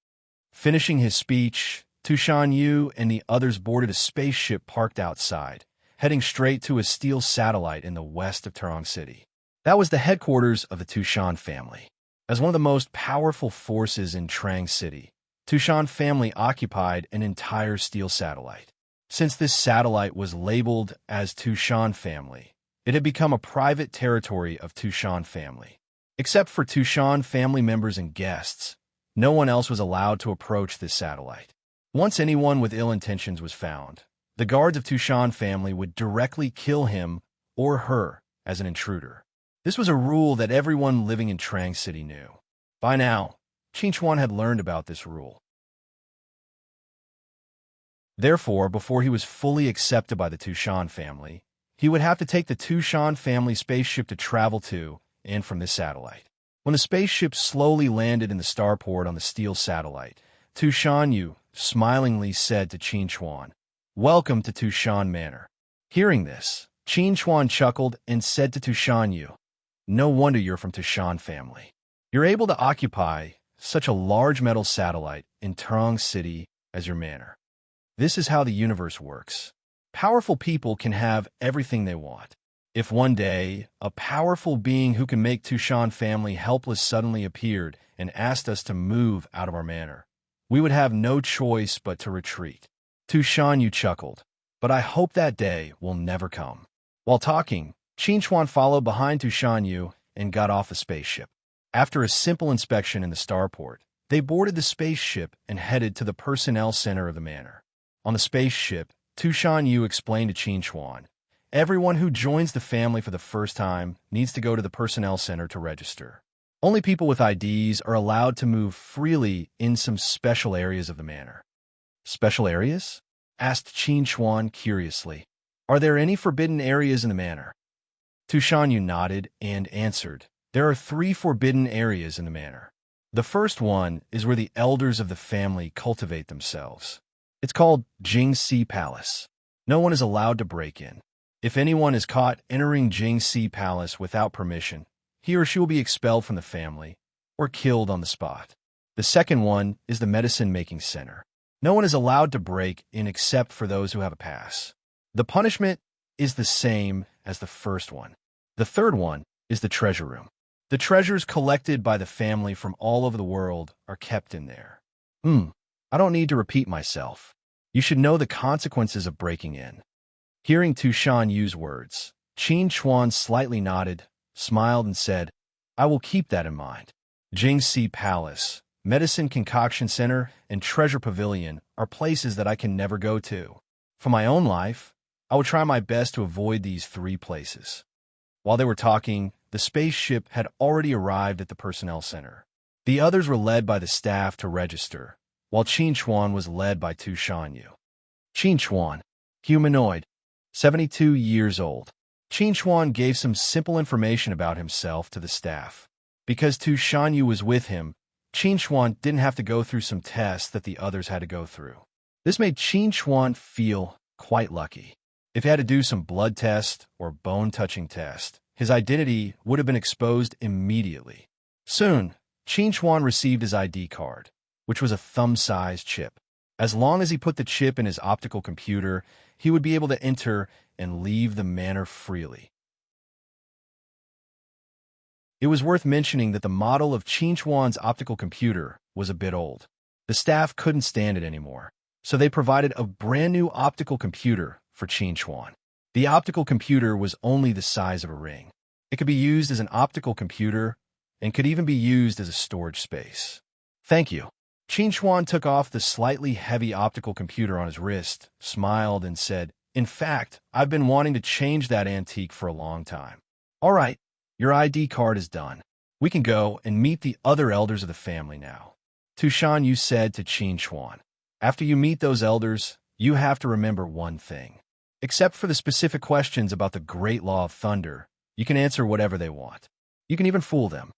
Finishing his speech, Tushan Yu and the others boarded a spaceship parked outside, heading straight to a steel satellite in the west of Terang City. That was the headquarters of the Tushan family. As one of the most powerful forces in Trang City, Tushan family occupied an entire steel satellite. Since this satellite was labeled as Tushan family, it had become a private territory of Tushan family. Except for Tushan family members and guests, no one else was allowed to approach this satellite. Once anyone with ill intentions was found, the guards of Tushan family would directly kill him or her as an intruder. This was a rule that everyone living in Trang City knew. By now, Qin Chuan had learned about this rule. Therefore, before he was fully accepted by the Tushan family, he would have to take the Tushan family spaceship to travel to and from this satellite. When the spaceship slowly landed in the starport on the steel satellite, Tushan Yu smilingly said to Qin Chuan, "Welcome to Tushan Manor." Hearing this, Qin Chuan chuckled and said to Tushan Yu, "No wonder you're from Tushan family. You're able to occupy such a large metal satellite in Terang City as your manor. This is how the universe works. Powerful people can have everything they want. If one day, a powerful being who can make Tushan family helpless suddenly appeared and asked us to move out of our manor, we would have no choice but to retreat." Tushan Yu chuckled, "But I hope that day will never come." While talking, Qin Chuan followed behind Tushan Yu and got off the spaceship. After a simple inspection in the starport, they boarded the spaceship and headed to the personnel center of the manor. On the spaceship, Tushan Yu explained to Qin Chuan, "Everyone who joins the family for the first time needs to go to the personnel center to register. Only people with IDs are allowed to move freely in some special areas of the manor. Special areas? Asked Qin Chuan curiously. Are there any forbidden areas in the manor? Tu Shanyu nodded and answered, there are 3 forbidden areas in the manor. The first one is where the elders of the family cultivate themselves. It's called Jingxi Palace. No one is allowed to break in. If anyone is caught entering Jingxi Palace without permission, he or she will be expelled from the family or killed on the spot. The second one is the medicine-making center. No one is allowed to break in except for those who have a pass. The punishment is the same as the first one. The third one is the treasure room. The treasures collected by the family from all over the world are kept in there. I don't need to repeat myself. You should know the consequences of breaking in. Hearing Tu Shanyu's words, Qin Chuan slightly nodded, smiled, and said, I will keep that in mind. Jingxi Palace, Medicine Concoction Center, and Treasure Pavilion are places that I can never go to. For my own life, I will try my best to avoid these 3 places. While they were talking, the spaceship had already arrived at the personnel center. The others were led by the staff to register, while Qin Chuan was led by Tu Shanyu. Qin Chuan, humanoid, 72 years old. Qin Chuan gave some simple information about himself to the staff. Because Tu Shanyu was with him, Qin Chuan didn't have to go through some tests that the others had to go through. This made Qin Chuan feel quite lucky. If he had to do some blood test or bone-touching test, his identity would have been exposed immediately. Soon, Qin Chuan received his ID card, which was a thumb-sized chip. As long as he put the chip in his optical computer, he would be able to enter and leave the manor freely. It was worth mentioning that the model of Qin Chuan's optical computer was a bit old. The staff couldn't stand it anymore, so they provided a brand new optical computer for Qin Chuan. The optical computer was only the size of a ring. It could be used as an optical computer and could even be used as a storage space. Thank you. Qin Chuan took off the slightly heavy optical computer on his wrist, smiled, and said, in fact, I've been wanting to change that antique for a long time. All right, your ID card is done. We can go and meet the other elders of the family now. Tu Shanyu said to Qin Chuan, after you meet those elders, you have to remember one thing. Except for the specific questions about the Great Law of Thunder, you can answer whatever they want. You can even fool them.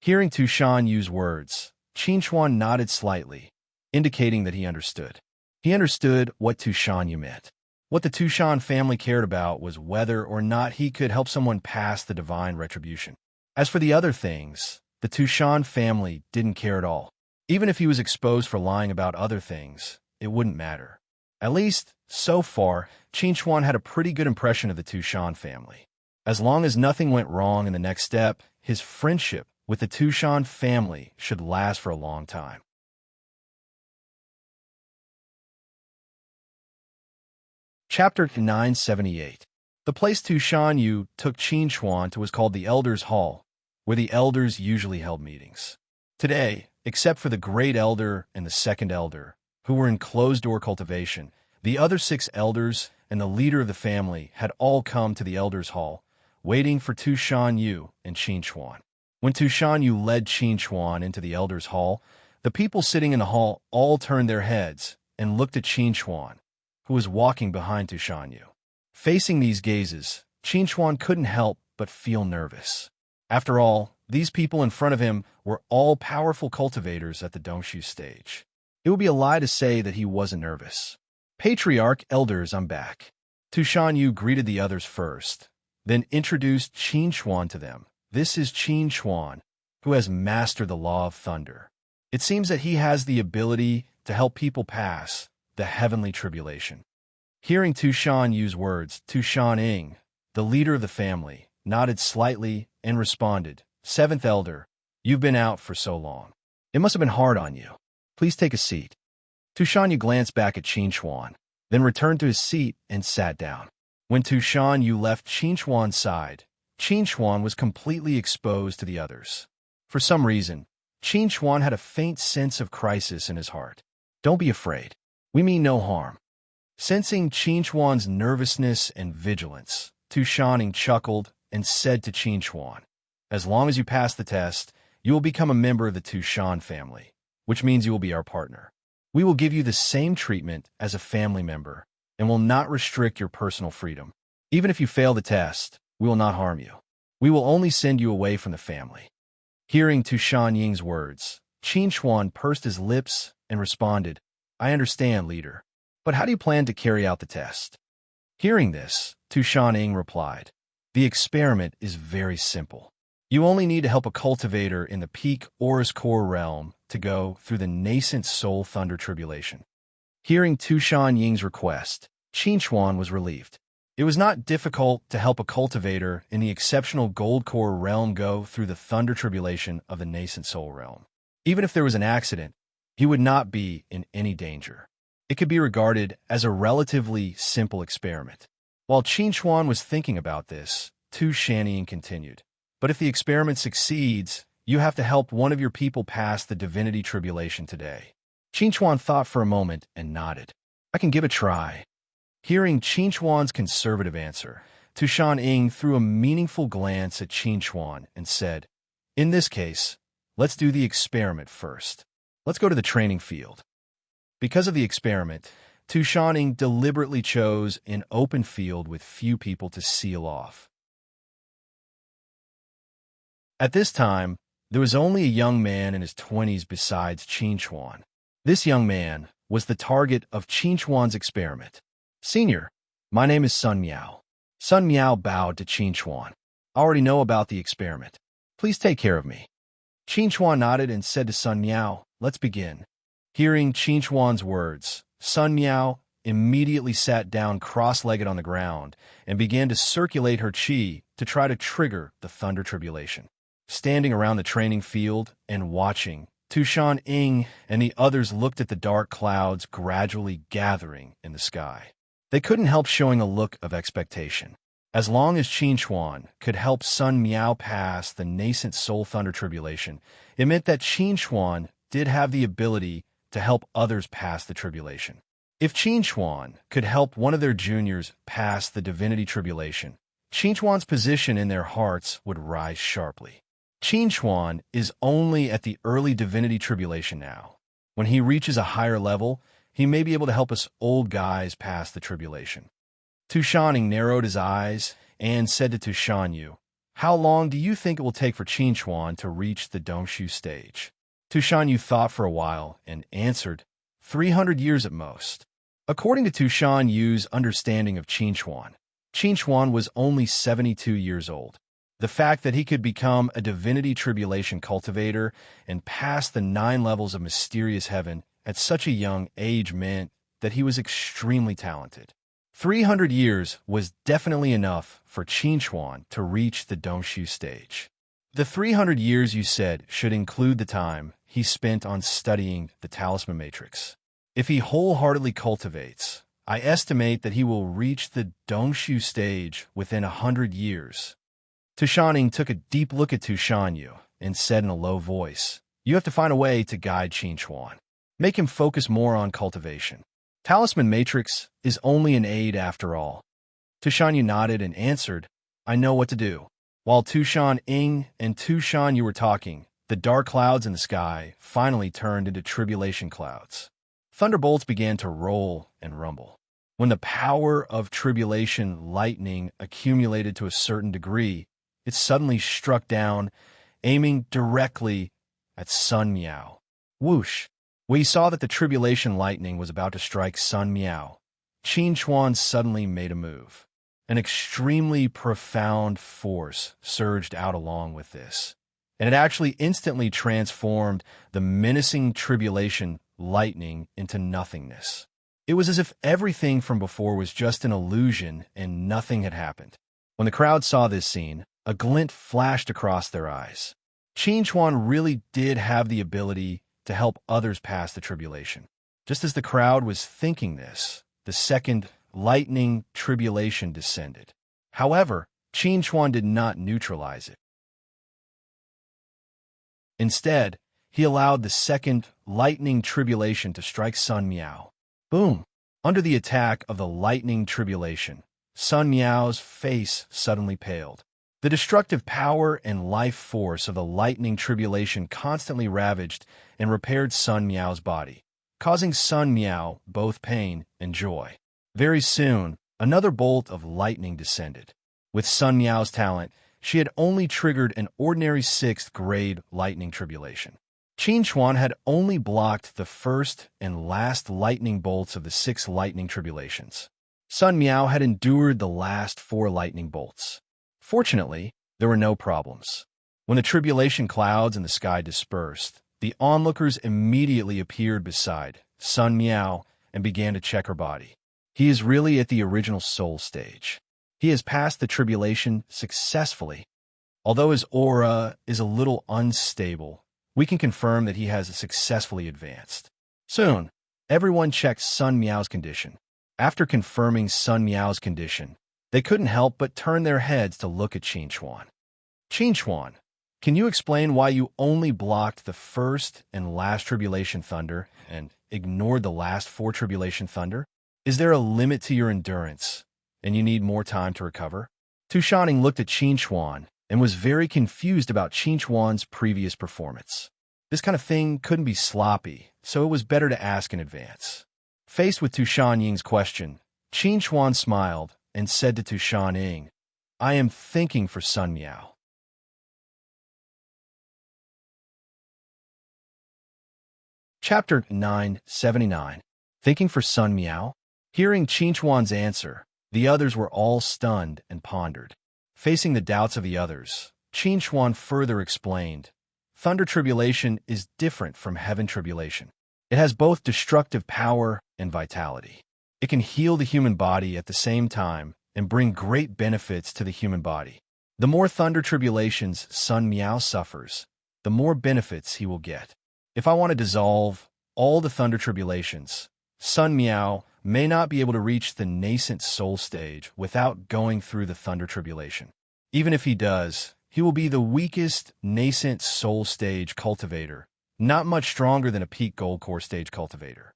Hearing Tu Shanyu's words, Qin Chuan nodded slightly, indicating that he understood. He understood what Tu Shanyu meant. What the Tu Shan family cared about was whether or not he could help someone pass the divine retribution. As for the other things, the Tu Shan family didn't care at all. Even if he was exposed for lying about other things, it wouldn't matter. At least, so far, Qin Chuan had a pretty good impression of the Tu Shan family. As long as nothing went wrong in the next step, his friendship with the Tu Shan family should last for a long time. Chapter 978. The place Tu Shanyu took Qin Chuan to was called the Elders' Hall, where the elders usually held meetings. Today, except for the Great Elder and the Second Elder, who were in closed-door cultivation, the other 6 elders and the leader of the family had all come to the Elders' Hall, waiting for Tu Shanyu and Qin Chuan. When Tu Shanyu led Qin Chuan into the Elders' Hall, the people sitting in the hall all turned their heads and looked at Qin Chuan, who was walking behind Tu Shanyu. Facing these gazes, Qin Chuan couldn't help but feel nervous. After all, these people in front of him were all powerful cultivators at the Dongshu stage. It would be a lie to say that he wasn't nervous. Patriarch, elders, I'm back. Tu Shanyu greeted the others first, then introduced Qin Chuan to them. This is Qin Chuan, who has mastered the Law of Thunder. It seems that he has the ability to help people pass the heavenly tribulation. Hearing Tu Shanyu's words, Tu Shan-ing, the leader of the family, nodded slightly and responded, 7th Elder, you've been out for so long. It must have been hard on you. Please take a seat. Tu Shanyu glanced back at Qin Chuan, then returned to his seat and sat down. When Tu Shanyu left Qin Chuan's side, Qin Chuan was completely exposed to the others. For some reason, Qin Chuan had a faint sense of crisis in his heart. Don't be afraid. We mean no harm. Sensing Qin Chuan's nervousness and vigilance, Tu Shanning chuckled and said to Qin Chuan, as long as you pass the test, you will become a member of the Tushan family, which means you will be our partner. We will give you the same treatment as a family member and will not restrict your personal freedom. Even if you fail the test, we will not harm you. We will only send you away from the family." Hearing Tushan Ying's words, Qin Chuan pursed his lips and responded, "I understand, leader. But how do you plan to carry out the test?" Hearing this, Tushan Ying replied, "The experiment is very simple. You only need to help a cultivator in the peak Aurus core realm to go through the nascent soul thunder tribulation." Hearing Tushan Ying's request, Qin Chuan was relieved. It was not difficult to help a cultivator in the exceptional gold core realm go through the thunder tribulation of the nascent soul realm. Even if there was an accident, he would not be in any danger. It could be regarded as a relatively simple experiment. While Qin Chuan was thinking about this, Tushan Ying continued, "But if the experiment succeeds, you have to help one of your people pass the divinity tribulation today." Qin Chuan thought for a moment and nodded. "I can give it a try." Hearing Qin Chuan's conservative answer, Tushan Ying threw a meaningful glance at Qin Chuan and said, "In this case, let's do the experiment first. Let's go to the training field." Because of the experiment, Tushan Ying deliberately chose an open field with few people to seal off. At this time, there was only a young man in his 20s besides Qin Chuan. This young man was the target of Qin Chuan's experiment. "Senior, my name is Sun Miao." Sun Miao bowed to Qin Chuan. "I already know about the experiment. Please take care of me." Qin Chuan nodded and said to Sun Miao, "Let's begin." Hearing Qin Chuan's words, Sun Miao immediately sat down cross-legged on the ground and began to circulate her qi to try to trigger the thunder tribulation. Standing around the training field and watching, Tushan Ying and the others looked at the dark clouds gradually gathering in the sky. They couldn't help showing a look of expectation. As long as Qin Chuan could help Sun Miao pass the nascent soul thunder tribulation, it meant that Qin Chuan did have the ability to help others pass the tribulation. If Qin Chuan could help one of their juniors pass the divinity tribulation, Qin Chuan's position in their hearts would rise sharply. Qin Chuan is only at the early divinity tribulation now. When he reaches a higher level, he may be able to help us old guys pass the tribulation. Tushan Ying narrowed his eyes and said to Tushan Yu, "How long do you think it will take for Qin Chuan to reach the Dongshu stage?" Tushan Yu thought for a while and answered, 300 years at most. According to Tushan Yu's understanding of Qin Chuan was only 72 years old. The fact that he could become a divinity tribulation cultivator and pass the 9 levels of mysterious heaven at such a young age meant that he was extremely talented. 300 years was definitely enough for Qin Chuan to reach the Dongshu stage. The 300 years you said should include the time he spent on studying the talisman matrix. If he wholeheartedly cultivates, I estimate that he will reach the Dongshu stage within 100 years. Tushan Ying took a deep look at Tushan Yu and said in a low voice, "You have to find a way to guide Qin Chuan. Make him focus more on cultivation. Talisman matrix is only an aid after all." Tushan Yu nodded and answered, "I know what to do." While Tushan Ying and Tushan Yu were talking, the dark clouds in the sky finally turned into tribulation clouds. Thunderbolts began to roll and rumble. When the power of tribulation lightning accumulated to a certain degree, it suddenly struck down, aiming directly at Sun Miao. Whoosh! When he saw that the tribulation lightning was about to strike Sun Miao, Qin Chuan suddenly made a move. An extremely profound force surged out along with this, and it actually instantly transformed the menacing tribulation lightning into nothingness. It was as if everything from before was just an illusion and nothing had happened. When the crowd saw this scene, a glint flashed across their eyes. Qin Chuan really did have the ability to help others pass the tribulation. Just as the crowd was thinking this, the second lightning tribulation descended. However, Qin Chuan did not neutralize it. Instead, he allowed the second lightning tribulation to strike Sun Miao. Boom! Under the attack of the lightning tribulation, Sun Miao's face suddenly paled. The destructive power and life force of the lightning tribulation constantly ravaged and repaired Sun Miao's body, causing Sun Miao both pain and joy. Very soon, another bolt of lightning descended. With Sun Miao's talent, she had only triggered an ordinary 6th-grade lightning tribulation. Qin Chuan had only blocked the first and last lightning bolts of the 6 lightning tribulations. Sun Miao had endured the last 4 lightning bolts. Fortunately, there were no problems. When the tribulation clouds in the sky dispersed, the onlookers immediately appeared beside Sun Miao and began to check her body. He is really at the original soul stage. He has passed the tribulation successfully. Although his aura is a little unstable, we can confirm that he has successfully advanced. Soon, everyone checked Sun Miao's condition. After confirming Sun Miao's condition, they couldn't help but turn their heads to look at Qin Chuan. Qin Chuan, can you explain why you only blocked the first and last tribulation thunder and ignored the last 4 tribulation thunder? Is there a limit to your endurance, and you need more time to recover? Tu Shanning looked at Qin Chuan and was very confused about Qin Chuan's previous performance. This kind of thing couldn't be sloppy, so it was better to ask in advance. Faced with Tu Shanying's question, Qin Chuan smiled and said to Tu Shanning, I am thinking for Sun Miao. Chapter 979. Thinking for Sun Miao? Hearing Qin Chuan's answer, the others were all stunned and pondered. Facing the doubts of the others, Qin Chuan further explained, Thunder Tribulation is different from Heaven Tribulation. It has both destructive power and vitality. It can heal the human body at the same time and bring great benefits to the human body. The more Thunder Tribulations Sun Miao suffers, the more benefits he will get. If I want to dissolve all the Thunder Tribulations, Sun Miao may not be able to reach the nascent soul stage without going through the Thunder Tribulation. Even if he does, he will be the weakest nascent soul stage cultivator, not much stronger than a peak gold core stage cultivator.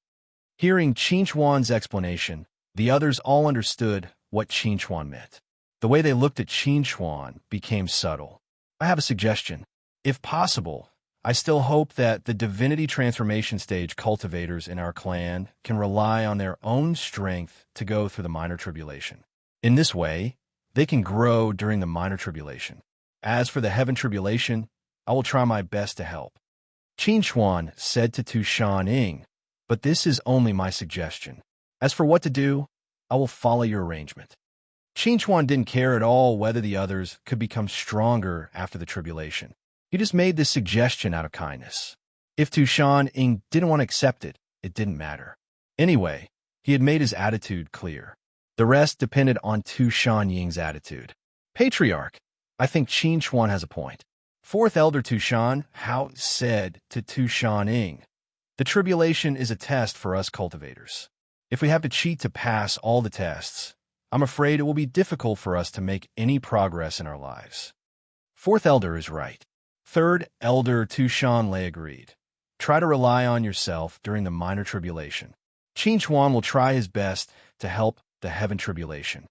Hearing Qin Chuan's explanation, the others all understood what Qin Chuan meant. The way they looked at Qin Chuan became subtle. I have a suggestion. If possible, I still hope that the divinity transformation stage cultivators in our clan can rely on their own strength to go through the minor tribulation. In this way, they can grow during the minor tribulation. As for the heaven tribulation, I will try my best to help. Qin Chuan said to Tu Shanning, but this is only my suggestion. As for what to do, I will follow your arrangement. Qin Chuan didn't care at all whether the others could become stronger after the tribulation. He just made this suggestion out of kindness. If Tu Shanning didn't want to accept it, it didn't matter. Anyway, he had made his attitude clear. The rest depended on Tu Shanying's attitude. Patriarch, I think Qin Chuan has a point. 4th Elder Tu Shan Hao said to Tu Shanning, the tribulation is a test for us cultivators. If we have to cheat to pass all the tests, I'm afraid it will be difficult for us to make any progress in our lives. 4th Elder is right. 3rd Elder Tu Shanlei agreed. Try to rely on yourself during the minor tribulation. Qin Chuan will try his best to help the heaven tribulation.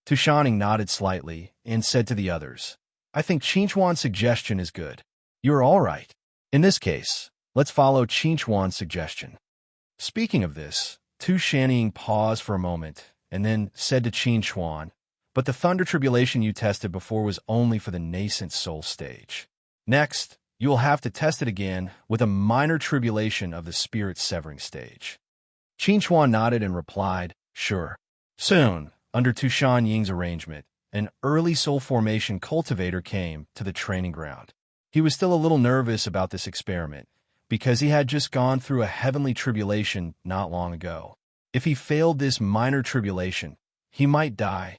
Tu Shanning nodded slightly and said to the others, I think Qin Chuan's suggestion is good. You are all right. In this case, let's follow Qin Chuan's suggestion. Speaking of this, Tu Shanning paused for a moment and then said to Qin Chuan, but the thunder tribulation you tested before was only for the nascent soul stage. Next, you will have to test it again with a minor tribulation of the spirit severing stage. Qin Chuan nodded and replied, sure. Soon, under Tu Shanying's arrangement, an early soul formation cultivator came to the training ground. He was still a little nervous about this experiment because he had just gone through a heavenly tribulation not long ago. If he failed this minor tribulation, he might die.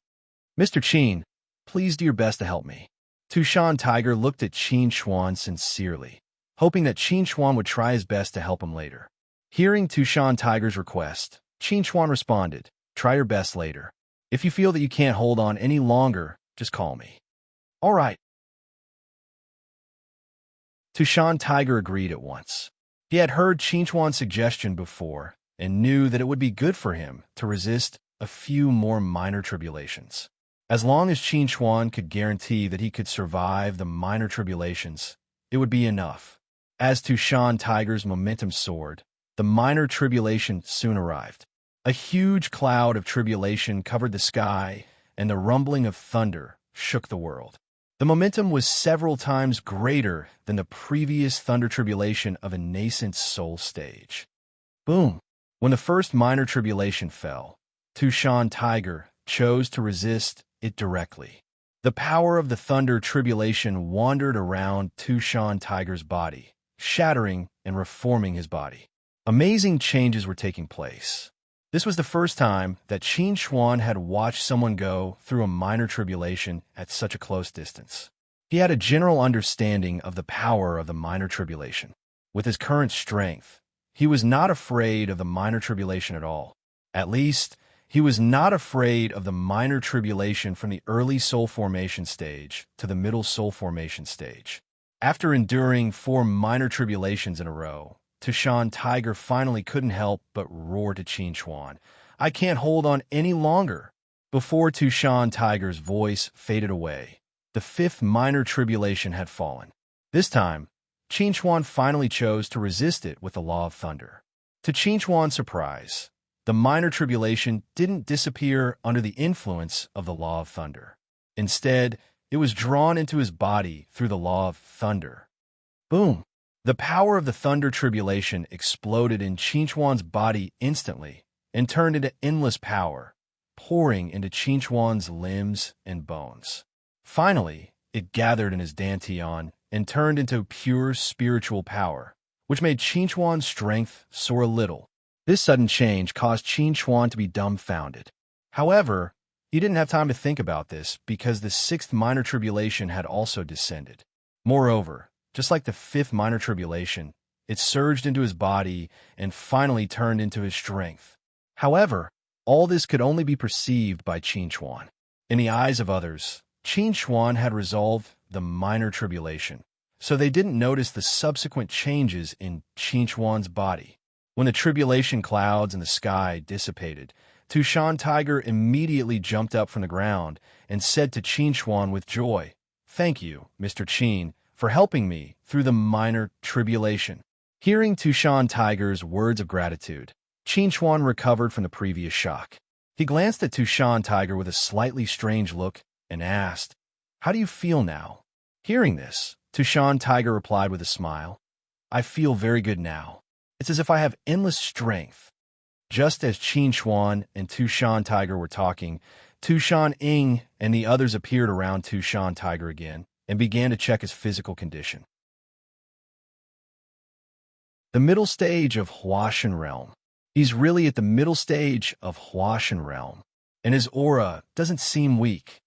Mr. Qin, please do your best to help me. Tu Shan Tiger looked at Qin Chuan sincerely, hoping that Qin Chuan would try his best to help him later. Hearing Tu Shan Tiger's request, Qin Chuan responded, try your best later. If you feel that you can't hold on any longer, just call me. All right. Tu Shan Tiger agreed at once. He had heard Qin Chuan's suggestion before and knew that it would be good for him to resist a few more minor tribulations. As long as Qin Chuan could guarantee that he could survive the minor tribulations, it would be enough. As Tushan Tiger's momentum soared, the minor tribulation soon arrived. A huge cloud of tribulation covered the sky, and the rumbling of thunder shook the world. The momentum was several times greater than the previous thunder tribulation of a nascent soul stage. Boom! When the first minor tribulation fell, Tushan Tiger chose to resist it directly. The power of the thunder tribulation wandered around Tushan Tiger's body, shattering and reforming his body. Amazing changes were taking place. This was the first time that Qin Chuan had watched someone go through a minor tribulation at such a close distance. He had a general understanding of the power of the minor tribulation. With his current strength, he was not afraid of the minor tribulation at all. At least, he was not afraid of the minor tribulation from the early soul formation stage to the middle soul formation stage. After enduring 4 minor tribulations in a row, Tushan Tiger finally couldn't help but roar to Qin Chuan, "I can't hold on any longer." Before Tushan Tiger's voice faded away, the 5th minor tribulation had fallen. This time, Qin Chuan finally chose to resist it with the law of thunder. To Qin Chuan's surprise, the minor tribulation didn't disappear under the influence of the law of thunder. Instead, it was drawn into his body through the law of thunder. Boom! The power of the thunder tribulation exploded in Qin Chuan's body instantly and turned into endless power, pouring into Qin Chuan's limbs and bones. Finally, it gathered in his dantian and turned into pure spiritual power, which made Qin Chuan's strength soar a little. This sudden change caused Qin Chuan to be dumbfounded. However, he didn't have time to think about this because the 6th minor tribulation had also descended. Moreover, just like the 5th minor tribulation, it surged into his body and finally turned into his strength. However, all this could only be perceived by Qin Chuan. In the eyes of others, Qin Chuan had resolved the minor tribulation, so they didn't notice the subsequent changes in Qin Chuan's body. When the tribulation clouds in the sky dissipated, Tushan Tiger immediately jumped up from the ground and said to Qin Chuan with joy, "Thank you, Mr. Qin, for helping me through the minor tribulation." Hearing Tushan Tiger's words of gratitude, Qin Chuan recovered from the previous shock. He glanced at Tushan Tiger with a slightly strange look and asked, "How do you feel now?" Hearing this, Tushan Tiger replied with a smile, "I feel very good now. It's as if I have endless strength." Just as Qin Chuan and Tushan Tiger were talking, Tushan Ing and the others appeared around Tushan Tiger again and began to check his physical condition. The middle stage of Huashan Realm. He's really at the middle stage of Huashan Realm, and his aura doesn't seem weak.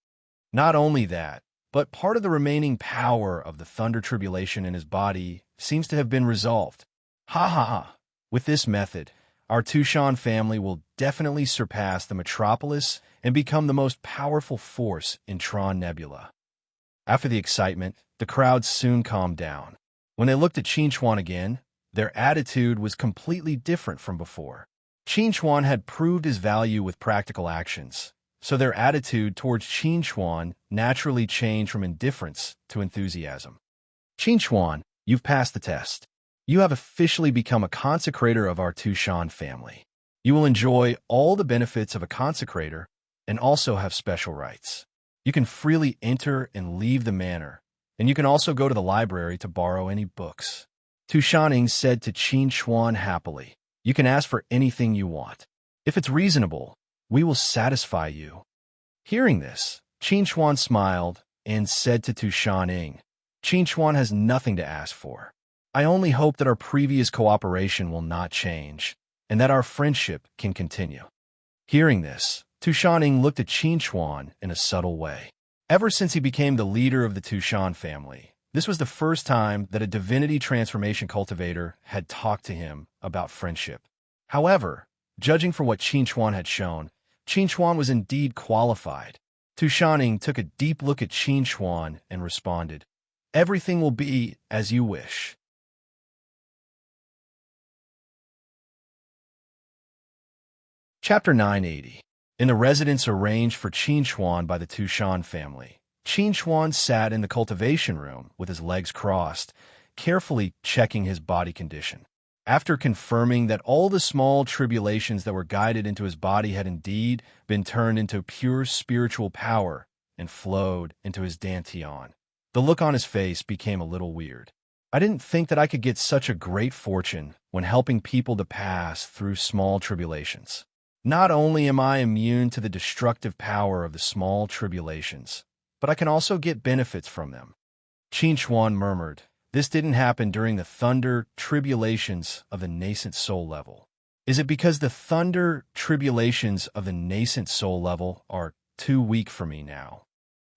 Not only that, but part of the remaining power of the thunder tribulation in his body seems to have been resolved. Ha ha ha! With this method, our Tushan family will definitely surpass the metropolis and become the most powerful force in Tron Nebula. After the excitement, the crowd soon calmed down. When they looked at Qin Chuan again, their attitude was completely different from before. Qin Chuan had proved his value with practical actions, so their attitude towards Qin Chuan naturally changed from indifference to enthusiasm. "Qin Chuan, you've passed the test. You have officially become a consecrator of our Tushan family. You will enjoy all the benefits of a consecrator and also have special rights. You can freely enter and leave the manor, and you can also go to the library to borrow any books." Tushaning said to Qin Chuan happily, "You can ask for anything you want. If it's reasonable, we will satisfy you." Hearing this, Qin Chuan smiled and said to Tushaning, "Qin Chuan has nothing to ask for. I only hope that our previous cooperation will not change, and that our friendship can continue." Hearing this, Tushaning looked at Qin Chuan in a subtle way. Ever since he became the leader of the Tushan family, this was the first time that a divinity transformation cultivator had talked to him about friendship. However, judging from what Qin Chuan had shown, Qin Chuan was indeed qualified. Tushaning took a deep look at Qin Chuan and responded, "Everything will be as you wish." Chapter 980. In the residence arranged for Qin Chuan by the Tushan family, Qin Chuan sat in the cultivation room with his legs crossed, carefully checking his body condition. After confirming that all the small tribulations that were guided into his body had indeed been turned into pure spiritual power and flowed into his dantian, the look on his face became a little weird. I didn't think that I could get such a great fortune when helping people to pass through small tribulations. Not only am I immune to the destructive power of the small tribulations, but I can also get benefits from them. Qin Chuan murmured, "This didn't happen during the thunder tribulations of the nascent soul level. Is it because the thunder tribulations of the nascent soul level are too weak for me now?"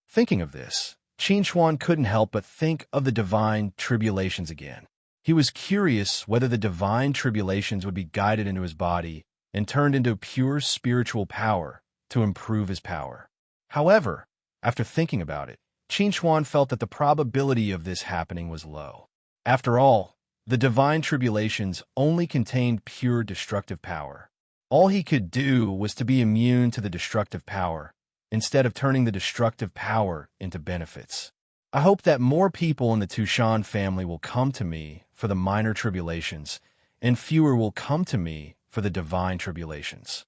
Thinking of this, Qin Chuan couldn't help but think of the divine tribulations again. He was curious whether the divine tribulations would be guided into his body and turned into pure spiritual power to improve his power. However, after thinking about it, Qin Chuan felt that the probability of this happening was low. After all, the divine tribulations only contained pure destructive power. All he could do was to be immune to the destructive power, instead of turning the destructive power into benefits. I hope that more people in the Tushan family will come to me for the minor tribulations, and fewer will come to me for the divine tribulations.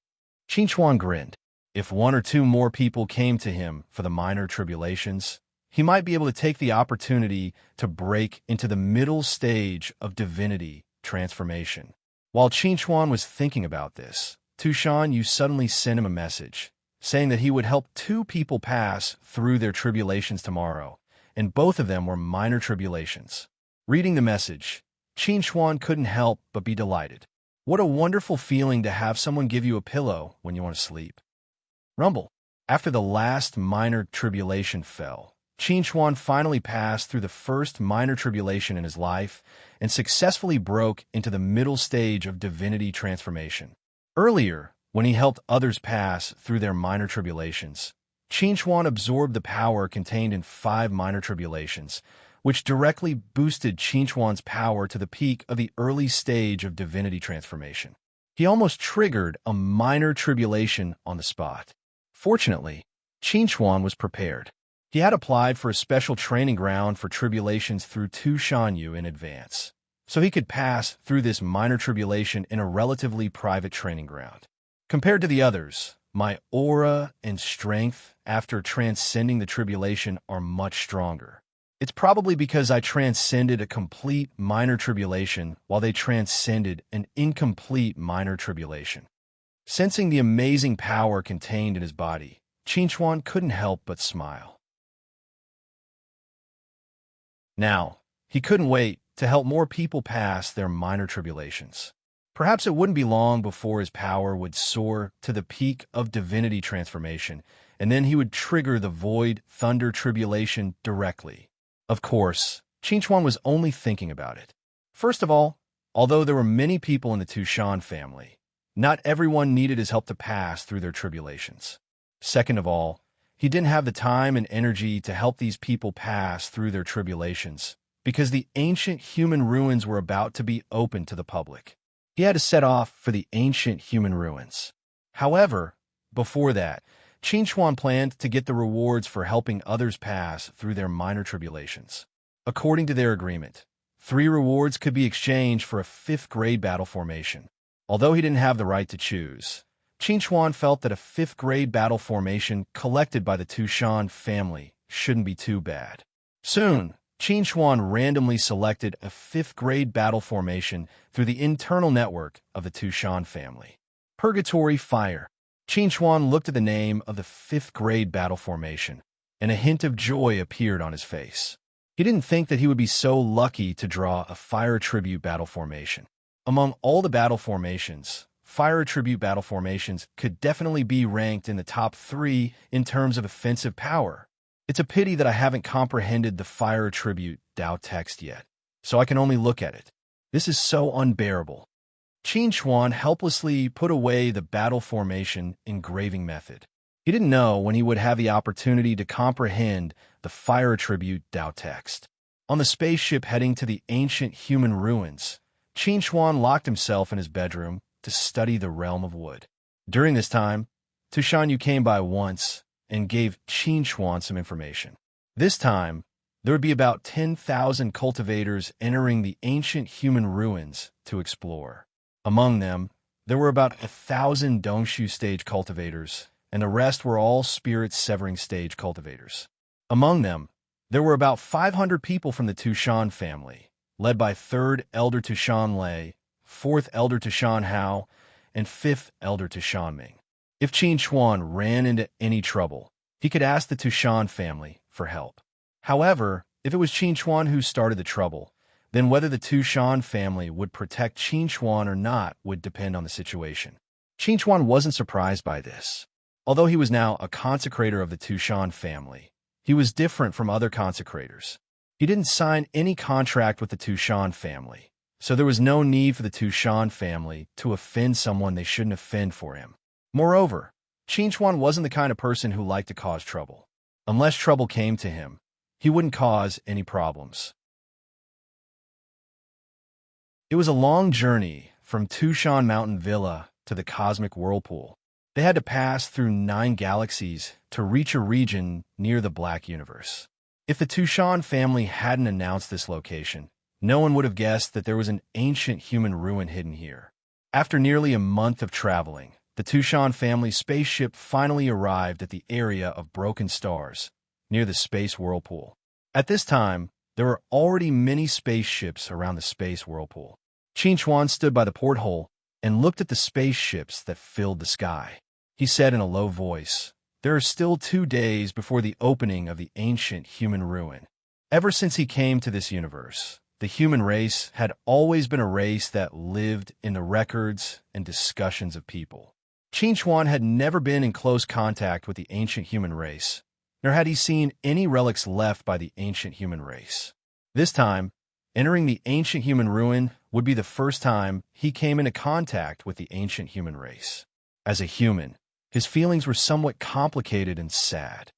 Qin Chuan grinned. If one or two more people came to him for the minor tribulations, he might be able to take the opportunity to break into the middle stage of divinity transformation. While Qin Chuan was thinking about this, Tushan Yu suddenly sent him a message, saying that he would help 2 people pass through their tribulations tomorrow, and both of them were minor tribulations. Reading the message, Qin Chuan couldn't help but be delighted. What a wonderful feeling to have someone give you a pillow when you want to sleep. Rumble. After the last minor tribulation fell, Qin Chuan finally passed through the first minor tribulation in his life and successfully broke into the middle stage of divinity transformation. Earlier, when he helped others pass through their minor tribulations, Qin Chuan absorbed the power contained in 5 minor tribulations, which directly boosted Qin Chuan's power to the peak of the early stage of divinity transformation. He almost triggered a minor tribulation on the spot. Fortunately, Qin Chuan was prepared. He had applied for a special training ground for tribulations through Tushan Yu in advance, so he could pass through this minor tribulation in a relatively private training ground. Compared to the others, my aura and strength after transcending the tribulation are much stronger. It's probably because I transcended a complete minor tribulation while they transcended an incomplete minor tribulation. Sensing the amazing power contained in his body, Qin Chuan couldn't help but smile. Now, he couldn't wait to help more people pass their minor tribulations. Perhaps it wouldn't be long before his power would soar to the peak of divinity transformation, and then he would trigger the void thunder tribulation directly. Of course, Qin Chuan was only thinking about it. First of all, although there were many people in the Tushan family, not everyone needed his help to pass through their tribulations. Second of all, he didn't have the time and energy to help these people pass through their tribulations, because the ancient human ruins were about to be opened to the public. He had to set off for the ancient human ruins. However, before that, Qin Chuan planned to get the rewards for helping others pass through their minor tribulations. According to their agreement, 3 rewards could be exchanged for a 5th-grade battle formation. Although he didn't have the right to choose, Qin Chuan felt that a 5th-grade battle formation collected by the Tushan family shouldn't be too bad. Soon, Qin Chuan randomly selected a 5th-grade battle formation through the internal network of the Tushan family. Purgatory Fire. Qin Chuan looked at the name of the 5th-grade battle formation, and a hint of joy appeared on his face. He didn't think that he would be so lucky to draw a fire tribute battle formation. Among all the battle formations, fire tribute battle formations could definitely be ranked in the top 3 in terms of offensive power. It's a pity that I haven't comprehended the fire tribute Dao text yet, so I can only look at it. This is so unbearable. Qin Chuan helplessly put away the battle formation engraving method. He didn't know when he would have the opportunity to comprehend the fire tribute Dao text. On the spaceship heading to the ancient human ruins, Qin Chuan locked himself in his bedroom to study the realm of wood. During this time, Tushan Yu came by once and gave Qin Chuan some information. This time, there would be about 10,000 cultivators entering the ancient human ruins to explore. Among them, there were about 1,000 Dongshu stage cultivators, and the rest were all spirit-severing stage cultivators. Among them, there were about 500 people from the Tushan family, led by 3rd Elder Tushan Lei, 4th Elder Tushan Hao, and 5th Elder Tushan Ming. If Qin Chuan ran into any trouble, he could ask the Tushan family for help. However, if it was Qin Chuan who started the trouble, then whether the Tushan family would protect Qin Chuan or not would depend on the situation. Qin Chuan wasn't surprised by this. Although he was now a consecrator of the Tushan family, he was different from other consecrators. He didn't sign any contract with the Tushan family, so there was no need for the Tushan family to offend someone they shouldn't offend for him. Moreover, Qin Chuan wasn't the kind of person who liked to cause trouble. Unless trouble came to him, he wouldn't cause any problems. It was a long journey from Tushan Mountain Villa to the cosmic whirlpool. They had to pass through 9 galaxies to reach a region near the Black Universe. If the Tushan family hadn't announced this location, no one would have guessed that there was an ancient human ruin hidden here. After nearly a month of traveling, the Tushan family spaceship finally arrived at the area of broken stars, near the space whirlpool. At this time, there were already many spaceships around the space whirlpool. Qin Chuan stood by the porthole and looked at the spaceships that filled the sky. He said in a low voice, "There are still 2 days before the opening of the ancient human ruin." Ever since he came to this universe, the human race had always been a race that lived in the records and discussions of people. Qin Chuan had never been in close contact with the ancient human race, nor had he seen any relics left by the ancient human race. This time, entering the ancient human ruin would be the first time he came into contact with the ancient human race. As a human, his feelings were somewhat complicated and sad.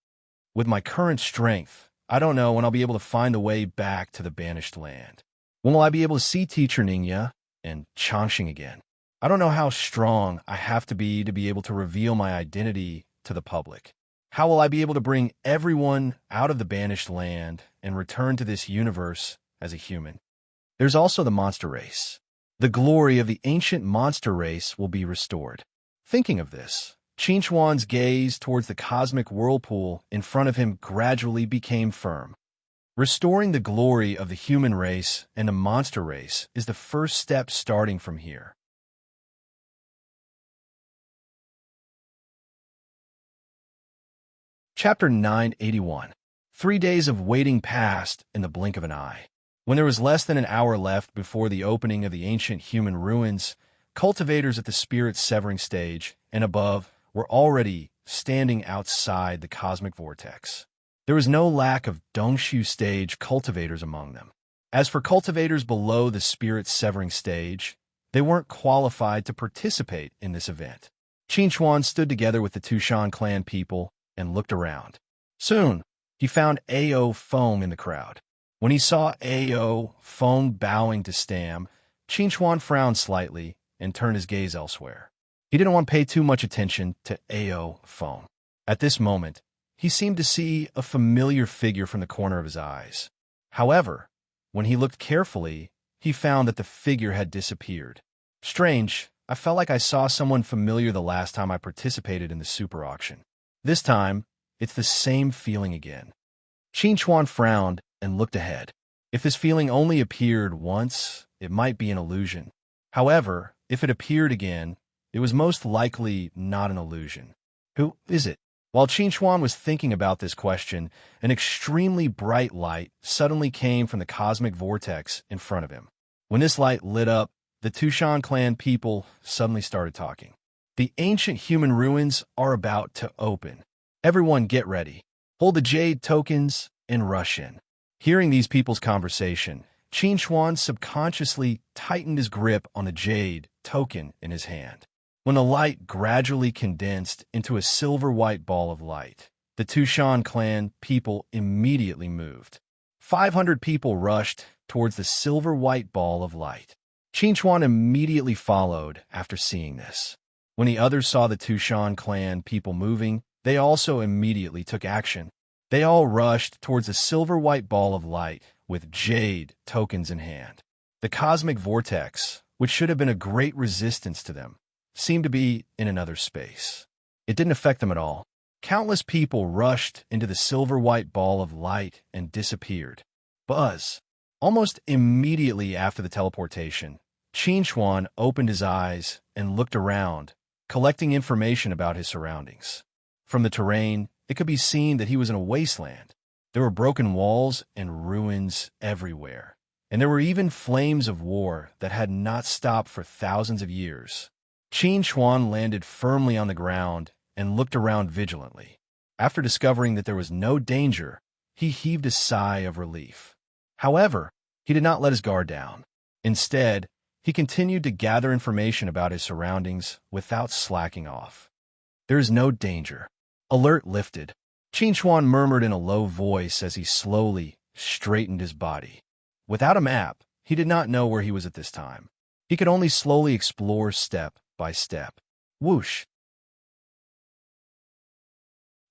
With my current strength, I don't know when I'll be able to find the way back to the banished land. When will I be able to see Teacher Ningya and Changxing again? I don't know how strong I have to be able to reveal my identity to the public. How will I be able to bring everyone out of the banished land and return to this universe as a human? There's also the monster race. The glory of the ancient monster race will be restored. Thinking of this, Qin Chuan's gaze towards the cosmic whirlpool in front of him gradually became firm. Restoring the glory of the human race and the monster race is the first step starting from here. Chapter 981. 3 days of waiting passed in the blink of an eye. When there was less than an hour left before the opening of the ancient human ruins, cultivators at the spirit-severing stage and above were already standing outside the cosmic vortex. There was no lack of Dongshu stage cultivators among them. As for cultivators below the spirit-severing stage, they weren't qualified to participate in this event. Qin Chuan stood together with the Tushan clan people and looked around. Soon, he found Ao Foam in the crowd. When he saw Ao Foam bowing to Stam, Qin Chuan frowned slightly and turned his gaze elsewhere. He didn't want to pay too much attention to Ao Foam. At this moment, he seemed to see a familiar figure from the corner of his eyes. However, when he looked carefully, he found that the figure had disappeared. Strange, I felt like I saw someone familiar the last time I participated in the super auction. This time, it's the same feeling again. Qin Chuan frowned and looked ahead. If this feeling only appeared once, it might be an illusion. However, if it appeared again, it was most likely not an illusion. Who is it? While Qin Chuan was thinking about this question, an extremely bright light suddenly came from the cosmic vortex in front of him. When this light lit up, the Tushan clan people suddenly started talking. The ancient human ruins are about to open. Everyone get ready. Hold the jade tokens and rush in. Hearing these people's conversation, Qin Chuan subconsciously tightened his grip on the jade token in his hand. When the light gradually condensed into a silver-white ball of light, the Tushan clan people immediately moved. 500 people rushed towards the silver-white ball of light. Qin Chuan immediately followed after seeing this. When the others saw the Tushan clan people moving, they also immediately took action. They all rushed towards a silver-white ball of light with jade tokens in hand. The cosmic vortex, which should have been a great resistance to them, seemed to be in another space. It didn't affect them at all. Countless people rushed into the silver-white ball of light and disappeared. Buzz. Almost immediately after the teleportation, Qin Xuan opened his eyes and looked around, collecting information about his surroundings. From the terrain, it could be seen that he was in a wasteland. There were broken walls and ruins everywhere, and there were even flames of war that had not stopped for thousands of years. Qin Xuan landed firmly on the ground and looked around vigilantly. After discovering that there was no danger, he heaved a sigh of relief. However, he did not let his guard down. Instead, he continued to gather information about his surroundings without slacking off. There is no danger. Alert lifted. Qin Xuan murmured in a low voice as he slowly straightened his body. Without a map, he did not know where he was at this time. He could only slowly explore step by step. Whoosh!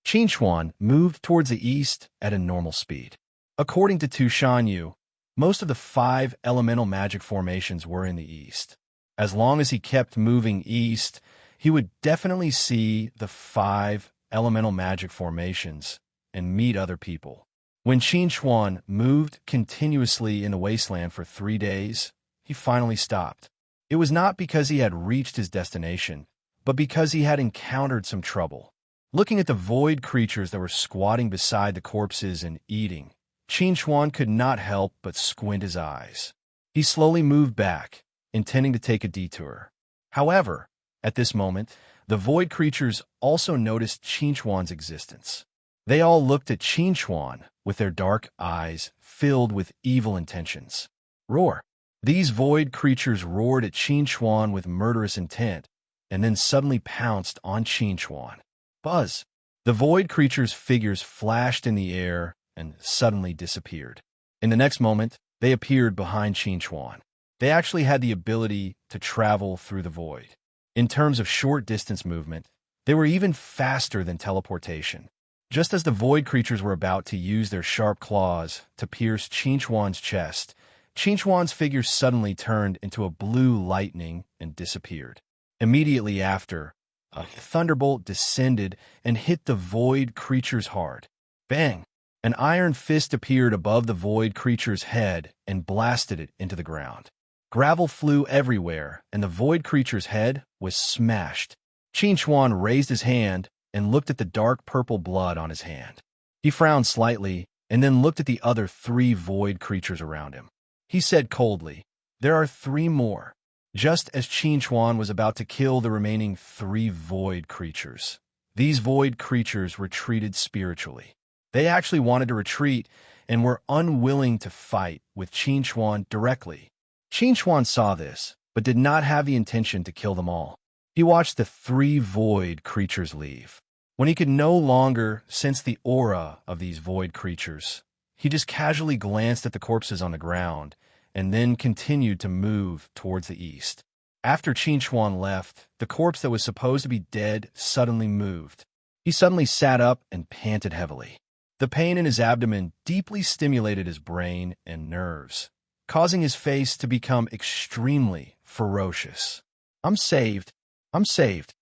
Qin Xuan moved towards the east at a normal speed. According to Tu Shanyu, most of the 5 elemental magic formations were in the east. As long as he kept moving east, he would definitely see the 5 elemental magic formations and meet other people. When Qin Xuan moved continuously in the wasteland for 3 days, he finally stopped. It was not because he had reached his destination, but because he had encountered some trouble. Looking at the void creatures that were squatting beside the corpses and eating, Qin Xuan could not help but squint his eyes. He slowly moved back, intending to take a detour. However, at this moment, the void creatures also noticed Qin Xuan's existence. They all looked at Qin Xuan with their dark eyes filled with evil intentions. Roar! These void creatures roared at Qin Xuan with murderous intent, and then suddenly pounced on Qin Xuan. Buzz! The void creatures' figures flashed in the air and suddenly disappeared. In the next moment, they appeared behind Qin Xuan. They actually had the ability to travel through the void. In terms of short-distance movement, they were even faster than teleportation. Just as the void creatures were about to use their sharp claws to pierce Qin Xuan's chest, Qin Xuan's figure suddenly turned into a blue lightning and disappeared. Immediately after, a thunderbolt descended and hit the void creature's hard. Bang! An iron fist appeared above the void creature's head and blasted it into the ground. Gravel flew everywhere, and the void creature's head was smashed. Qin Xuan raised his hand and looked at the dark purple blood on his hand. He frowned slightly and then looked at the other 3 void creatures around him. He said coldly, "There are 3 more." Just as Qin Xuan was about to kill the remaining 3 void creatures, these void creatures retreated spiritually. They actually wanted to retreat and were unwilling to fight with Qin Xuan directly. Qin Xuan saw this, but did not have the intention to kill them all. He watched the 3 void creatures leave. When he could no longer sense the aura of these void creatures, he just casually glanced at the corpses on the ground and then continued to move towards the east. After Qin Xuan left, the corpse that was supposed to be dead suddenly moved. He suddenly sat up and panted heavily. The pain in his abdomen deeply stimulated his brain and nerves, causing his face to become extremely ferocious. "I'm saved. I'm saved."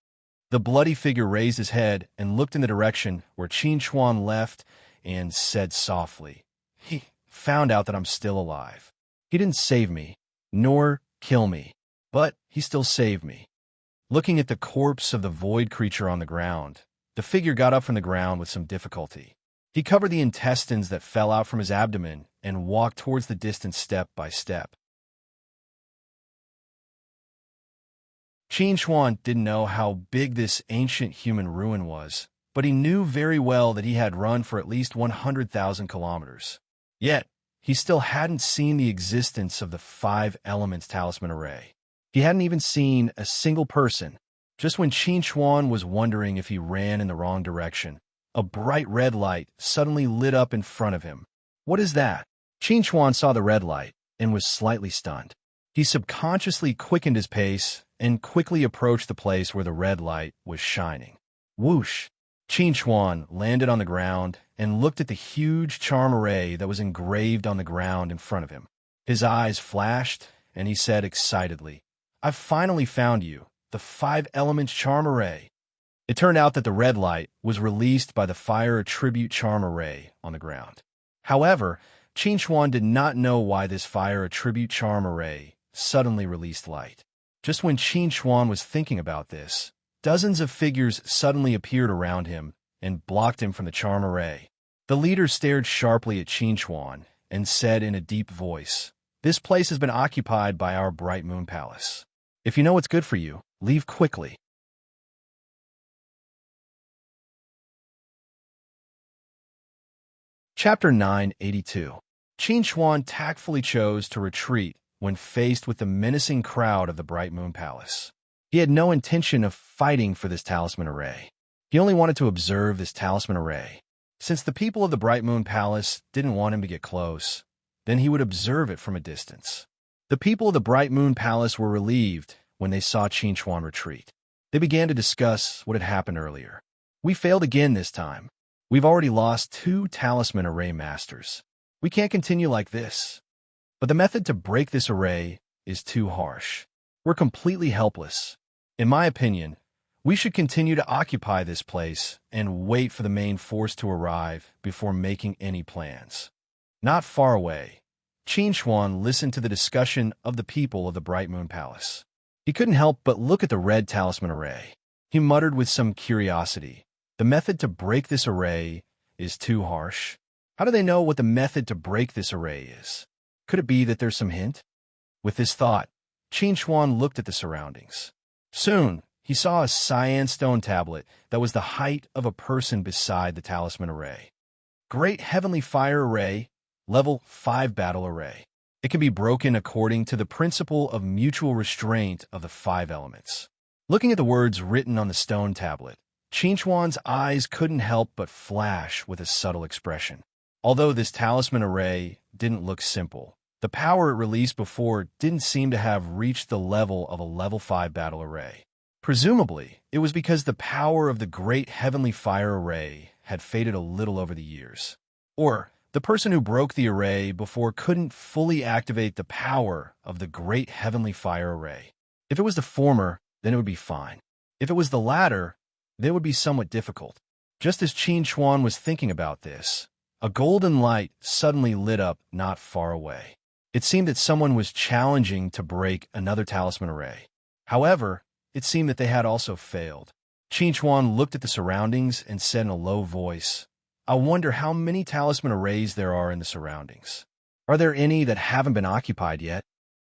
The bloody figure raised his head and looked in the direction where Qin Xuan left and said softly, "He found out that I'm still alive. He didn't save me, nor kill me, but he still saved me." Looking at the corpse of the void creature on the ground, the figure got up from the ground with some difficulty. He covered the intestines that fell out from his abdomen and walked towards the distance step by step. Qin Xuan didn't know how big this ancient human ruin was, but he knew very well that he had run for at least 100,000 kilometers. Yet, he still hadn't seen the existence of the 5 elements talisman array. He hadn't even seen a single person. Just when Qin Xuan was wondering if he ran in the wrong direction, a bright red light suddenly lit up in front of him. "What is that?" Qin Xuan saw the red light and was slightly stunned. He subconsciously quickened his pace and quickly approached the place where the red light was shining. Whoosh! Qin Chuan landed on the ground and looked at the huge charm array that was engraved on the ground in front of him. His eyes flashed, and he said excitedly, "I've finally found you, the 5 elements charm array." It turned out that the red light was released by the fire attribute charm array on the ground. However, Qin Chuan did not know why this fire attribute charm array suddenly released light. Just when Qin Chuan was thinking about this, dozens of figures suddenly appeared around him and blocked him from the charm array. The leader stared sharply at Qin Chuan and said in a deep voice, "This place has been occupied by our Bright Moon Palace. If you know what's good for you, leave quickly." Chapter 982. Qin Chuan tactfully chose to retreat when faced with the menacing crowd of the Bright Moon Palace. He had no intention of fighting for this talisman array. He only wanted to observe this talisman array. Since the people of the Bright Moon Palace didn't want him to get close, then he would observe it from a distance. The people of the Bright Moon Palace were relieved when they saw Qin Chuan retreat. They began to discuss what had happened earlier. "We failed again this time. We've already lost 2 talisman array masters. We can't continue like this. But the method to break this array is too harsh. We're completely helpless. In my opinion, we should continue to occupy this place and wait for the main force to arrive before making any plans." Not far away, Qin Chuan listened to the discussion of the people of the Bright Moon Palace. He couldn't help but look at the red talisman array. He muttered with some curiosity, "The method to break this array is too harsh. How do they know what the method to break this array is? Could it be that there's some hint?" With this thought, Qin Chuan looked at the surroundings. Soon, he saw a cyan stone tablet that was the height of a person beside the talisman array. "Great Heavenly Fire Array, Level 5 Battle Array. It can be broken according to the principle of mutual restraint of the 5 elements." Looking at the words written on the stone tablet, Qin Chuan's eyes couldn't help but flash with a subtle expression. Although this talisman array didn't look simple, the power it released before didn't seem to have reached the level of a level 5 battle array. Presumably, it was because the power of the Great Heavenly Fire Array had faded a little over the years. Or, the person who broke the array before couldn't fully activate the power of the Great Heavenly Fire Array. If it was the former, then it would be fine. If it was the latter, then it would be somewhat difficult. Just as Qin Chuan was thinking about this, a golden light suddenly lit up not far away. It seemed that someone was challenging to break another talisman array. However, it seemed that they had also failed. Qin Chuan looked at the surroundings and said in a low voice, "I wonder how many talisman arrays there are in the surroundings. Are there any that haven't been occupied yet?"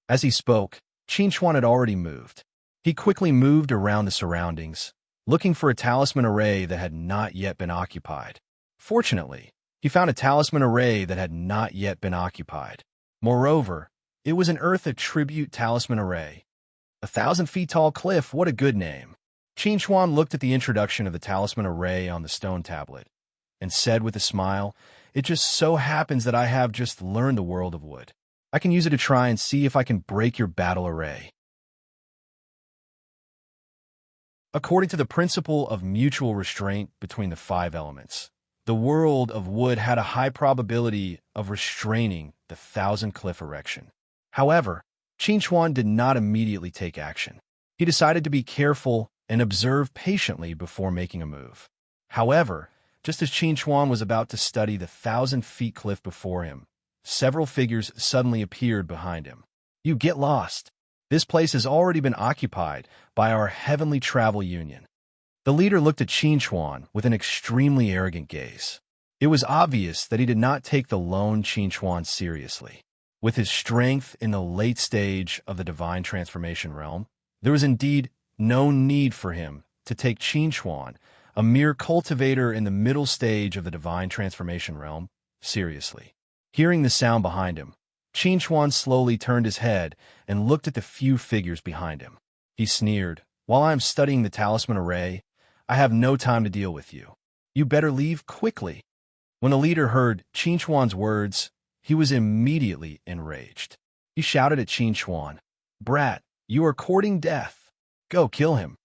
As he spoke, Qin Chuan had already moved. He quickly moved around the surroundings, looking for a talisman array that had not yet been occupied. Fortunately, he found a talisman array that had not yet been occupied. Moreover, it was an Earth Attribute talisman array. 1,000 feet tall cliff, what a good name. Qin Chuan looked at the introduction of the talisman array on the stone tablet and said with a smile, "It just so happens that I have just learned the world of wood. I can use it to try and see if I can break your battle array." According to the principle of mutual restraint between the 5 elements, the world of wood had a high probability of restraining the 1,000 cliff erection. However, Qin Chuan did not immediately take action. He decided to be careful and observe patiently before making a move. However, just as Qin Chuan was about to study the 1,000 feet cliff before him, several figures suddenly appeared behind him. "You get lost. This place has already been occupied by our Heavenly Travel Union." The leader looked at Qin Chuan with an extremely arrogant gaze. It was obvious that he did not take the lone Qin Chuan seriously. With his strength in the late stage of the divine transformation realm, there was indeed no need for him to take Qin Chuan, a mere cultivator in the middle stage of the divine transformation realm, seriously. Hearing the sound behind him, Qin Chuan slowly turned his head and looked at the few figures behind him. He sneered, "While I am studying the talisman array, I have no time to deal with you. You better leave quickly." When the leader heard Qin Chuan's words, he was immediately enraged. He shouted at Qin Chuan, "Brat, you are courting death. Go kill him.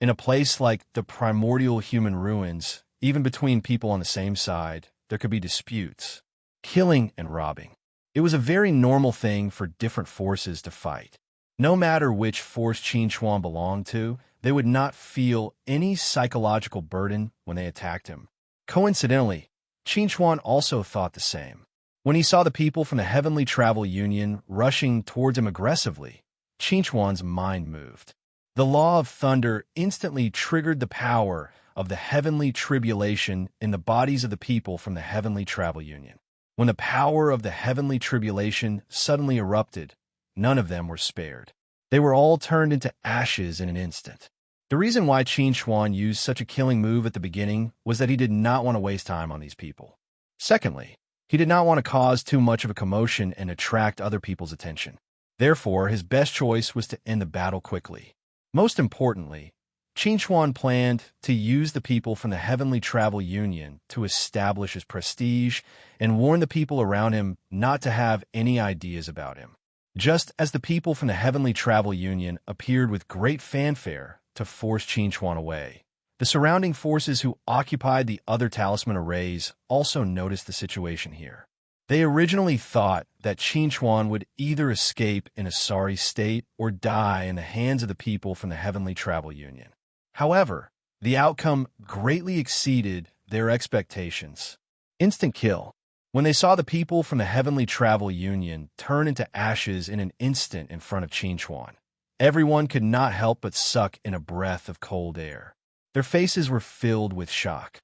In a place like the primordial human ruins, even between people on the same side, there could be disputes, killing and robbing. It was a very normal thing for different forces to fight. No matter which force Qin Chuan belonged to, they would not feel any psychological burden when they attacked him. Coincidentally, Qin Chuan also thought the same. When he saw the people from the Heavenly Travel Union rushing towards him aggressively, Qin Chuan's mind moved. The law of thunder instantly triggered the power of the heavenly tribulation in the bodies of the people from the Heavenly Travel Union. When the power of the heavenly tribulation suddenly erupted, none of them were spared. They were all turned into ashes in an instant. The reason why Qin Chuan used such a killing move at the beginning was that he did not want to waste time on these people. Secondly, he did not want to cause too much of a commotion and attract other people's attention. Therefore, his best choice was to end the battle quickly. Most importantly, Qin Chuan planned to use the people from the Heavenly Travel Union to establish his prestige and warn the people around him not to have any ideas about him. Just as the people from the Heavenly Travel Union appeared with great fanfare to force Qin Chuan away, the surrounding forces who occupied the other talisman arrays also noticed the situation here. They originally thought that Qin Chuan would either escape in a sorry state or die in the hands of the people from the Heavenly Travel Union. However, the outcome greatly exceeded their expectations. Instant kill. When they saw the people from the Heavenly Travel Union turn into ashes in an instant in front of Qin Chuan, everyone could not help but suck in a breath of cold air. Their faces were filled with shock.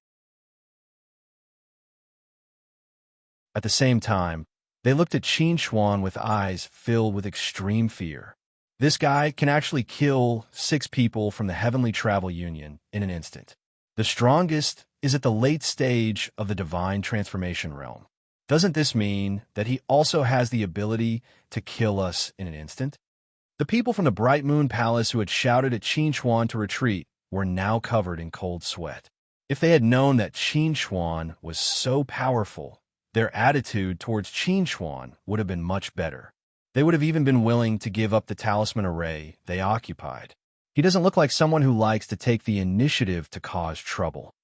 At the same time, they looked at Qin Chuan with eyes filled with extreme fear. This guy can actually kill 6 people from the Heavenly Travel Union in an instant. The strongest is at the late stage of the divine transformation realm. Doesn't this mean that he also has the ability to kill us in an instant? The people from the Bright Moon Palace who had shouted at Qin Chuan to retreat were now covered in cold sweat. If they had known that Qin Chuan was so powerful, their attitude towards Qin Chuan would have been much better. They would have even been willing to give up the talisman array they occupied. He doesn't look like someone who likes to take the initiative to cause trouble.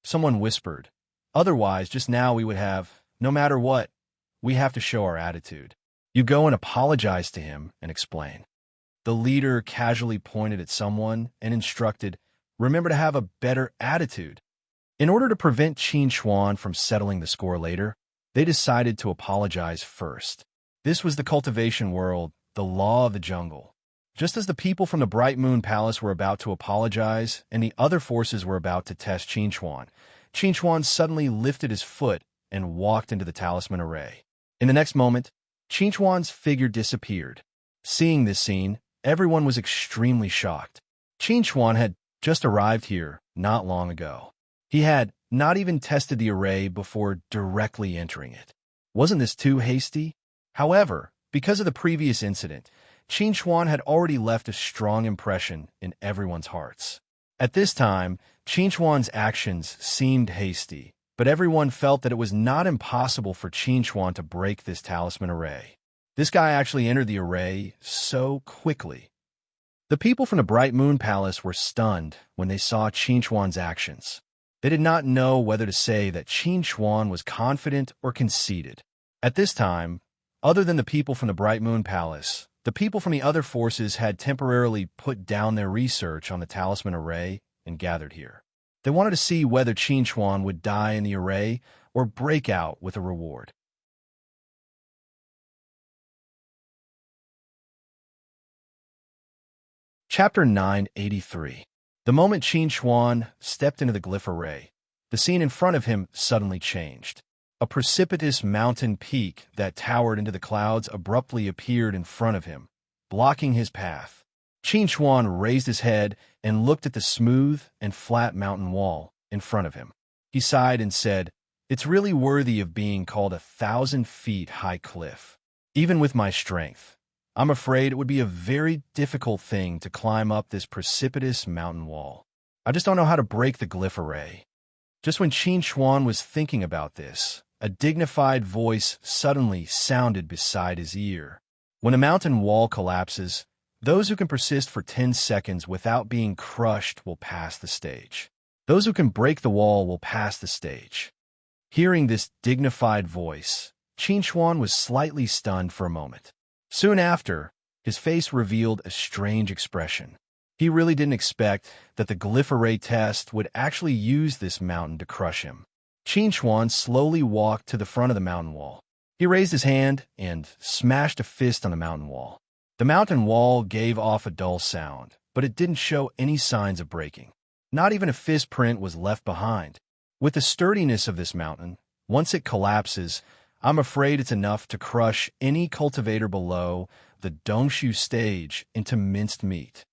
Someone whispered, otherwise just now we would have, no matter what, we have to show our attitude. You go and apologize to him and explain. The leader casually pointed at someone and instructed, remember to have a better attitude. In order to prevent Qin Chuan from settling the score later, they decided to apologize first. This was the cultivation world, the law of the jungle. Just as the people from the Bright Moon Palace were about to apologize and the other forces were about to test Qin Chuan suddenly lifted his foot and walked into the talisman array. In the next moment, Qin Chuan's figure disappeared. Seeing this scene, everyone was extremely shocked. Qin Chuan had just arrived here not long ago. He had not even tested the array before directly entering it. Wasn't this too hasty? However, because of the previous incident, Qin Chuan had already left a strong impression in everyone's hearts. At this time, Qin Chuan's actions seemed hasty, but everyone felt that it was not impossible for Qin Chuan to break this talisman array. This guy actually entered the array so quickly. The people from the Bright Moon Palace were stunned when they saw Qin Chuan's actions. They did not know whether to say that Qin Chuan was confident or conceited. At this time, other than the people from the Bright Moon Palace, the people from the other forces had temporarily put down their research on the talisman array and gathered here. They wanted to see whether Qin Chuan would die in the array or break out with a reward. Chapter 983. The moment Qin Chuan stepped into the glyph array, the scene in front of him suddenly changed. A precipitous mountain peak that towered into the clouds abruptly appeared in front of him, blocking his path. Qin Chuan raised his head and looked at the smooth and flat mountain wall in front of him. He sighed and said, "It's really worthy of being called 1,000 feet high cliff. Even with my strength, I'm afraid it would be a very difficult thing to climb up this precipitous mountain wall. I just don't know how to break the glyph array." Just when Qin Chuan was thinking about this, a dignified voice suddenly sounded beside his ear. When a mountain wall collapses, Those who can persist for 10 seconds without being crushed will pass the stage. Those who can break the wall will pass the stage. Hearing this dignified voice, Qin Chuan was slightly stunned for a moment. Soon after, his face revealed a strange expression. He really didn't expect that the glyph array test would actually use this mountain to crush him. Qin Chuan slowly walked to the front of the mountain wall. He raised his hand and smashed a fist on the mountain wall. The mountain wall gave off a dull sound, but it didn't show any signs of breaking. Not even a fist print was left behind. With the sturdiness of this mountain, once it collapses, I'm afraid it's enough to crush any cultivator below the Dongshu stage into minced meat.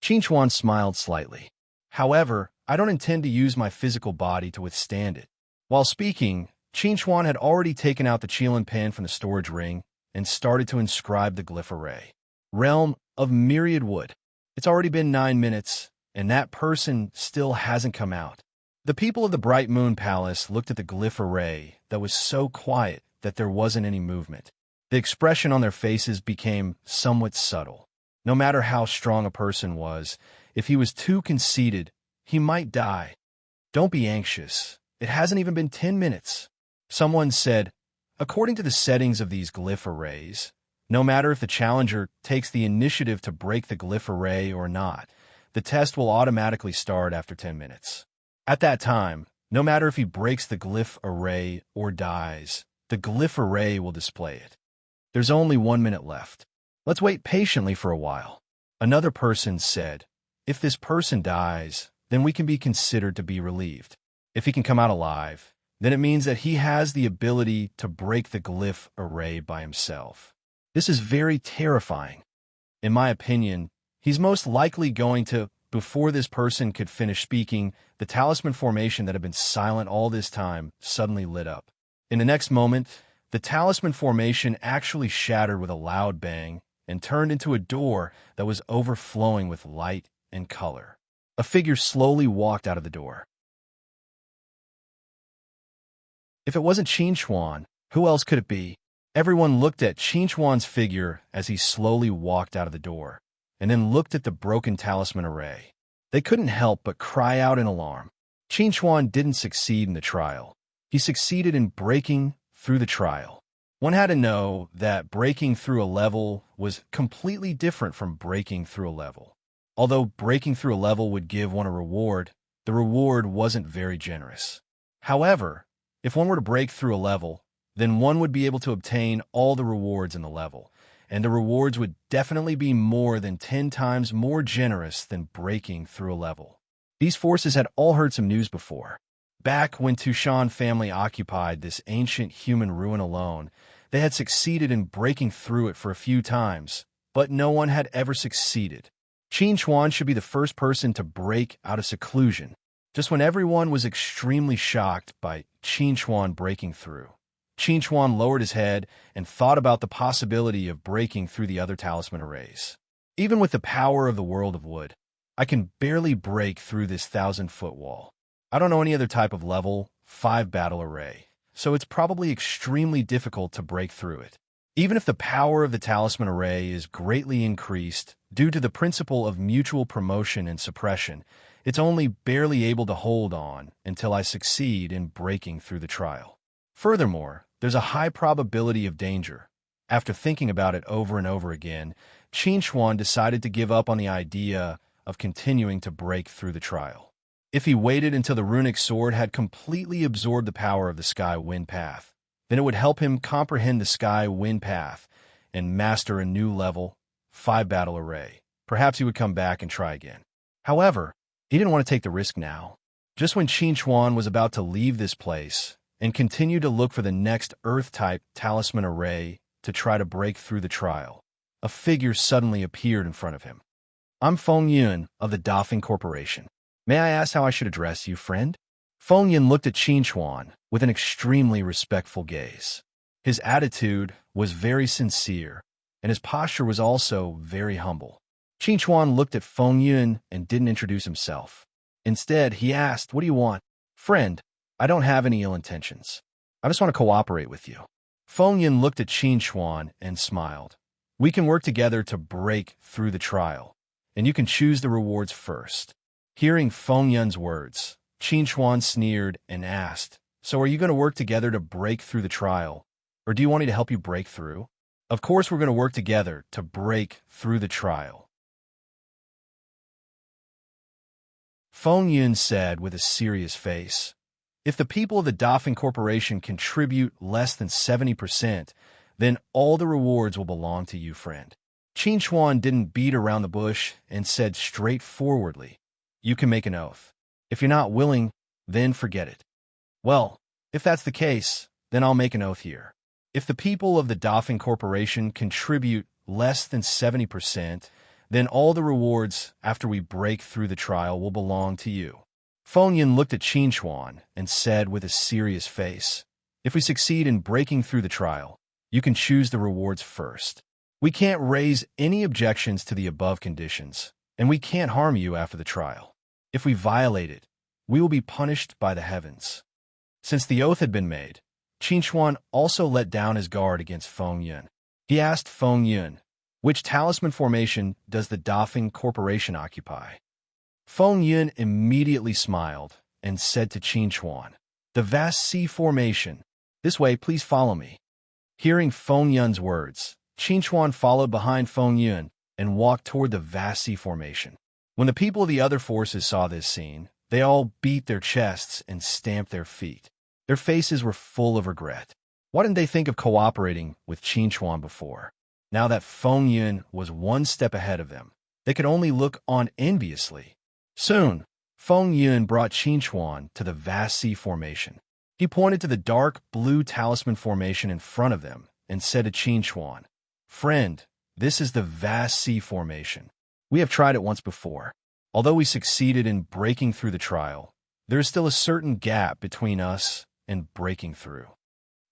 Qin Chuan smiled slightly. However, I don't intend to use my physical body to withstand it. While speaking, Qin Chuan had already taken out the Qilin pen from the storage ring and started to inscribe the glyph array. Realm of Myriad Wood. It's already been 9 minutes, and that person still hasn't come out. The people of the Bright Moon Palace looked at the glyph array that was so quiet that there wasn't any movement. The expression on their faces became somewhat subtle. No matter how strong a person was, if he was too conceited, he might die. Don't be anxious. It hasn't even been 10 minutes. Someone said, according to the settings of these glyph arrays, no matter if the challenger takes the initiative to break the glyph array or not, the test will automatically start after 10 minutes. At that time, no matter if he breaks the glyph array or dies, the glyph array will display it. There's only 1 minute left. Let's wait patiently for a while. Another person said, if this person dies, then we can be considered to be relieved. If he can come out alive, then it means that he has the ability to break the glyph array by himself. This is very terrifying. In my opinion, he's most likely going to, before this person could finish speaking, the talisman formation that had been silent all this time suddenly lit up. In the next moment, the talisman formation actually shattered with a loud bang and turned into a door that was overflowing with light and color. A figure slowly walked out of the door. If it wasn't Qin Chuan, who else could it be? Everyone looked at Qin Chuan's figure as he slowly walked out of the door, and then looked at the broken talisman array. They couldn't help but cry out in alarm. Qin Chuan didn't succeed in the trial. He succeeded in breaking through the trial. One had to know that breaking through a level was completely different from breaking through a level. Although breaking through a level would give one a reward, the reward wasn't very generous. However, if one were to break through a level, then one would be able to obtain all the rewards in the level, and the rewards would definitely be more than 10 times more generous than breaking through a level. These forces had all heard some news before. Back when Tushan family occupied this ancient human ruin alone, they had succeeded in breaking through it for a few times, but no one had ever succeeded. Qin Chuan should be the first person to break out of seclusion, just when everyone was extremely shocked by Qin Chuan breaking through. Qin Chuan lowered his head and thought about the possibility of breaking through the other talisman arrays. Even with the power of the world of wood, I can barely break through this 1,000-foot wall. I don't know any other type of level 5 battle array, so it's probably extremely difficult to break through it. Even if the power of the talisman array is greatly increased due to the principle of mutual promotion and suppression, it's only barely able to hold on until I succeed in breaking through the trial. Furthermore, there's a high probability of danger. After thinking about it over and over again, Qin Chuan decided to give up on the idea of continuing to break through the trial. If he waited until the runic sword had completely absorbed the power of the sky-wind path, then it would help him comprehend the sky-wind path and master a new level 5 battle array. Perhaps he would come back and try again. However, he didn't want to take the risk now. Just when Qin Chuan was about to leave this place and continue to look for the next Earth-type talisman array to try to break through the trial, a figure suddenly appeared in front of him. I'm Feng Yun of the Dafeng Corporation. May I ask how I should address you, friend? Feng Yun looked at Qin Chuan with an extremely respectful gaze. His attitude was very sincere, and his posture was also very humble. Qin Chuan looked at Feng Yun and didn't introduce himself. Instead, he asked, "What do you want?" "Friend, I don't have any ill intentions. I just want to cooperate with you." Feng Yun looked at Qin Chuan and smiled. We can work together to break through the trial, and you can choose the rewards first. Hearing Feng Yun's words, Qin Chuan sneered and asked, "So are you going to work together to break through the trial, or do you want me to help you break through?" "Of course we're going to work together to break through the trial," Feng Yun said with a serious face. "If the people of the Dafeng Corporation contribute less than 70%, then all the rewards will belong to you, friend." Qin Chuan didn't beat around the bush and said straightforwardly, "You can make an oath. If you're not willing, then forget it." "Well, if that's the case, then I'll make an oath here. If the people of the Dafeng Corporation contribute less than 70%, then all the rewards after we break through the trial will belong to you." Feng Yun looked at Qin Chuan and said with a serious face, "If we succeed in breaking through the trial, you can choose the rewards first. We can't raise any objections to the above conditions, and we can't harm you after the trial. If we violate it, we will be punished by the heavens." Since the oath had been made, Qin Chuan also let down his guard against Feng Yun. He asked Feng Yun, "Which talisman formation does the Dafeng Corporation occupy?" Feng Yun immediately smiled and said to Qin Chuan, "The vast sea formation. This way, please follow me." Hearing Feng Yun's words, Qin Chuan followed behind Feng Yun and walked toward the vast sea formation. When the people of the other forces saw this scene, they all beat their chests and stamped their feet. Their faces were full of regret. Why didn't they think of cooperating with Qin Chuan before? Now that Feng Yun was one step ahead of them, they could only look on enviously. Soon, Feng Yun brought Qin Chuan to the vast sea formation. He pointed to the dark blue talisman formation in front of them and said to Qin Chuan, "Friend, this is the vast sea formation. We have tried it once before. Although we succeeded in breaking through the trial, there is still a certain gap between us and breaking through."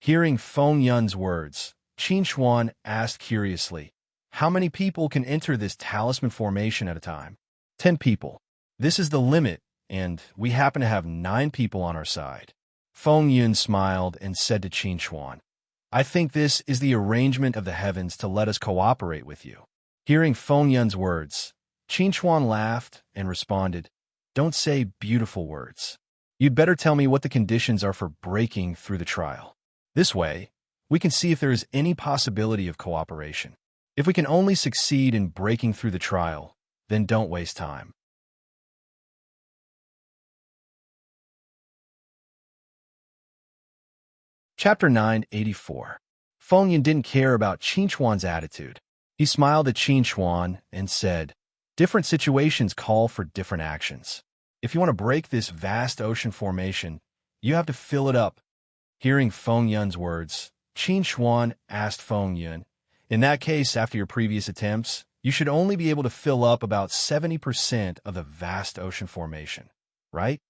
Hearing Feng Yun's words, Qin Chuan asked curiously, "How many people can enter this talisman formation at a time?" 10 people. This is the limit, and we happen to have 9 people on our side." Feng Yun smiled and said to Qin Chuan, "I think this is the arrangement of the heavens to let us cooperate with you." Hearing Feng Yun's words, Qin Chuan laughed and responded, "Don't say beautiful words. You'd better tell me what the conditions are for breaking through the trial. This way, we can see if there is any possibility of cooperation. If we can only succeed in breaking through the trial, then don't waste time." Chapter 984. Feng Yun didn't care about Qin Chuan's attitude. He smiled at Qin Chuan and said, "Different situations call for different actions. If you want to break this vast ocean formation, you have to fill it up." Hearing Feng Yun's words, Qin Chuan asked Feng Yun, "In that case, after your previous attempts, you should only be able to fill up about 70% of the vast ocean formation, right?"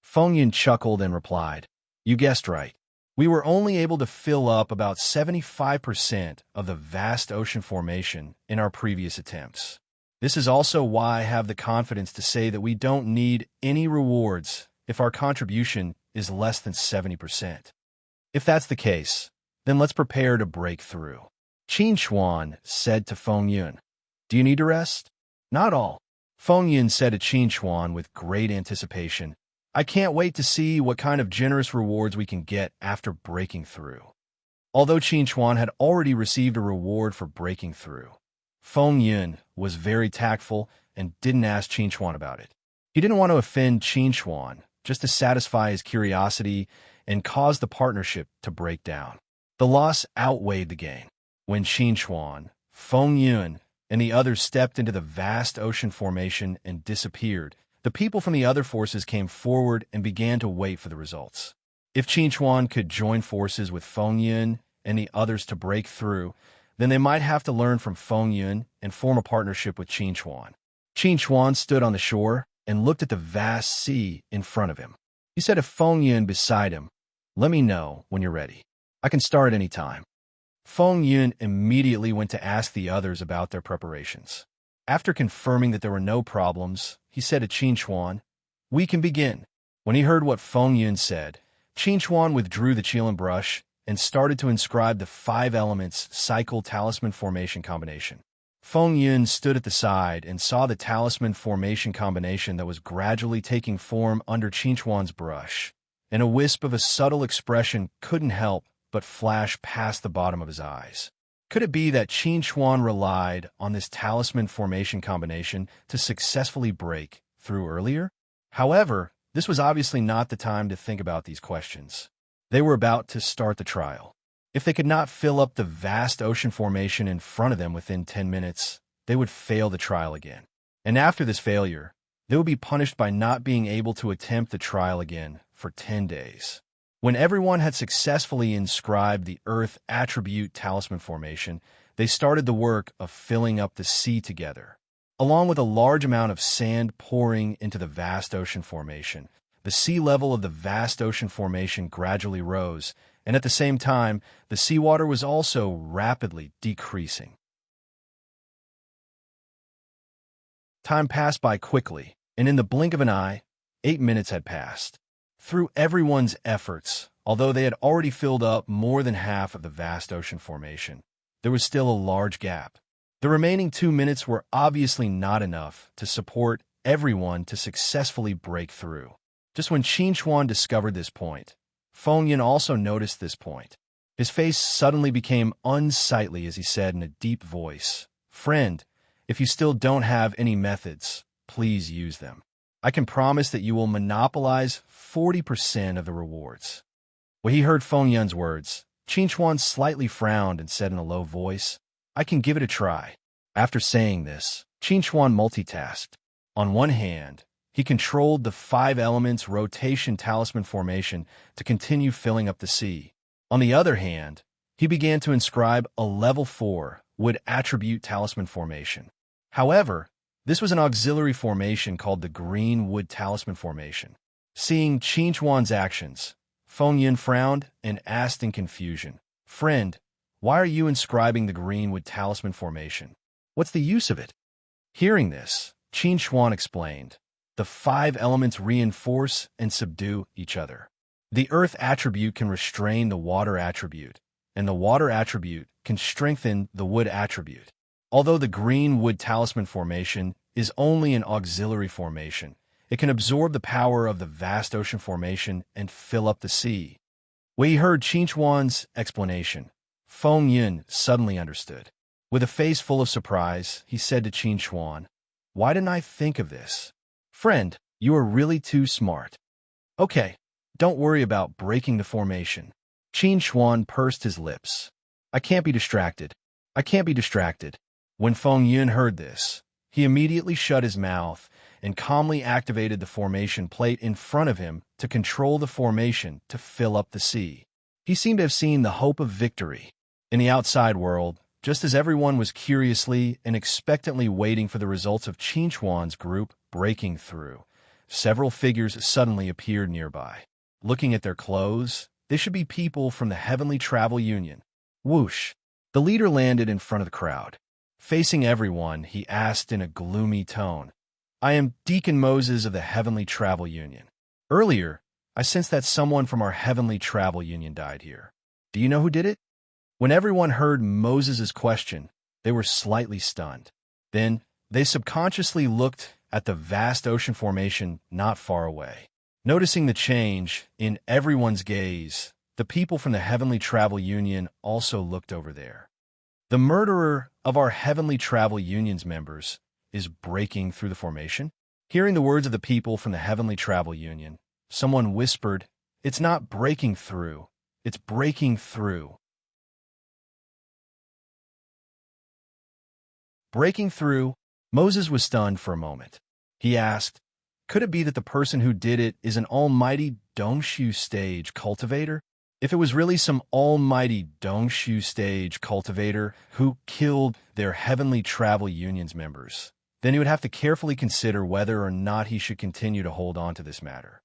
Feng Yun chuckled and replied, "You guessed right. We were only able to fill up about 75% of the vast ocean formation in our previous attempts. This is also why I have the confidence to say that we don't need any rewards if our contribution is less than 70%. If that's the case, then let's prepare to break through." Qin Chuan said to Feng Yun, "Do you need to rest?" "Not all." Feng Yun said to Qin Chuan with great anticipation, "I can't wait to see what kind of generous rewards we can get after breaking through." Although Qin Chuan had already received a reward for breaking through, Feng Yun was very tactful and didn't ask Qin Chuan about it. He didn't want to offend Qin Chuan just to satisfy his curiosity and cause the partnership to break down. The loss outweighed the gain. When Qin Chuan, Feng Yun, and the others stepped into the vast ocean formation and disappeared, the people from the other forces came forward and began to wait for the results. If Qin Chuan could join forces with Feng Yun and the others to break through, then they might have to learn from Feng Yun and form a partnership with Qin Chuan. Qin Chuan stood on the shore and looked at the vast sea in front of him. He said to Feng Yun beside him, "Let me know when you're ready. I can start any time." Feng Yun immediately went to ask the others about their preparations. After confirming that there were no problems, he said to Qin Chuan, "We can begin." When he heard what Feng Yun said, Qin Chuan withdrew the Qilin brush and started to inscribe the 5 elements cycle talisman formation combination. Feng Yun stood at the side and saw the talisman formation combination that was gradually taking form under Qinchuan's brush, and a wisp of a subtle expression couldn't help but flash past the bottom of his eyes. Could it be that Qinchuan relied on this talisman formation combination to successfully break through earlier? However, this was obviously not the time to think about these questions. They were about to start the trial. If they could not fill up the vast ocean formation in front of them within 10 minutes, they would fail the trial again. And after this failure, they would be punished by not being able to attempt the trial again for 10 days. When everyone had successfully inscribed the Earth attribute talisman formation, they started the work of filling up the sea together. Along with a large amount of sand pouring into the vast ocean formation, the sea level of the vast ocean formation gradually rose, and at the same time, the seawater was also rapidly decreasing. Time passed by quickly, and in the blink of an eye, 8 minutes had passed. Through everyone's efforts, although they had already filled up more than half of the vast ocean formation, there was still a large gap. The remaining 2 minutes were obviously not enough to support everyone to successfully break through. Just when Qinchuan discovered this point, Feng Yun also noticed this point. His face suddenly became unsightly as he said in a deep voice, "Friend, if you still don't have any methods, please use them. I can promise that you will monopolize 40% of the rewards." When he heard Feng Yun's words, Qinchuan slightly frowned and said in a low voice, "I can give it a try." After saying this, Qinchuan multitasked. On one hand, he controlled the 5 elements rotation talisman formation to continue filling up the sea. On the other hand, he began to inscribe a level 4 wood attribute talisman formation. However, this was an auxiliary formation called the green wood talisman formation. Seeing Qinchuan's actions, Feng Yun frowned and asked in confusion, "Friend, why are you inscribing the green wood talisman formation? What's the use of it?" Hearing this, Qinchuan explained, "The 5 elements reinforce and subdue each other. The earth attribute can restrain the water attribute, and the water attribute can strengthen the wood attribute. Although the green wood talisman formation is only an auxiliary formation, it can absorb the power of the vast ocean formation and fill up the sea." When he heard Qinchuan's explanation, Feng Yun suddenly understood. With a face full of surprise, he said to Qinchuan, "Why didn't I think of this? Friend, you are really too smart. Okay, don't worry about breaking the formation." Qinchuan pursed his lips. "I can't be distracted. I can't be distracted." When Feng Yun heard this, he immediately shut his mouth and calmly activated the formation plate in front of him to control the formation to fill up the sea. He seemed to have seen the hope of victory. In the outside world, just as everyone was curiously and expectantly waiting for the results of Qinchuan's group breaking through, several figures suddenly appeared nearby. Looking at their clothes, they should be people from the Heavenly Travel Union. Whoosh! The leader landed in front of the crowd. Facing everyone, he asked in a gloomy tone, "I am Deacon Moses of the Heavenly Travel Union. Earlier, I sensed that someone from our Heavenly Travel Union died here. Do you know who did it?" When everyone heard Moses' question, they were slightly stunned. Then, they subconsciously looked at the vast ocean formation not far away. Noticing the change in everyone's gaze, the people from the Heavenly Travel Union also looked over there. The murderer of our Heavenly Travel Union's members is breaking through the formation? Hearing the words of the people from the Heavenly Travel Union, someone whispered, "It's not breaking through, it's breaking through." Breaking through, Moses was stunned for a moment. He asked, "Could it be that the person who did it is an almighty Dongshu stage cultivator? If it was really some almighty Dongshu stage cultivator who killed their Heavenly Travel Union's members, then he would have to carefully consider whether or not he should continue to hold on to this matter.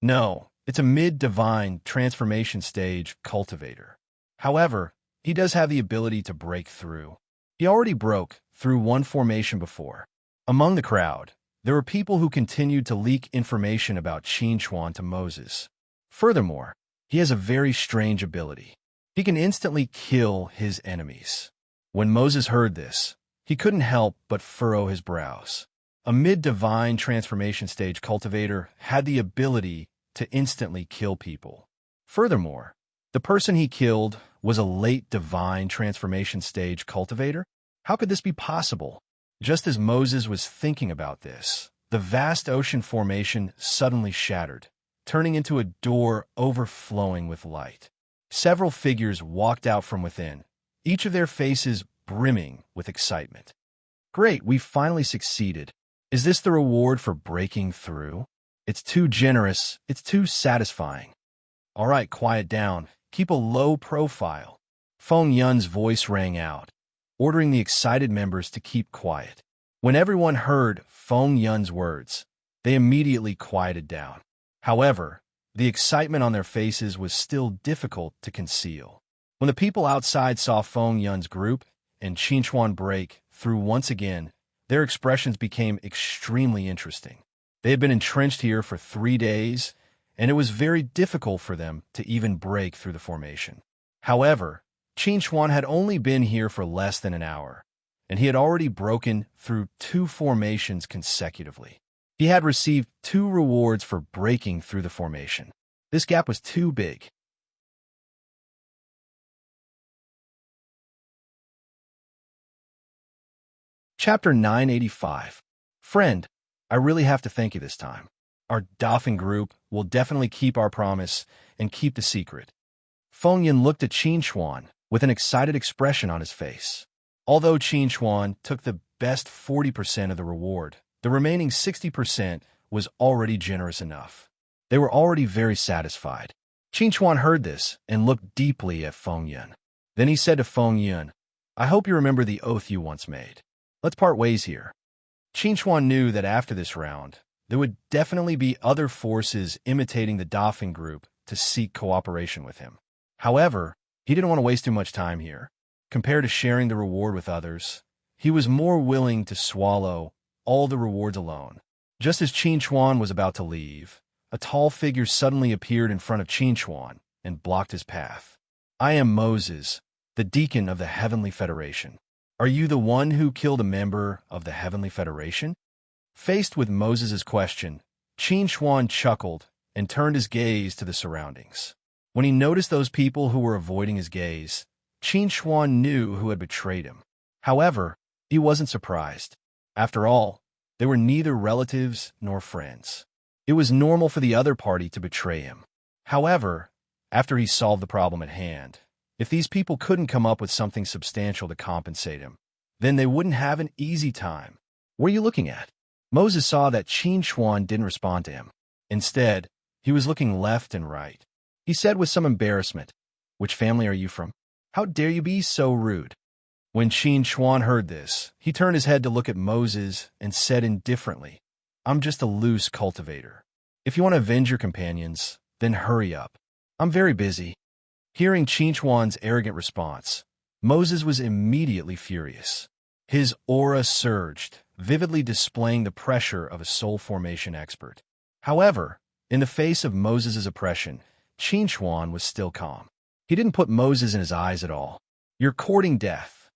No, it's a mid-divine transformation stage cultivator. However, he does have the ability to break through. He already broke through one formation before." Among the crowd, there were people who continued to leak information about Qinchuan to Moses. Furthermore, he has a very strange ability. He can instantly kill his enemies. When Moses heard this, he couldn't help but furrow his brows. A mid-divine transformation stage cultivator had the ability to instantly kill people. Furthermore, the person he killed was a late divine transformation stage cultivator? How could this be possible? Just as Moses was thinking about this, the vast ocean formation suddenly shattered, turning into a door overflowing with light. Several figures walked out from within, each of their faces brimming with excitement. Great, we finally succeeded. Is this the reward for breaking through? It's too generous, it's too satisfying. All right, quiet down. Keep a low profile. Feng Yun's voice rang out, ordering the excited members to keep quiet. When everyone heard Feng Yun's words, they immediately quieted down. However, the excitement on their faces was still difficult to conceal. When the people outside saw Feng Yun's group and Qinchuan break through once again, their expressions became extremely interesting. They had been entrenched here for 3 days, and it was very difficult for them to even break through the formation. However, Qinchuan had only been here for less than an hour, and he had already broken through 2 formations consecutively. He had received 2 rewards for breaking through the formation. This gap was too big. Chapter 985. Friend, I really have to thank you this time. Our Dolphin group will definitely keep our promise and keep the secret. Feng Yun looked at Qinchuan with an excited expression on his face. Although Qinchuan took the best 40% of the reward, the remaining 60% was already generous enough. They were already very satisfied. Qinchuan heard this and looked deeply at Feng Yun. Then he said to Feng Yun, I hope you remember the oath you once made. Let's part ways here. Qinchuan knew that after this round, there would definitely be other forces imitating the Dolphin group to seek cooperation with him. However, he didn't want to waste too much time here. Compared to sharing the reward with others, he was more willing to swallow all the rewards alone. Just as Qinchuan was about to leave, a tall figure suddenly appeared in front of Qinchuan and blocked his path. I am Moses, the deacon of the Heavenly Federation. Are you the one who killed a member of the Heavenly Federation? Faced with Moses' question, Qinchuan chuckled and turned his gaze to the surroundings. When he noticed those people who were avoiding his gaze, Qinchuan knew who had betrayed him. However, he wasn't surprised. After all, they were neither relatives nor friends. It was normal for the other party to betray him. However, after he solved the problem at hand, if these people couldn't come up with something substantial to compensate him, then they wouldn't have an easy time. What are you looking at? Moses saw that Qinchuan didn't respond to him. Instead, he was looking left and right. He said with some embarrassment, Which family are you from? How dare you be so rude? When Qinchuan heard this, he turned his head to look at Moses and said indifferently, I'm just a loose cultivator. If you want to avenge your companions, then hurry up. I'm very busy. Hearing Qinchuan's arrogant response, Moses was immediately furious. His aura surged, vividly displaying the pressure of a soul formation expert. However, in the face of Moses' oppression, Qinchuan was still calm. He didn't put Moses in his eyes at all. You're courting death.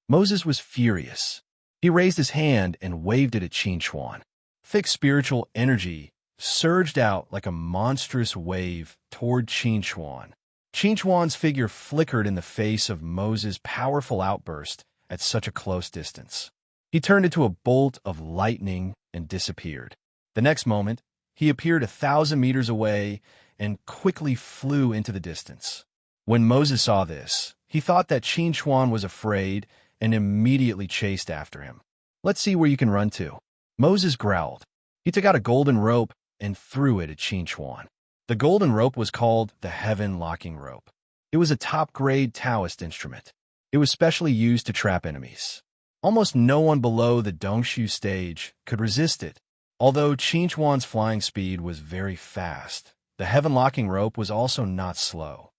Moses was furious. He raised his hand and waved it at Qinchuan. Thick spiritual energy surged out like a monstrous wave toward Qinchuan. Qinchuan's figure flickered in the face of Moses' powerful outburst at such a close distance. He turned into a bolt of lightning and disappeared. The next moment, he appeared 1,000 meters away and quickly flew into the distance. When Moses saw this, he thought that Qinchuan was afraid and immediately chased after him. Let's see where you can run to. Moses growled. He took out a golden rope and threw it at Qinchuan. The golden rope was called the Heaven Locking Rope. It was a top-grade Taoist instrument. It was specially used to trap enemies. Almost no one below the Dongshu stage could resist it. Although Qinchuan's flying speed was very fast, the Heaven Locking Rope was also not slow.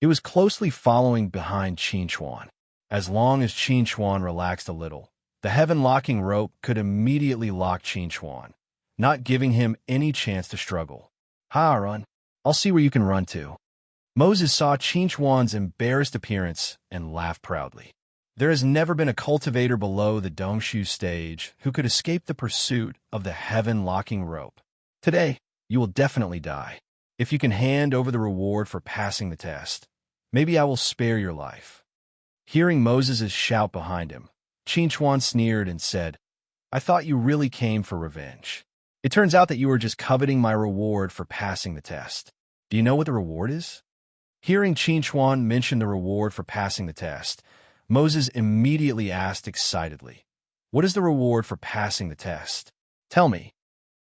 It was closely following behind Qinchuan. As long as Qinchuan relaxed a little, the Heaven Locking Rope could immediately lock Qinchuan, not giving him any chance to struggle. Ha, run. I'll see where you can run to." Moses saw Qin Huan's embarrassed appearance and laughed proudly. There has never been a cultivator below the Dongshu stage who could escape the pursuit of the heaven-locking rope. Today, you will definitely die. If you can hand over the reward for passing the test, maybe I will spare your life." Hearing Moses' shout behind him, Qin Huan sneered and said, "I thought you really came for revenge. It turns out that you were just coveting my reward for passing the test. Do you know what the reward is?" Hearing Qin Huan mention the reward for passing the test, Moses immediately asked excitedly, "What is the reward for passing the test? Tell me."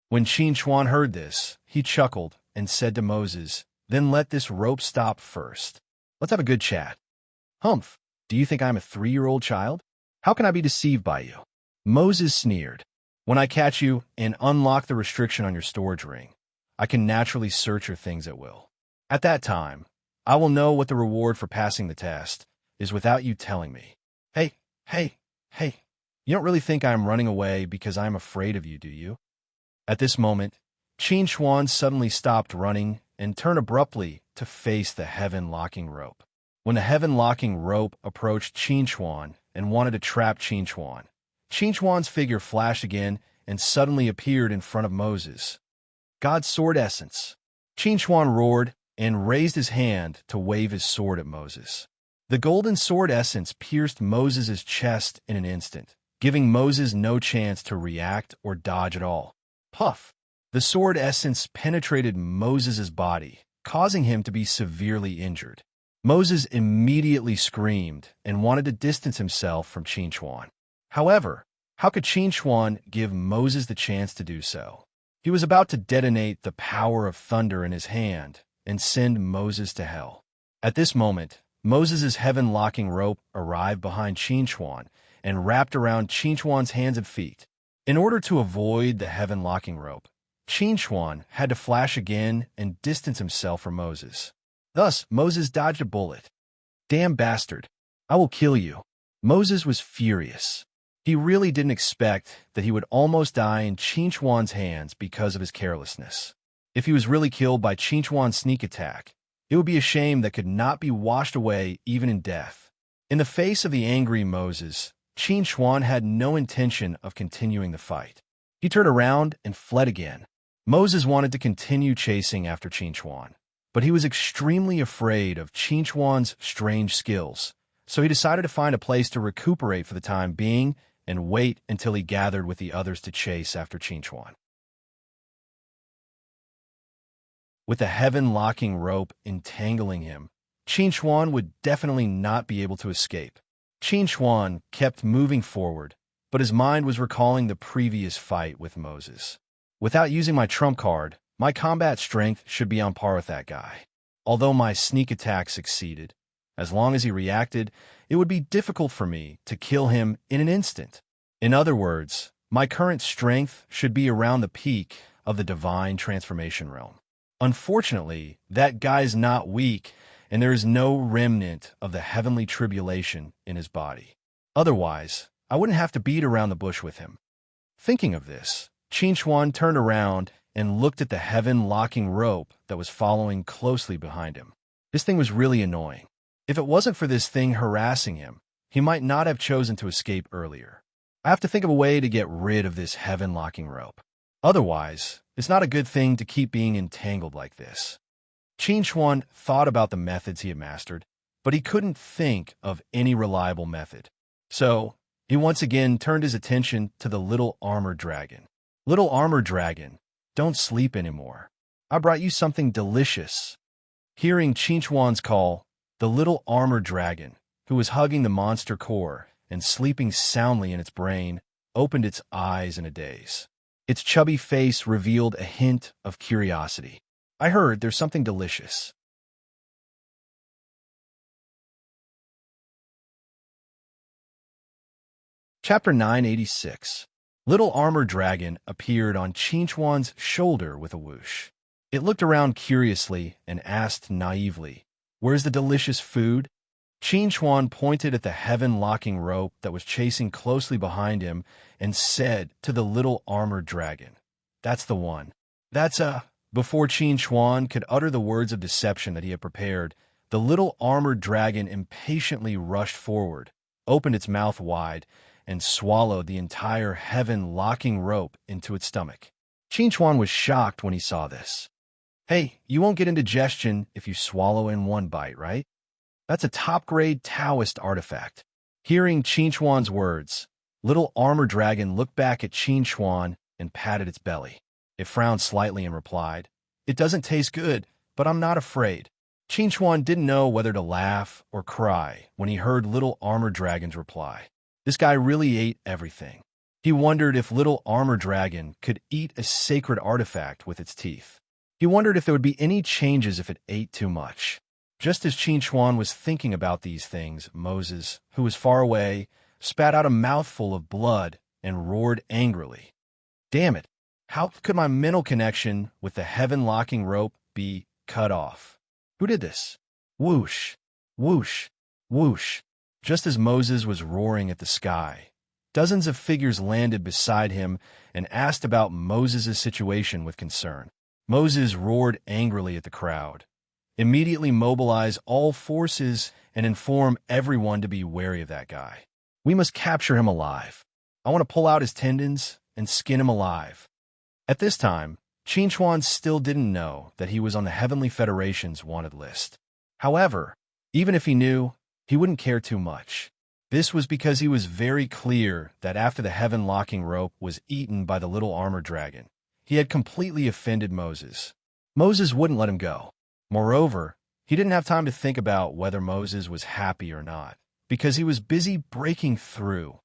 When Qin Huan heard this, he chuckled and said to Moses, "Then let this rope stop first. Let's have a good chat." "Humph, do you think I'm a 3-year-old child? How can I be deceived by you?" Moses sneered. "When I catch you and unlock the restriction on your storage ring, I can naturally search your things at will. At that time, I will know what the reward for passing the test is without you telling me." Hey, you don't really think I'm running away because I'm afraid of you, do you?" At this moment, Qin Huan suddenly stopped running and turned abruptly to face the heaven-locking rope. When the heaven-locking rope approached Qin Huan and wanted to trap Qin Huan, Qin Huan's figure flashed again and suddenly appeared in front of Moses. "God's sword essence." Qin Huan roared and raised his hand to wave his sword at Moses. The golden sword essence pierced Moses' chest in an instant, giving Moses no chance to react or dodge at all. Puff! The sword essence penetrated Moses' body, causing him to be severely injured. Moses immediately screamed and wanted to distance himself from Qin Huan. However, how could Qin Huan give Moses the chance to do so? He was about to detonate the power of thunder in his hand and send Moses to hell. At this moment, Moses' heaven-locking rope arrived behind Qin Huan and wrapped around Qin Huan's hands and feet. In order to avoid the heaven-locking rope, Qin Huan had to flash again and distance himself from Moses. Thus, Moses dodged a bullet. "Damn bastard! I will kill you." Moses was furious. He really didn't expect that he would almost die in Qin Huan's hands because of his carelessness. If he was really killed by Qin Huan's sneak attack, it would be a shame that could not be washed away even in death. In the face of the angry Moses, Qin Huan had no intention of continuing the fight. He turned around and fled again. Moses wanted to continue chasing after Qin Huan, but he was extremely afraid of Qin Huan's strange skills, so he decided to find a place to recuperate for the time being and wait until he gathered with the others to chase after Qin Huan. With the heaven-locking rope entangling him, Qin Huan would definitely not be able to escape. Qin Huan kept moving forward, but his mind was recalling the previous fight with Moses. "Without using my trump card, my combat strength should be on par with that guy. Although my sneak attack succeeded, as long as he reacted, it would be difficult for me to kill him in an instant. In other words, my current strength should be around the peak of the divine transformation realm. Unfortunately, that guy's not weak, and there is no remnant of the heavenly tribulation in his body. Otherwise, I wouldn't have to beat around the bush with him." Thinking of this, Qin Huan turned around and looked at the heaven-locking rope that was following closely behind him. This thing was really annoying. If it wasn't for this thing harassing him, he might not have chosen to escape earlier. I have to think of a way to get rid of this heaven-locking rope. Otherwise, it's not a good thing to keep being entangled like this. Qin Huan thought about the methods he had mastered, but he couldn't think of any reliable method. So, he once again turned his attention to the little armored dragon. "Little armored dragon, don't sleep anymore. I brought you something delicious." Hearing Qin Huan's call, the little armored dragon, who was hugging the monster core and sleeping soundly in its brain, opened its eyes in a daze. Its chubby face revealed a hint of curiosity. "I heard there's something delicious." Chapter 986. Little armored dragon appeared on Qin Huan's shoulder with a whoosh. It looked around curiously and asked naively, "Where's the delicious food?" Qin Huan pointed at the heaven-locking rope that was chasing closely behind him and said to the little armored dragon, "That's the one." "That's Before Qin Chuan could utter the words of deception that he had prepared, the little armored dragon impatiently rushed forward, opened its mouth wide, and swallowed the entire heaven-locking rope into its stomach. Qin Chuan was shocked when he saw this. Hey, you won't get indigestion if you swallow in one bite, right? That's a top-grade Taoist artifact. Hearing Qin Chuan's words, little armored dragon looked back at Qin Chuan and patted its belly. It frowned slightly and replied, "It doesn't taste good, but I'm not afraid." Qin Chuan didn't know whether to laugh or cry when he heard little armored dragon's reply. This guy really ate everything. He wondered if little armored dragon could eat a sacred artifact with its teeth. He wondered if there would be any changes if it ate too much. Just as Qin Chuan was thinking about these things, Moses, who was far away, spat out a mouthful of blood and roared angrily. Damn it! How could my mental connection with the heaven-locking rope be cut off? Who did this? Whoosh, whoosh, whoosh. Just as Moses was roaring at the sky, dozens of figures landed beside him and asked about Moses' situation with concern. Moses roared angrily at the crowd. Immediately mobilize all forces and inform everyone to be wary of that guy. We must capture him alive. I want to pull out his tendons and skin him alive. At this time, Qin Chuan still didn't know that he was on the Heavenly Federation's wanted list. However, even if he knew, he wouldn't care too much. This was because he was very clear that after the heaven-locking rope was eaten by the little armored dragon, he had completely offended Moses. Moses wouldn't let him go. Moreover, he didn't have time to think about whether Moses was happy or not, because he was busy breaking through.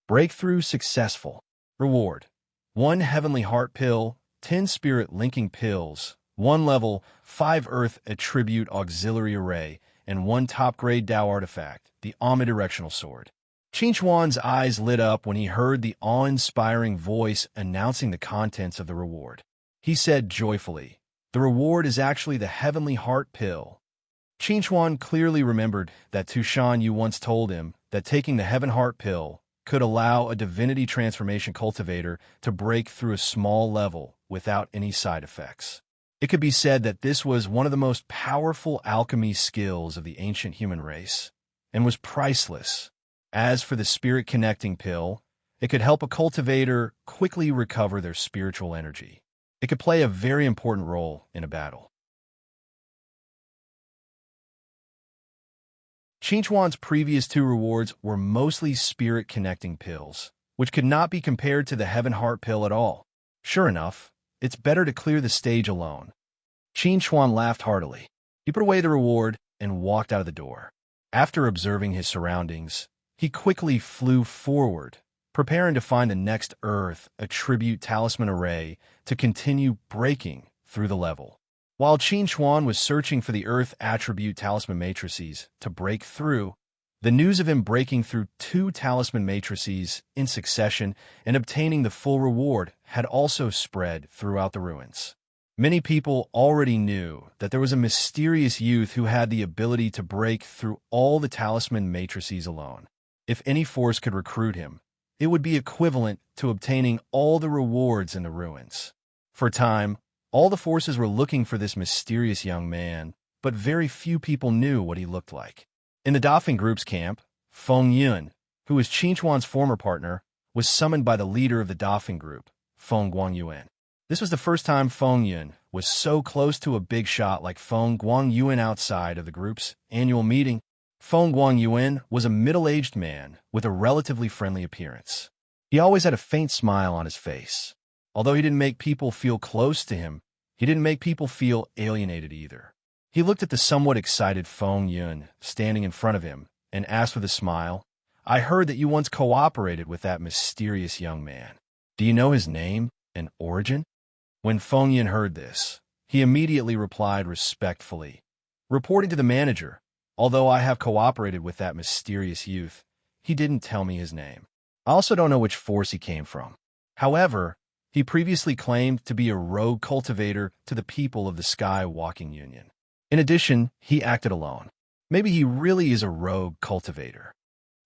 Breakthrough successful. Reward: 1 heavenly heart pill, 10 spirit linking pills, 1 level 5 earth attribute auxiliary array, and 1 top-grade Tao artifact, the omnidirectional sword. Qin Chuan's eyes lit up when he heard the awe-inspiring voice announcing the contents of the reward. He said joyfully, "The reward is actually the heavenly heart pill." Qin Chuan clearly remembered that Tushan Yu once told him that taking the heaven heart pill could allow a divinity transformation cultivator to break through a small level without any side effects. It could be said that this was one of the most powerful alchemy skills of the ancient human race, and was priceless. As for the spirit connecting pill, it could help a cultivator quickly recover their spiritual energy. It could play a very important role in a battle. Qin Chuan's previous 2 rewards were mostly spirit-connecting pills, which could not be compared to the Heaven Heart pill at all. Sure enough, it's better to clear the stage alone. Qin Chuan laughed heartily. He put away the reward and walked out of the door. After observing his surroundings, he quickly flew forward, preparing to find the next Earth attribute talisman array to continue breaking through the level. While Qin Chuan was searching for the Earth attribute talisman matrices to break through, the news of him breaking through 2 talisman matrices in succession and obtaining the full reward had also spread throughout the ruins. Many people already knew that there was a mysterious youth who had the ability to break through all the talisman matrices alone. If any force could recruit him, it would be equivalent to obtaining all the rewards in the ruins. For a time, all the forces were looking for this mysterious young man, but very few people knew what he looked like. In the Dafeng group's camp, Feng Yun, who was Qin Chuan's former partner, was summoned by the leader of the Dafeng group, Feng Guangyuan. This was the first time Feng Yun was so close to a big shot like Feng Guangyuan outside of the group's annual meeting. Feng Guangyuan was a middle-aged man with a relatively friendly appearance. He always had a faint smile on his face. Although he didn't make people feel close to him, he didn't make people feel alienated either. He looked at the somewhat excited Feng Yun standing in front of him and asked with a smile, "I heard that you once cooperated with that mysterious young man. Do you know his name and origin?" When Feng Yun heard this, he immediately replied respectfully, "Reporting to the manager, although I have cooperated with that mysterious youth, he didn't tell me his name. I also don't know which force he came from. However, he previously claimed to be a rogue cultivator to the people of the Sky Walking Union. In addition, he acted alone. Maybe he really is a rogue cultivator.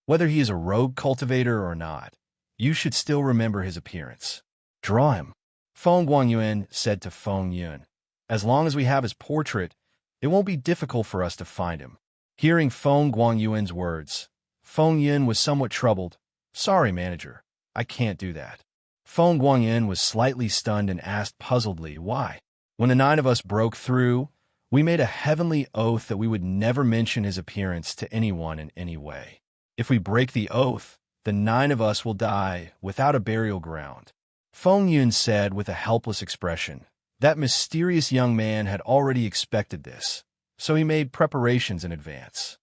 Whether he is a rogue cultivator or not, you should still remember his appearance. Draw him." Feng Guangyuan said to Feng Yun, As long as we have his portrait, it won't be difficult for us to find him. Hearing Feng Guangyuan's words, Feng Yun was somewhat troubled. Sorry, manager. I can't do that. Feng Guangyuan was slightly stunned and asked puzzledly, why? When the 9 of us broke through, we made a heavenly oath that we would never mention his appearance to anyone in any way. If we break the oath, the 9 of us will die without a burial ground. Feng Yun said with a helpless expression. That mysterious young man had already expected this, so he made preparations in advance.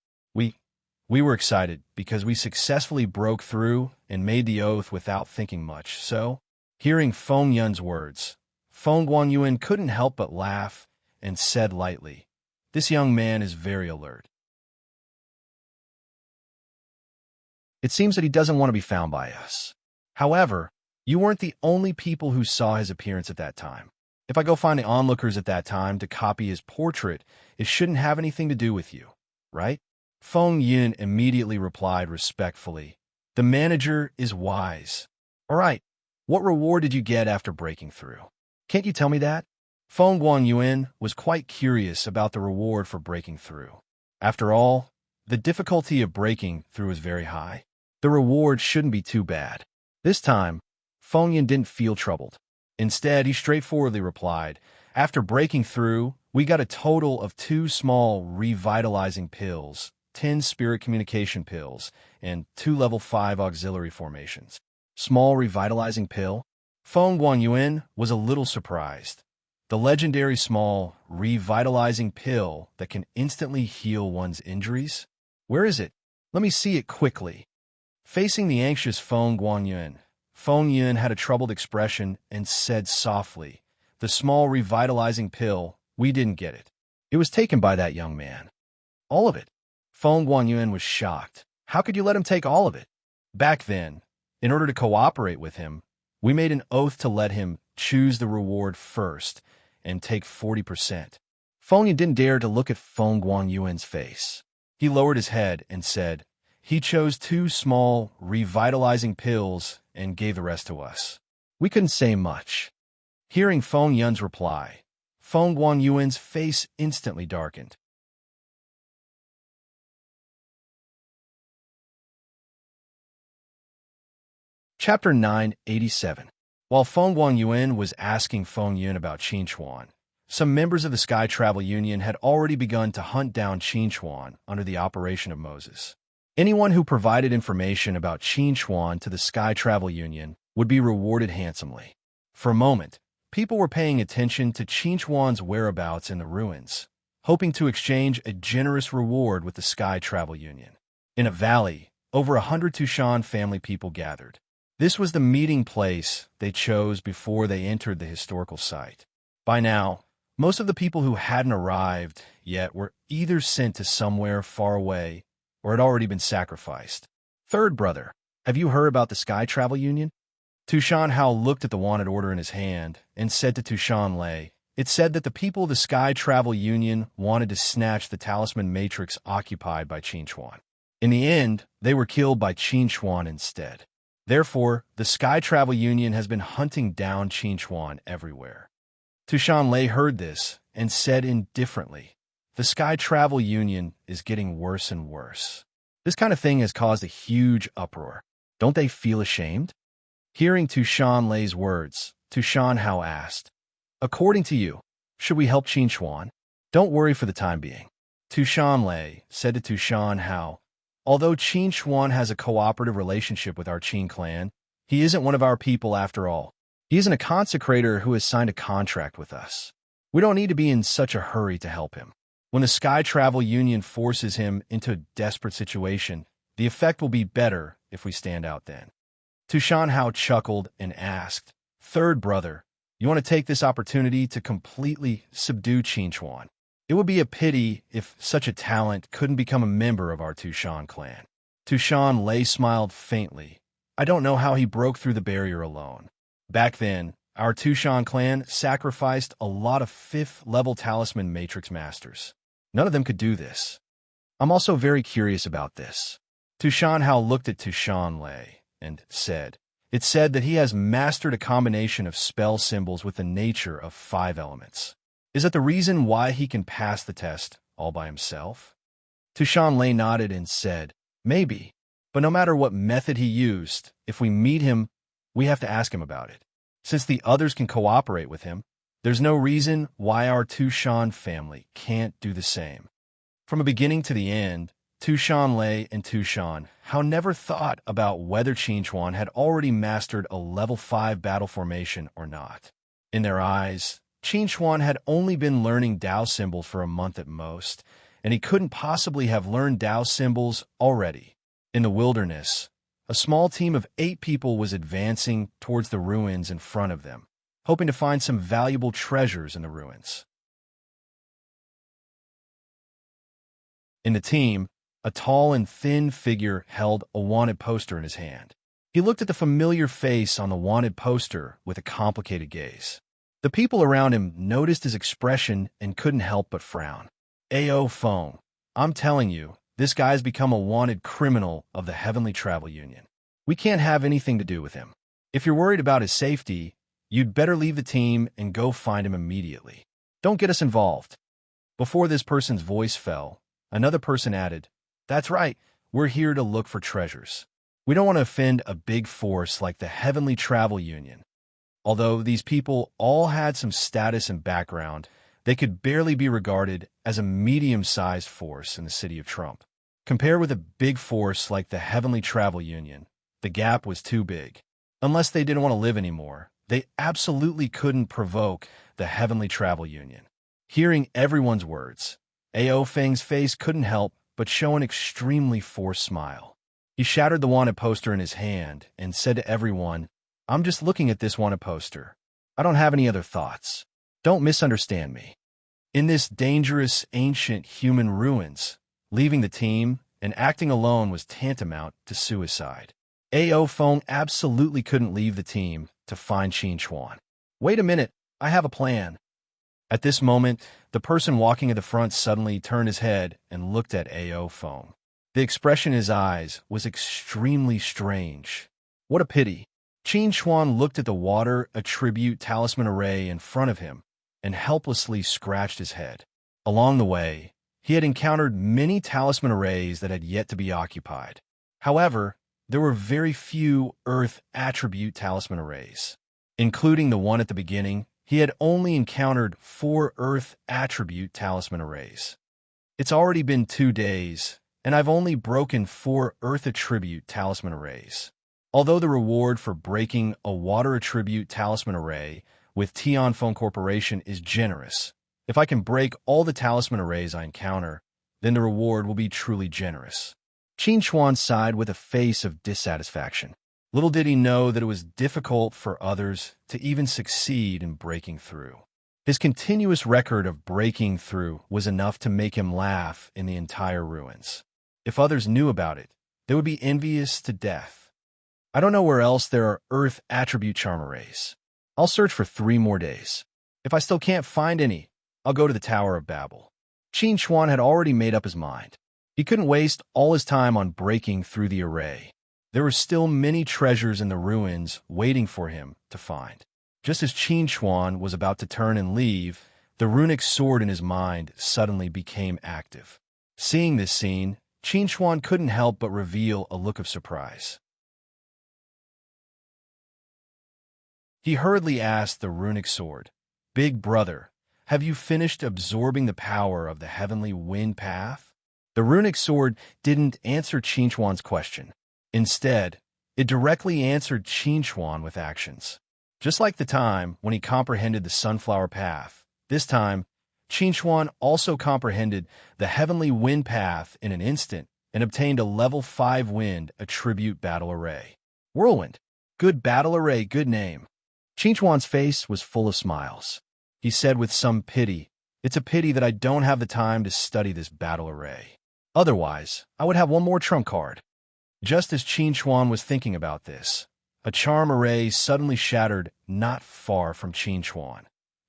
We were excited because we successfully broke through and made the oath without thinking much, so, hearing Feng Yun's words, Feng Guangyuan couldn't help but laugh and said lightly, this young man is very alert. It seems that he doesn't want to be found by us. However, you weren't the only people who saw his appearance at that time. If I go find the onlookers at that time to copy his portrait, it shouldn't have anything to do with you, right? Feng Yun immediately replied respectfully, the manager is wise. All right, what reward did you get after breaking through? Can't you tell me that? Feng Guangyuan was quite curious about the reward for breaking through. After all, the difficulty of breaking through is very high. The reward shouldn't be too bad. This time, Feng Yun didn't feel troubled. Instead, he straightforwardly replied, after breaking through, we got a total of 2 small revitalizing pills, 10 spirit communication pills, and 2 level 5 auxiliary formations. Small revitalizing pill? Feng Guangyuan was a little surprised. The legendary small revitalizing pill that can instantly heal one's injuries? Where is it? Let me see it quickly. Facing the anxious Feng Guangyuan, Feng Yun had a troubled expression and said softly, the small revitalizing pill, we didn't get it. It was taken by that young man. All of it. Feng Guangyuan was shocked. How could you let him take all of it? Back then, in order to cooperate with him, we made an oath to let him choose the reward first and take 40%. Feng Yun didn't dare to look at Feng Guangyuan's face. He lowered his head and said, he chose 2 small revitalizing pills and gave the rest to us. We couldn't say much. Hearing Feng Yun's reply, Feng Guangyuan's face instantly darkened. Chapter 987. While Feng Guangyuan was asking Feng Yun about Qinchuan, some members of the Sky Travel Union had already begun to hunt down Qinchuan under the operation of Moses. Anyone who provided information about Qinchuan to the Sky Travel Union would be rewarded handsomely. For a moment, people were paying attention to Qinchuan's whereabouts in the ruins, hoping to exchange a generous reward with the Sky Travel Union. In a valley, over 100 Tushan family people gathered. This was the meeting place they chose before they entered the historical site. By now, most of the people who hadn't arrived yet were either sent to somewhere far away or had already been sacrificed. Third brother, have you heard about the Sky Travel Union? Tushan Hao looked at the wanted order in his hand and said to Tushan Lei, it said that the people of the Sky Travel Union wanted to snatch the talisman matrix occupied by Qinchuan. In the end, they were killed by Qinchuan instead. Therefore, the Sky Travel Union has been hunting down Qinchuan everywhere. Tushan Lei heard this and said indifferently, the Sky Travel Union is getting worse and worse. This kind of thing has caused a huge uproar. Don't they feel ashamed? Hearing Tushan Lei's words, Tushan Hao asked, according to you, should we help Qinchuan? Don't worry for the time being. Tushan Lei said to Tushan Hao, although Qinchuan has a cooperative relationship with our Qin clan, he isn't one of our people after all. He isn't a consecrator who has signed a contract with us. We don't need to be in such a hurry to help him. When the Sky Travel Union forces him into a desperate situation, the effect will be better if we stand out then. Tushan Hao chuckled and asked, third brother, you want to take this opportunity to completely subdue Qinchuan? It would be a pity if such a talent couldn't become a member of our Tushan clan. Tushan Lei smiled faintly. I don't know how he broke through the barrier alone. Back then, our Tushan clan sacrificed a lot of 5th-level talisman matrix masters. None of them could do this. I'm also very curious about this. Tushan Hao looked at Tushan Lei and said, it said that he has mastered a combination of spell symbols with the nature of 5 elements. Is that the reason why he can pass the test all by himself? Tushan Lei nodded and said, maybe. But no matter what method he used, if we meet him, we have to ask him about it. Since the others can cooperate with him, there's no reason why our Tushan family can't do the same. From the beginning to the end, Tushan Lei and Tushan Hao never thought about whether Qinchuan had already mastered a level 5 battle formation or not. In their eyes, Qinchuan had only been learning Dao symbols for a month at most, and he couldn't possibly have learned Dao symbols already. In the wilderness, a small team of 8 people was advancing towards the ruins in front of them, hoping to find some valuable treasures in the ruins. In the team, a tall and thin figure held a wanted poster in his hand. He looked at the familiar face on the wanted poster with a complicated gaze. The people around him noticed his expression and couldn't help but frown. Ao Feng, I'm telling you, this guy's become a wanted criminal of the Heavenly Travel Union. We can't have anything to do with him. If you're worried about his safety, you'd better leave the team and go find him immediately. Don't get us involved. Before this person's voice fell, another person added, that's right, we're here to look for treasures. We don't want to offend a big force like the Heavenly Travel Union. Although these people all had some status and background, they could barely be regarded as a medium-sized force in the city of Trump. Compared with a big force like the Heavenly Travel Union, the gap was too big. Unless they didn't want to live anymore, they absolutely couldn't provoke the Heavenly Travel Union. Hearing everyone's words, Ao Feng's face couldn't help but show an extremely forced smile. He shattered the wanted poster in his hand and said to everyone, I'm just looking at this wanted poster. I don't have any other thoughts. Don't misunderstand me. In this dangerous, ancient human ruins, leaving the team and acting alone was tantamount to suicide. Ao Feng absolutely couldn't leave the team to find Qinchuan. Wait a minute, I have a plan. At this moment, the person walking at the front suddenly turned his head and looked at Ao Feng. The expression in his eyes was extremely strange. What a pity. Qinchuan looked at the water attribute talisman array in front of him and helplessly scratched his head. Along the way, he had encountered many talisman arrays that had yet to be occupied. However, there were very few earth attribute talisman arrays. Including the one at the beginning, he had only encountered 4 earth attribute talisman arrays. It's already been 2 days, and I've only broken 4 earth attribute talisman arrays. Although the reward for breaking a water attribute talisman array with Tianfeng Corporation is generous, if I can break all the talisman arrays I encounter, then the reward will be truly generous. Qinchuan sighed with a face of dissatisfaction. Little did he know that it was difficult for others to even succeed in breaking through. His continuous record of breaking through was enough to make him laugh in the entire ruins. If others knew about it, they would be envious to death. I don't know where else there are earth attribute charm arrays. I'll search for 3 more days. If I still can't find any, I'll go to the Tower of Babel. Qinchuan had already made up his mind. He couldn't waste all his time on breaking through the array. There were still many treasures in the ruins waiting for him to find. Just as Qinchuan was about to turn and leave, the runic sword in his mind suddenly became active. Seeing this scene, Qinchuan couldn't help but reveal a look of surprise. He hurriedly asked the runic sword, Big brother, have you finished absorbing the power of the heavenly wind path? The runic sword didn't answer Qinchuan's question. Instead, it directly answered Qinchuan with actions. Just like the time when he comprehended the sunflower path, this time, Qinchuan also comprehended the heavenly wind path in an instant and obtained a level 5 wind attribute battle array. Whirlwind. Good battle array, good name. Qinchuan's face was full of smiles. He said with some pity, It's a pity that I don't have the time to study this battle array. Otherwise, I would have one more trump card. Just as Qinchuan was thinking about this, a charm array suddenly shattered not far from Qinchuan,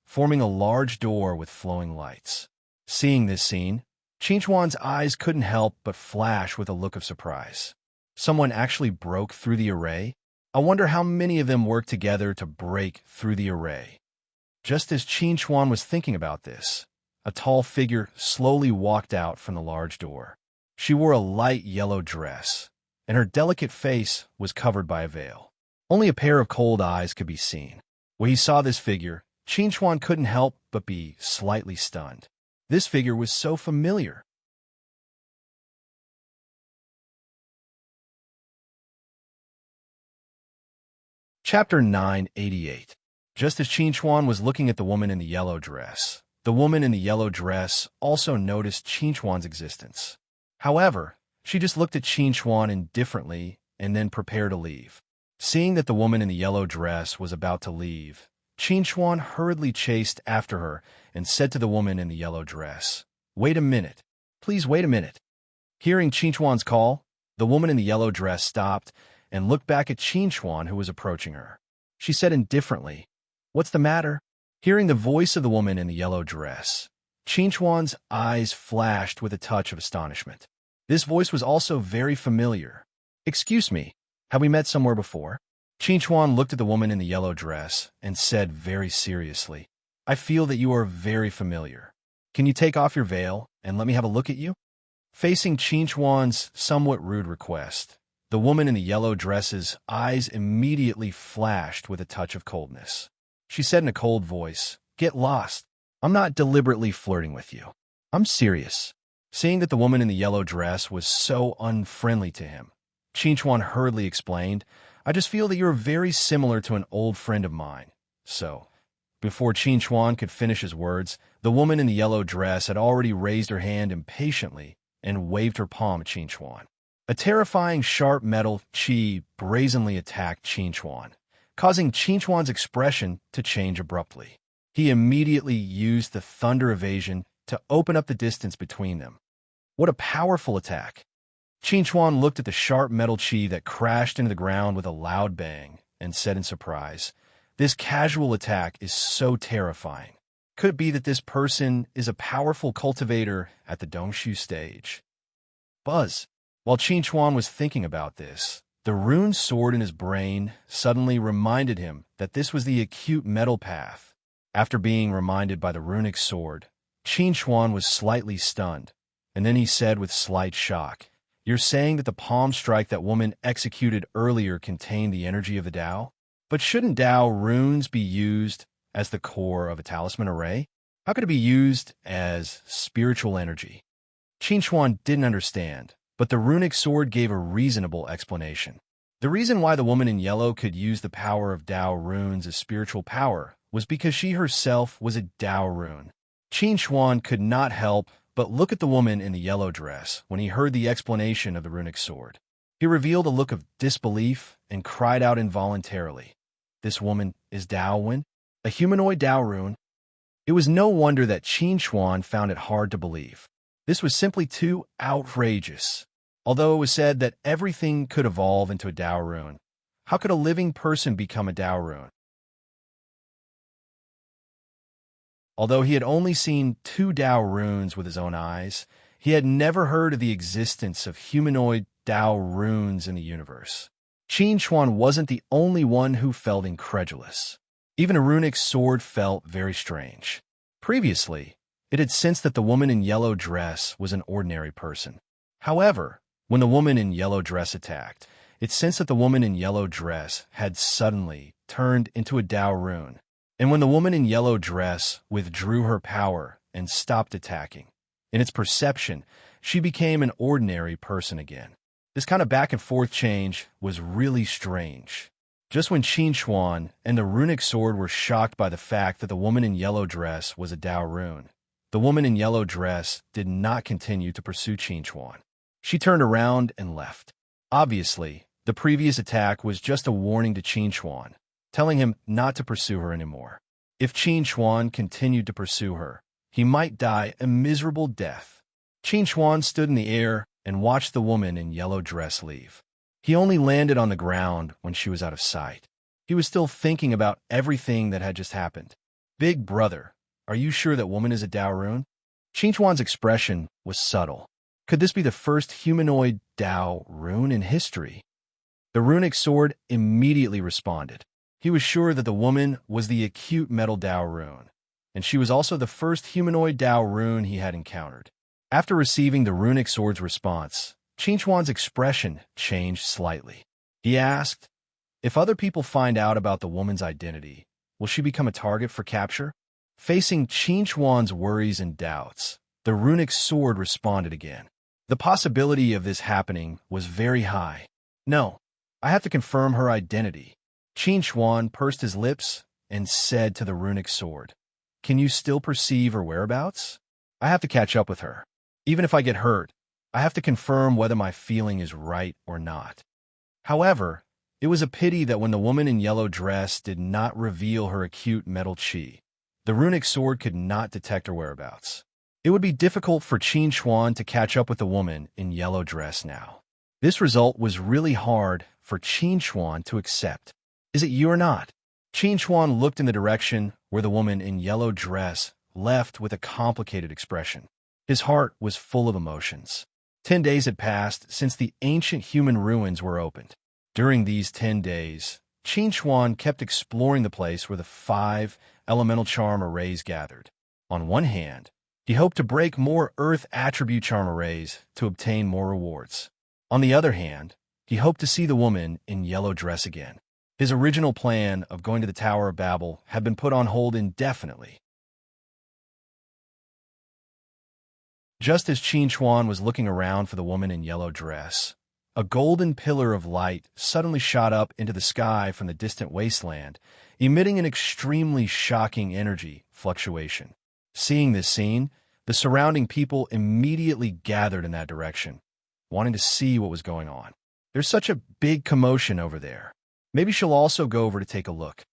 forming a large door with flowing lights. Seeing this scene, Qinchuan's eyes couldn't help but flash with a look of surprise. Someone actually broke through the array? I wonder how many of them worked together to break through the array. Just as Qin Chuan was thinking about this, a tall figure slowly walked out from the large door. She wore a light yellow dress, and her delicate face was covered by a veil. Only a pair of cold eyes could be seen. When he saw this figure, Qin Chuan couldn't help but be slightly stunned. This figure was so familiar. Chapter 988. Just as Qin Chuan was looking at the woman in the yellow dress, the woman in the yellow dress also noticed Qin Chuan's existence. However, she just looked at Qin Chuan indifferently and then prepared to leave. Seeing that the woman in the yellow dress was about to leave, Qin Chuan hurriedly chased after her and said to the woman in the yellow dress, "Wait a minute. Please wait a minute." Hearing Qin Chuan's call, the woman in the yellow dress stopped and looked back at Qin Chuan, who was approaching her. She said indifferently, "What's the matter?" Hearing the voice of the woman in the yellow dress, Qin Chuan's eyes flashed with a touch of astonishment. This voice was also very familiar. "Excuse me, have we met somewhere before?" Qin Chuan looked at the woman in the yellow dress and said very seriously, "I feel that you are very familiar. Can you take off your veil and let me have a look at you?" Facing Qin Chuan's somewhat rude request, the woman in the yellow dress's eyes immediately flashed with a touch of coldness. She said in a cold voice, "Get lost. I'm not deliberately flirting with you. I'm serious." Seeing that the woman in the yellow dress was so unfriendly to him, Qin Chuan hurriedly explained, "I just feel that you're very similar to an old friend of mine." So, before Qin Chuan could finish his words, the woman in the yellow dress had already raised her hand impatiently and waved her palm at Qin Chuan. A terrifying sharp metal chi brazenly attacked Qin Chuan, causing Qin Chuan's expression to change abruptly. He immediately used the thunder evasion to open up the distance between them. What a powerful attack! Qin Chuan looked at the sharp metal chi that crashed into the ground with a loud bang and said in surprise, "This casual attack is so terrifying. Could it be that this person is a powerful cultivator at the Dongshu stage?" Buzz! While Qin Chuan was thinking about this, the rune sword in his brain suddenly reminded him that this was the acute metal path. After being reminded by the runic sword, Qin Chuan was slightly stunned, and then he said with slight shock, "You're saying that the palm strike that woman executed earlier contained the energy of the Tao? But shouldn't Tao runes be used as the core of a talisman array? How could it be used as spiritual energy?" Qin Chuan didn't understand, but the runic sword gave a reasonable explanation. The reason why the woman in yellow could use the power of Tao runes as spiritual power was because she herself was a Tao rune. Qin Chuan could not help but look at the woman in the yellow dress when he heard the explanation of the runic sword. He revealed a look of disbelief and cried out involuntarily, "This woman is Tao Wen? A humanoid Tao rune?" It was no wonder that Qin Chuan found it hard to believe. This was simply too outrageous. Although it was said that everything could evolve into a Tao rune, how could a living person become a Tao rune? Although he had only seen 2 Tao runes with his own eyes, he had never heard of the existence of humanoid Tao runes in the universe. Qin Chuan wasn't the only one who felt incredulous. Even a runic sword felt very strange. Previously, it had sensed that the woman in yellow dress was an ordinary person. However, when the woman in yellow dress attacked, it sensed that the woman in yellow dress had suddenly turned into a Tao rune. And when the woman in yellow dress withdrew her power and stopped attacking, in its perception, she became an ordinary person again. This kind of back and forth change was really strange. Just when Qin Chuan and the runic sword were shocked by the fact that the woman in yellow dress was a Tao rune, the woman in yellow dress did not continue to pursue Qin Chuan. She turned around and left. Obviously, the previous attack was just a warning to Qin Chuan, telling him not to pursue her anymore. If Qin Chuan continued to pursue her, he might die a miserable death. Qin Chuan stood in the air and watched the woman in yellow dress leave. He only landed on the ground when she was out of sight. He was still thinking about everything that had just happened. "Big brother, are you sure that woman is a Tao rune?" Qin Chuan's expression was subtle. Could this be the first humanoid Tao rune in history? The runic sword immediately responded. He was sure that the woman was the acute metal Dao rune, and she was also the first humanoid Dao rune he had encountered. After receiving the runic sword's response, Qinchuan's expression changed slightly. He asked, "If other people find out about the woman's identity, will she become a target for capture?" Facing Qinchuan's worries and doubts, the runic sword responded again. The possibility of this happening was very high. "No, I have to confirm her identity." Qinchuan pursed his lips and said to the runic sword, "Can you still perceive her whereabouts? I have to catch up with her. Even if I get hurt, I have to confirm whether my feeling is right or not." However, it was a pity that when the woman in yellow dress did not reveal her acute metal qi, the runic sword could not detect her whereabouts. It would be difficult for Qinchuan to catch up with the woman in yellow dress now. This result was really hard for Qinchuan to accept. "Is it you or not?" Qinchuan looked in the direction where the woman in yellow dress left with a complicated expression. His heart was full of emotions. 10 days had passed since the ancient human ruins were opened. During these 10 days, Qinchuan kept exploring the place where the 5 elemental charm arrays gathered. On one hand, he hoped to break more earth attribute charm arrays to obtain more rewards. On the other hand, he hoped to see the woman in yellow dress again. His original plan of going to the Tower of Babel had been put on hold indefinitely. Just as Qinchuan was looking around for the woman in yellow dress, a golden pillar of light suddenly shot up into the sky from the distant wasteland, emitting an extremely shocking energy fluctuation. Seeing this scene, the surrounding people immediately gathered in that direction, wanting to see what was going on. "There's such a big commotion over there. Maybe she'll also go over to take a look."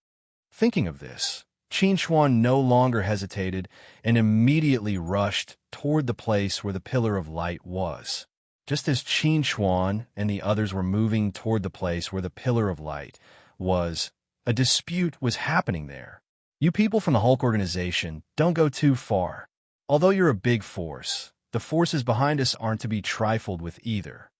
Thinking of this, Qinchuan no longer hesitated and immediately rushed toward the place where the pillar of light was. Just as Qinchuan and the others were moving toward the place where the pillar of light was, a dispute was happening there. "You people from the Hulk organization, don't go too far. Although you're a big force, the forces behind us aren't to be trifled with either."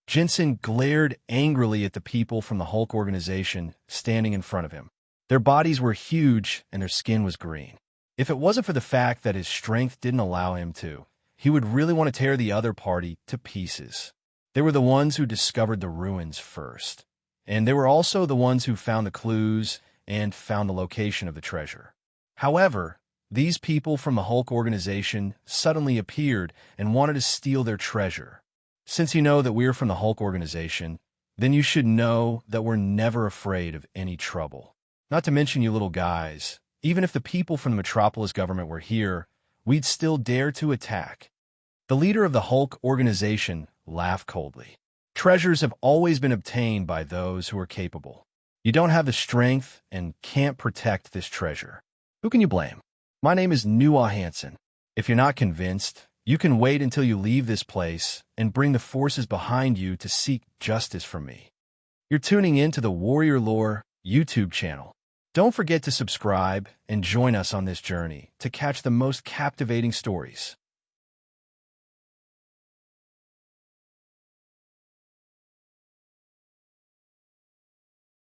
Jensen glared angrily at the people from the Hulk organization standing in front of him. Their bodies were huge and their skin was green. If it wasn't for the fact that his strength didn't allow him to, he would really want to tear the other party to pieces. They were the ones who discovered the ruins first, and they were also the ones who found the clues and found the location of the treasure. However, these people from the Hulk organization suddenly appeared and wanted to steal their treasure. Since you know that we're from the Hulk organization, then you should know that we're never afraid of any trouble. Not to mention you little guys, even if the people from the Metropolis government were here, we'd still dare to attack. The leader of the Hulk organization laughed coldly. "Treasures have always been obtained by those who are capable. You don't have the strength and can't protect this treasure. Who can you blame? My name is Nua Hansen. If you're not convinced, you can wait until you leave this place and bring the forces behind you to seek justice from me." You're tuning in to the Warrior Lore YouTube channel. Don't forget to subscribe and join us on this journey to catch the most captivating stories.